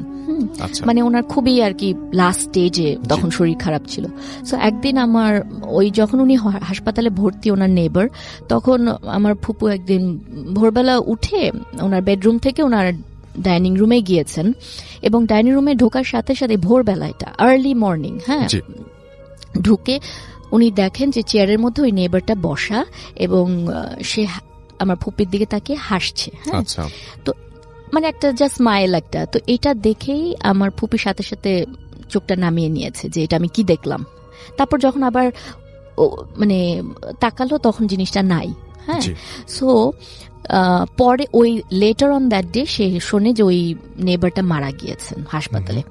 আচ্ছা। মানে ওনার খুবই আর কি লাস্ট স্টেজে তখন শরীর খারাপ ছিল। সো একদিন আমার ওই যখন উনি হাসপাতালে ভর্তি, ওনার নেইবার, তখন আমার ফুপু একদিন ভোরবেলা উঠে ওনার বেডরুম থেকে ওনার ডাইনিং রুমে গিয়েছেন, এবং ডাইনিং রুমে ঢোকার সাথে সাথে ভোরবেলা, এটা আর্লি মর্নিং, হ্যাঁ, জি। ঢুকে উনি দেখেন যে চেয়ারের মধ্যে ওই নেইবারটা বসা, এবং সে আমার ফুপির দিকে তাকিয়ে হাসছে। হ্যাঁ, আচ্ছা। মানে একটা জাস্ট স্মাইল একটা। তো এটা দেখেই আমার ফুপির সাথে সাথে চোখটা নামিয়ে নিয়েছে যে এটা আমি কি দেখলাম। তারপর যখন আবার মানে তাকালো, তখন জিনিসটা নাই। হ্যাঁ, জি। সো পরে ওই লেটার অন দ্যাট ডে সে শোনে যে ওই নেবারটা মারা গিয়েছেন হাসপাতালে।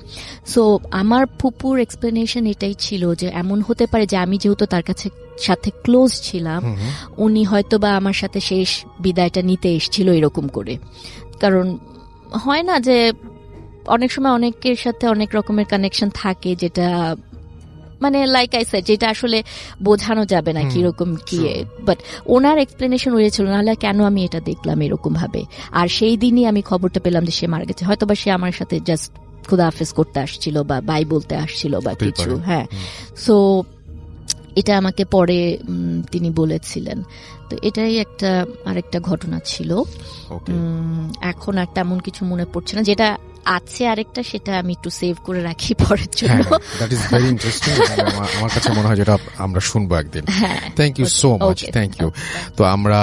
সো আমার ফুপুর এক্সপ্লেনেশন এটাই ছিল যে এমন হতে পারে যে আমি যেহেতু তার কাছে সাথে ক্লোজ ছিলাম, উনি হয়তো বা আমার সাথে শেষ বিদায়টা নিতে এসেছিল এরকম করে। কারণ হয় না যে অনেক সময় অনেকের সাথে অনেক রকমের কানেকশন থাকে, যেটা মানে লাইক আই সেড, যেটা আসলে বোঝানো যাবে না কিরকম কি। বাট ওনার এক্সপ্লেনেশন হয়েছিল, নাহলে কেন আমি এটা দেখলাম এরকম ভাবে। আর সেই দিনই আমি খবরটা পেলাম যে সে মারা গেছে। হয়তো বা সে আমার সাথে জাস্ট খুদা হাফেজ করতে আসছিল বা বাই বলতে আসছিল বা হতেই কিছু। পারে। হ্যাঁ, সো এটা আমাকে পরে তিনি বলেছিলেন। তো এটাই আরেকটা ঘটনা ছিল। ওকে। এখন আর তেমন কিছু মনে পড়ছে না। যেটা আছে আরেকটা, সেটা আমি একটু সেভ করে রাখি পরের জন্য। That is very interesting. আমার কাছে মনে হয় যেটা আমরা শুনবো একদিন। হ্যাঁ, thank you so much, Okay. Thank you. তো আমরা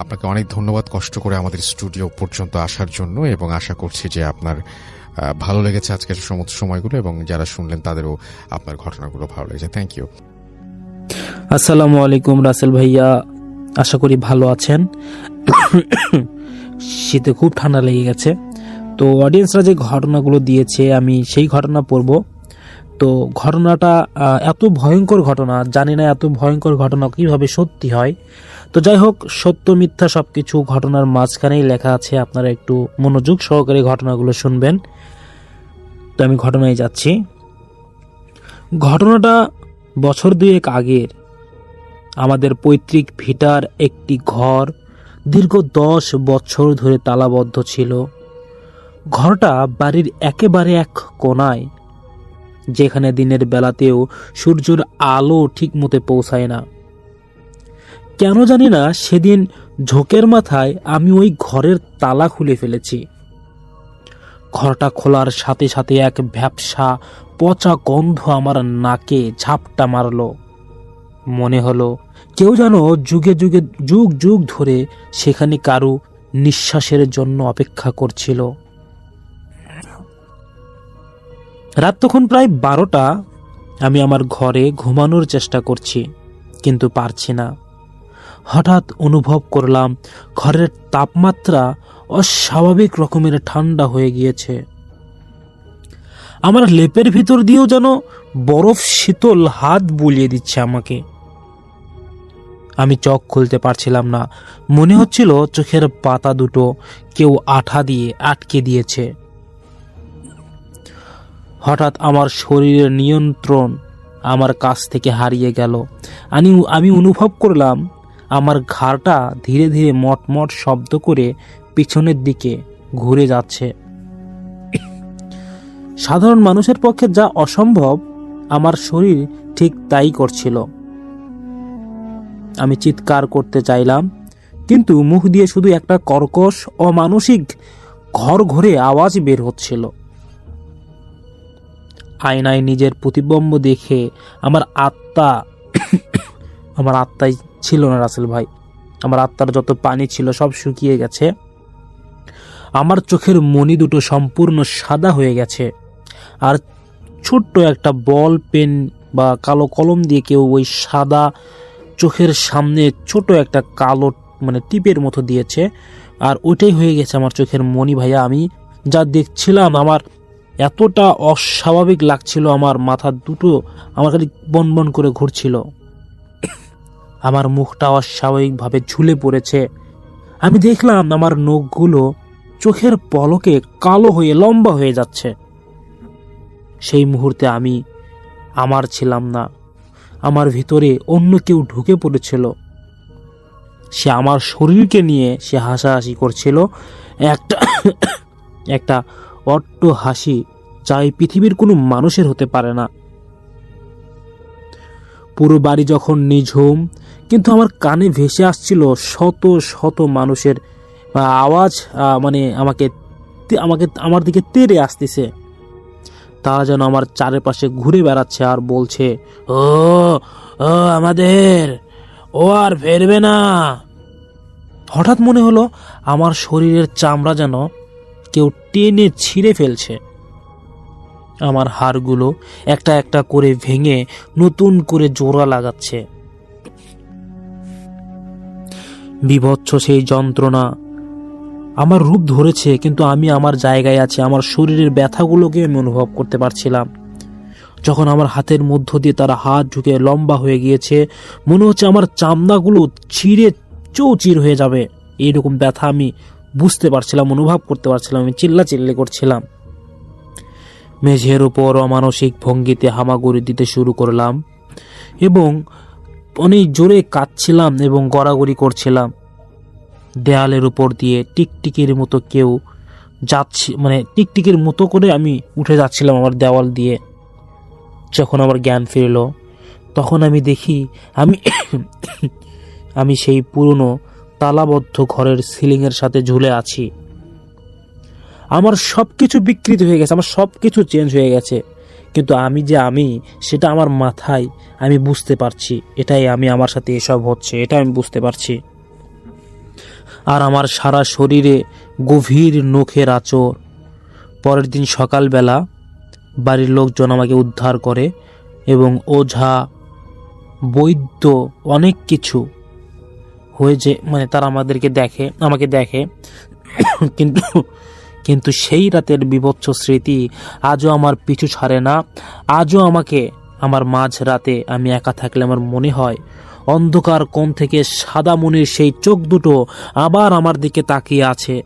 আপনাকে অনেক ধন্যবাদ কষ্ট করে আমাদের স্টুডিও পর্যন্ত আসার জন্য, এবং আশা করছি যে আপনার ভালো লেগেছে আজকের সমস্ত সময়গুলো, এবং যারা শুনলেন তাদেরও আপনার ঘটনাগুলো ভালো লেগেছে। Thank you. আসসালামু আলাইকুম রাসেল ভাইয়া, আশা করি ভালো আছেন। শীতে খুব ঠান্ডা লেগে গেছে। তো অডিয়েন্সরা যে ঘটনাগুলো দিয়েছে, আমি সেই ঘটনা পড়ব। তো ঘটনাটা এত ভয়ঙ্কর ঘটনা, জানি না এত ভয়ঙ্কর ঘটনা কিভাবে সত্যি হয়। তো যাই হোক, সত্য মিথ্যা সবকিছু ঘটনার মাঝখানেই লেখা আছে, আপনারা একটু মনোযোগ সহকারে ঘটনাগুলো শুনবেন। তো আমি ঘটনায় যাচ্ছি। ঘটনাটা বছর 2 আগের। আমাদের পৈতৃক ভিটার একটি ঘর দীর্ঘ 10 বছর ধরে তালাবদ্ধ ছিল। ঘরটা বাড়ির একেবারে এক কোণায়, যেখানে দিনের বেলাতেও সূর্যের আলো ঠিক মতো পৌঁছায় না। কেন জানি না সেদিন ঝোঁকের মাথায় আমি ওই ঘরের তালা খুলে ফেলেছি। ঘরটা খোলার সাথে সাথে এক ভ্যাপসা পচা গন্ধ আমার নাকে ঝাপটা মারলো। মনে হলো কেউ যেন যুগ যুগ ধরে সেখানে কারো নিঃশ্বাসের জন্য অপেক্ষা করছিল। রাত তখন প্রায় 12টা। আমি আমার ঘরে ঘুমানোর চেষ্টা করছি, কিন্তু পারছি না। হঠাৎ অনুভব করলাম ঘরের তাপমাত্রা অস্বাভাবিক রকমের ঠান্ডা হয়ে গিয়েছে। আমার লেপের ভিতর দিয়েও যেন বরফ শীতল হাত বুলিয়ে দিচ্ছে আমাকে। আমি চোখ খুলতে পারছিলাম না। মনে হচ্ছিল চোখের পাতা দুটো কেউ আঠা দিয়ে আটকে দিয়েছে। হঠাৎ আমার শরীরের নিয়ন্ত্রণ আমার কাছ থেকে হারিয়ে গেল। আমি অনুভব করলাম আমার ঘাড়টা ধীরে ধীরে মটমট শব্দ করে পিছনের দিকে ঘুরে যাচ্ছে। সাধারণ মানুষের পক্ষে যা অসম্ভব, আমার শরীর ঠিক তাই করছিল। আমি চিৎকার করতে চাইলাম, কিন্তু মুখ দিয়ে শুধু একটা কর্কশ অমানসিক ঘরে আওয়াজ বের হচ্ছিল। আয়নায় নিজের প্রতিবিম্ব দেখে আমার আত্মাই ছিল না রাসেল ভাই। আমার আত্মার যত পানি ছিল সব শুকিয়ে গেছে। আমার চোখের মণি দুটো সম্পূর্ণ সাদা হয়ে গেছে। আর ছোট্ট একটা বল পেন বা কালো কলম দিয়ে কেউ ওই সাদা চোখের সামনে ছোট একটা কালো মানে টিপের মতো দিয়েছে, আর ওইটাই হয়ে গেছে আমার চোখের মনি ভাইয়া। আমি যা দেখছিলাম আমার এতটা অস্বাভাবিক লাগছিল, আমার মাথা দুটো আমার খালি বন বন করে ঘুরছিল, আমার মুখটা অস্বাভাবিকভাবে ঝুলে পড়েছে। আমি দেখলাম আমার নখগুলো চোখের পলকে কালো হয়ে লম্বা হয়ে যাচ্ছে। সেই মুহূর্তে আমি আমার ছিলাম না, আমার ভিতরে অন্য কেউ ঢুকে পড়েছিল। সে আমার শরীরকে নিয়ে সে হাসাহাসি করছিল, একটা একটা অট্ট হাসি যা এই পৃথিবীর কোনো মানুষের হতে পারে না। পুরো বাড়ি যখন নিঝুম, কিন্তু আমার কানে ভেসে আসছিল শত শত মানুষের আওয়াজ, মানে আমাকে আমাকে আমার দিকে তেড়ে আসতেছে। তারা যেন আমার চারপাশে ঘুরে বেড়াচ্ছে আর বলছে, ও ও আমাদের, ও আর ফেরবে না। হঠাৎ মনে হলো আমার শরীরের চামড়া যেন কেউ টেনে ছিঁড়ে ফেলছে। আমার হাড়গুলো একটা একটা করে ভেঙে নতুন করে জোড়া লাগাচ্ছে। বীভৎস সেই যন্ত্রণা আমার রূপ ধরেছে, কিন্তু আমি আমার জায়গায় আছি। আমার শরীরের ব্যথাগুলোকে আমি অনুভব করতে পারছিলাম। যখন আমার হাতের মধ্য দিয়ে তারা হাত ঢুকে লম্বা হয়ে গিয়েছে, মনে হচ্ছে আমার চামড়াগুলো ছিঁড়ে চৌচির হয়ে যাবে। এইরকম ব্যথা আমি বুঝতে পারছিলাম, অনুভব করতে পারছিলাম। আমি চিল্লাচিল্লি করছিলাম। মেঝের উপর অমানসিক ভঙ্গিতে হামাগুড়ি দিতে শুরু করলাম এবং অনেক জোরে কাঁদছিলাম এবং গড়াগড়ি করছিলাম। দেয়ালের উপর দিয়ে টিকটিকির মতো কেউ যাচ্ছি, মানে টিকটিকির মতো করে আমি উঠে যাচ্ছিলাম আমার দেওয়াল দিয়ে। যখন আমার জ্ঞান ফিরল, তখন আমি দেখি আমি সেই পুরনো তালাবদ্ধ ঘরের সিলিংয়ের সাথে ঝুলে আছি। আমার সব কিছু বিকৃত হয়ে গেছে, আমার সব কিছু চেঞ্জ হয়ে গেছে, কিন্তু আমি যে আমি সেটা আমার মাথায় আমি বুঝতে পারছি। এটাই আমার সাথে এসব হচ্ছে, এটা আমি বুঝতে পারছি। আর আমার সারা শরীরে গভীর নখের আঁচড়। পরের দিন সকালবেলা বাড়ির লোকজন আমাকে উদ্ধার করে এবং ওঝা, বৈদ্য, অনেক কিছু হয়েছে, মানে তারা আমাকে দেখে কিন্তু কিন্তু সেই রাতের বীভৎস স্মৃতি আজও আমার পিছু ছাড়ে না। আজও আমাকে আমার মাঝ রাতে আমি একা থাকলে আমার মনে হয় অন্ধকার কোণ থেকে সাদা মনির সেই চোখ দুটো আবার আমার দিকে তাকিয়ে আছে।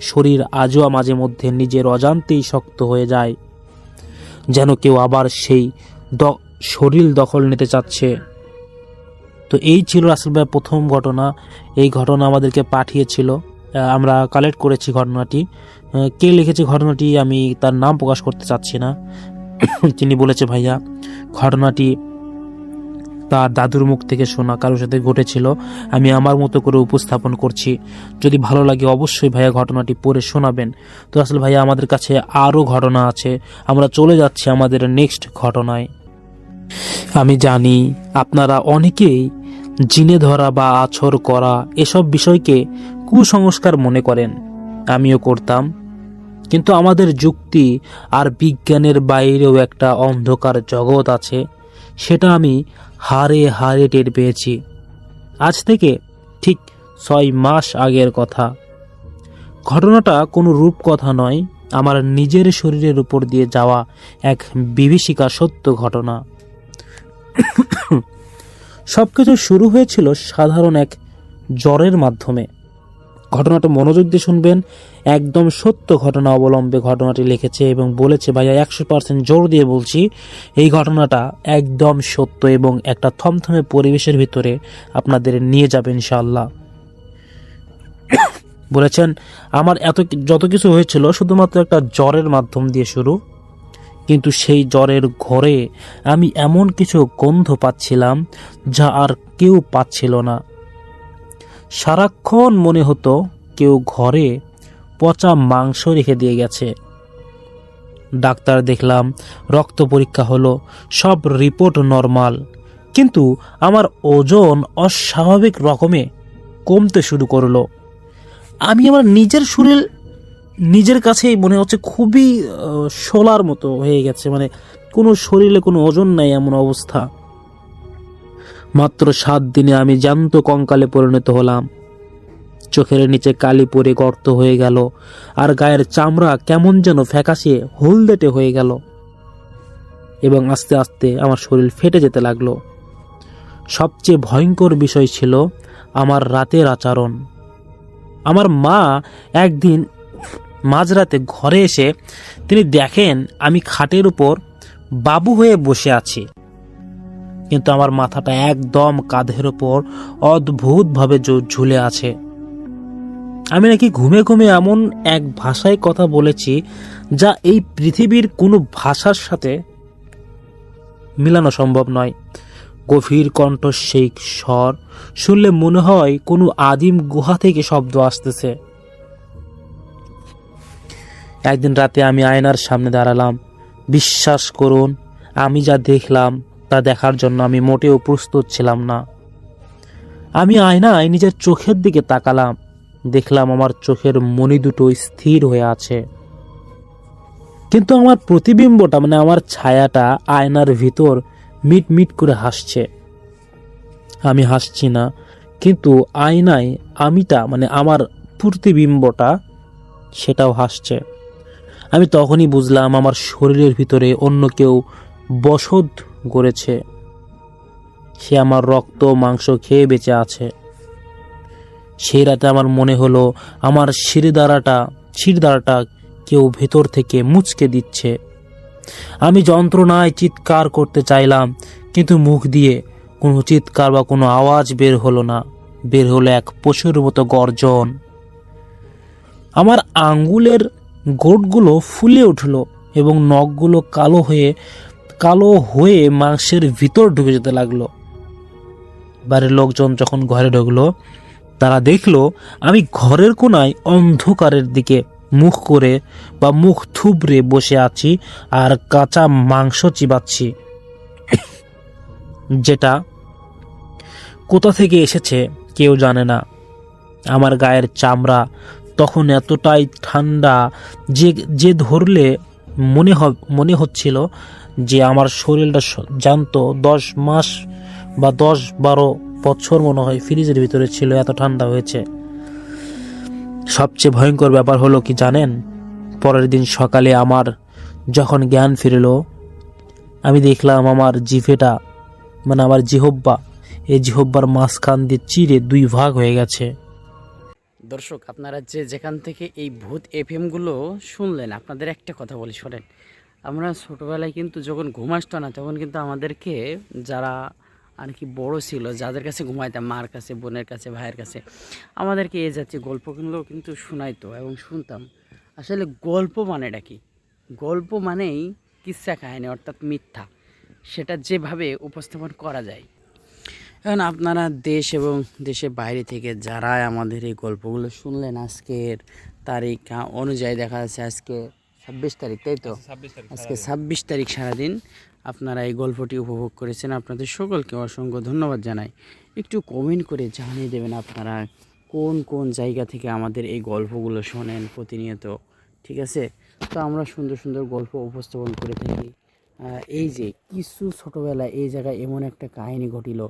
শরীর আজও মাঝে মধ্যে নিজের অজান্তেই শক্ত হয়ে যায়, যেন কেউ আবার সেই শরীর দখল নিতে চাচ্ছে। তো এই ছিল রাসেল ভাই প্রথম ঘটনা। এই ঘটনা আমাদেরকে পাঠিয়েছিল, আমরা কালেক্ট করেছি ঘটনাটি। কে লিখেছে ঘটনাটি আমি তার নাম প্রকাশ করতে চাচ্ছি না। তিনি বলেছে, ভাইয়া ঘটনাটি তার দাদুর মুখ থেকে শোনা, কারোর সাথে ঘটেছিল, আমি আমার মতো করে উপস্থাপন করছি। যদি ভালো লাগে অবশ্যই ভাইয়া ঘটনাটি পড়ে শোনাবেন। তো আসলে ভাইয়া আমাদের কাছে আরও ঘটনা আছে, আমরা চলে যাচ্ছি আমাদের নেক্সট ঘটনায়। আমি জানি আপনারা অনেকেই জিনে ধরা বা আছর করা এসব বিষয়কে কুসংস্কার মনে করেন, আমিও করতাম। কিন্তু আমাদের যুক্তি আর বিজ্ঞানের বাইরেও একটা অন্ধকার জগৎ আছে, সেটা আমি হাড়ে হাড়ে টের পেয়েছি। আজ থেকে ঠিক 6 মাস আগের কথা। ঘটনাটা কোনো রূপকথা নয়, আমার নিজের শরীরের উপর দিয়ে যাওয়া এক বিভীষিকা সত্য ঘটনা। সবকিছু শুরু হয়েছিল সাধারণ এক জ্বরের মাধ্যমে। ঘটনাটা মনোযোগ দিয়ে শুনবেন, একদম সত্য ঘটনা অবলম্বে ঘটনাটি লিখেছে এবং বলেছে, ভাইয়া 100% জোর দিয়ে বলছি এই ঘটনাটা একদম সত্য এবং একটা থমথমে পরিবেশের ভিতরে আপনাদের নিয়ে যাবে ইনশাআল্লাহ। বলেছেন, আমার যত কিছু হয়েছিল শুধুমাত্র একটা জ্বরের মাধ্যম দিয়ে শুরু, কিন্তু সেই জ্বরের ঘরে আমি এমন কিছু গন্ধ পাচ্ছিলাম যা আর কেউ পাচ্ছিল না। সারাক্ষণ মনে হতো কেউ ঘরে পচা মাংস রেখে দিয়ে গেছে। ডাক্তার দেখলাম, রক্ত পরীক্ষা হলো, সব রিপোর্ট নরমাল, কিন্তু আমার ওজন অস্বাভাবিক রকমে কমতে শুরু করলো। আমি আমার নিজের শরীর নিজের কাছেই মনে হচ্ছে খুবই শোলার মতো হয়ে গেছে, মানে কোনো শরীরে কোনো ওজন নাই এমন অবস্থা। মাত্র 7 দিনে আমি জ্যান্ত কঙ্কালে পরিণত হলাম। চোখের নিচে কালি পড়ে গর্ত হয়ে গেল, আর গায়ের চামড়া কেমন যেন ফ্যাকাশে হলদেটে হয়ে গেল, এবং আস্তে আস্তে আমার শরীর ফেটে যেতে লাগলো। সবচেয়ে ভয়ঙ্কর বিষয় ছিল আমার রাতের আচরণ। আমার মা একদিন মাঝরাতে ঘরে এসে তিনি দেখেন আমি খাটের উপর বাবু হয়ে বসে আছি, কিন্তু আমার মাথাটা একদম কাঁধের উপর অদ্ভুতভাবে ঝুলে আছে। আমি নাকি ঘুমে ঘুমে এমন এক ভাষায় কথা বলেছি যা এই পৃথিবীর কোনো ভাষার সাথে মিলানো সম্ভব নয়। গভীর কণ্ঠ সেই স্বর শুনলে মনে হয় কোনো আদিম গুহা থেকে শব্দ আসতেছে। একদিন রাতে আমি আয়নার সামনে দাঁড়ালাম। বিশ্বাস করুন, আমি যা দেখলাম তা দেখার জন্য আমি মোটেও প্রস্তুত ছিলাম না। আমি আয়নায় নিজের চোখের দিকে তাকালাম, দেখলাম আমার চোখের মণি দুটো স্থির হয়ে আছে, কিন্তু আমার প্রতিবিম্বটা মানে আমার ছায়াটা আয়নার ভিতর মিট মিট করে হাসছে। আমি হাসছি না, কিন্তু আয়নায় আমিটা মানে আমার প্রতিবিম্বটা সেটাও হাসছে। আমি তখনই বুঝলাম আমার শরীরের ভিতরে অন্য কেউ বসত গড়েছে। সে আমার রক্ত মাংস খেয়ে বেঁচে আছে। সেই রাতে আমার মনে হলো আমার শিরদাঁড়াটা কেউ ভেতর থেকে মুচকে দিচ্ছে। আমি যন্ত্রণায় চিৎকার করতে চাইলাম, কিন্তু মুখ দিয়ে কোনো চিৎকার বা কোনো আওয়াজ বের হলো না। বের হলো এক পশুর মতো গর্জন। আমার আঙ্গুলের গোটগুলো ফুলে উঠলো এবং নখগুলো কালো হয়ে মাংসের ভিতর ঢুকে যেতে লাগলো। বাড়ির লোকজন যখন ঘরে ঢুকলো, তারা দেখলো আমি ঘরের কোনায় অন্ধকারের দিকে মুখ থুবড়ে বসে আছি আর কাঁচা মাংস চিবাচ্ছি, যেটা কোথা থেকে এসেছে কেউ জানে না। আমার গায়ের চামড়া তখন এতটাই ঠান্ডা যে ধরলে মনে হচ্ছিল যে আমার শরীরটা জানতো 10 মাস বা 10-12 বছর মনে হয় ফ্রিজের ভিতরে ছিল, এত ঠান্ডা হয়েছে। সবচেয়ে ভয়ঙ্কর ব্যাপার হলো কি জানেন? পরের দিন সকালে আমার যখন জ্ঞান ফিরল, আমি দেখলাম আমার জিভেটা মানে আমার জিহব্বা, এই জিহব্বার মাঝখান দিয়ে চিরে 2 ভাগ হয়ে গেছে। দর্শক, আপনারা যেখান থেকে এই ভূত এফএমগুলো শুনলেন, আপনাদের একটা কথা বলি শোনেন। আমরা ছোটোবেলায় কিন্তু যখন ঘুম আসতো না, তখন কিন্তু আমাদেরকে যারা আর কি বড় ছিল, যাদের কাছে ঘুমাইতাম, মার কাছে, বোনের কাছে, ভাইয়ের কাছে, আমাদেরকে এই জাতীয় গল্পগুলো কিন্তু শোনাইতো এবং শুনতাম। আসলে গল্প মানেটা কি? গল্প মানেই কিচ্ছা কাহিনী, অর্থাৎ মিথ্যা, সেটা যেভাবে উপস্থাপন করা যায়। এখন আপনারা দেশ এবং দেশের বাইরে থেকে যারা আমাদের এই গল্পগুলো শুনলেন, আজকের তারিখ অনুযায়ী দেখা যাচ্ছে আজকে 26 তারিখ, তাই তো? আজকে 26 তারিখ সারাদিন আপনারা এই গল্পটি উপভোগ করেছেন। আপনাদের সকলকে অসংখ্য ধন্যবাদ জানাই। একটু কমেন্ট করে জানিয়ে দেবেন আপনারা কোন কোন জায়গা থেকে আমাদের এই গল্পগুলো শোনেন প্রতিনিয়ত, ঠিক আছে? তো আমরা সুন্দর সুন্দর গল্প উপস্থাপন করে থাকি। এই যে কিছু ছোটোবেলায় এই জায়গায় এমন একটা কাহিনী ঘটিল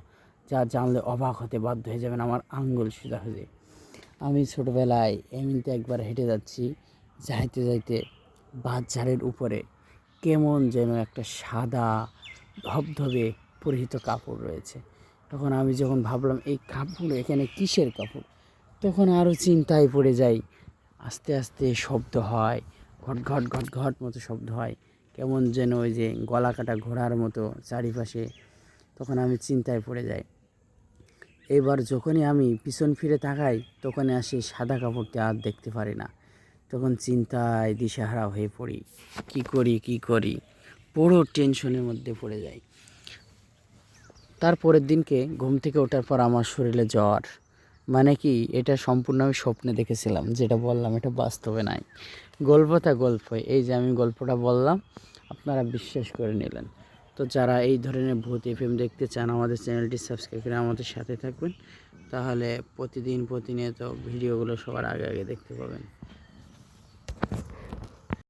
যা জানলে অবাক হতে বাধ্য হয়ে যাবেন। আমার আঙ্গুল সোজা হয়ে যায়। আমি ছোটোবেলায় এমনিতে একবার হেঁটে যাচ্ছি, যাইতে যাইতে বাঁশঝাড়ের উপরে কেমন যেন একটা সাদা ধবধবে পরিহিত কাপড় রয়েছে। তখন আমি যখন ভাবলাম এই কাপড় এখানে কিসের কাপড়, তখন আরও চিন্তায় পড়ে যাই। আস্তে আস্তে শব্দ হয়, ঘট ঘট ঘট ঘট মতো শব্দ হয়, কেমন যেন ওই যে গলা কাটা ঘোড়ার মতো চারিপাশে। তখন আমি চিন্তায় পড়ে যাই। এবার যখনই আমি পিছন ফিরে তাকাই, তখনই আসি সাদা কাপড়টি আর দেখতে পারি না। তখন চিন্তায় দিশেহারা হয়ে পড়ি, কি করি, পুরো টেনশনের মধ্যে পড়ে যাই। তারপরের দিনকে ঘুম থেকে ওঠার পর আমার শরীরে জ্বর। মানে কি, এটা সম্পূর্ণ আমি স্বপ্নে দেখেছিলাম, যেটা বললাম এটা বাস্তবে নাই। গল্পটা গল্পই, এই যে আমি গল্পটা বললাম, আপনারা বিশ্বাস করে নিলেন। তো যারা এই ধরনের ভূত এফএম দেখতে চান, আমাদের চ্যানেলটি সাবস্ক্রাইব করে আমাদের সাথে থাকবেন, তাহলে প্রতিনিয়ত ভিডিওগুলো সবার আগে দেখতে পাবেন।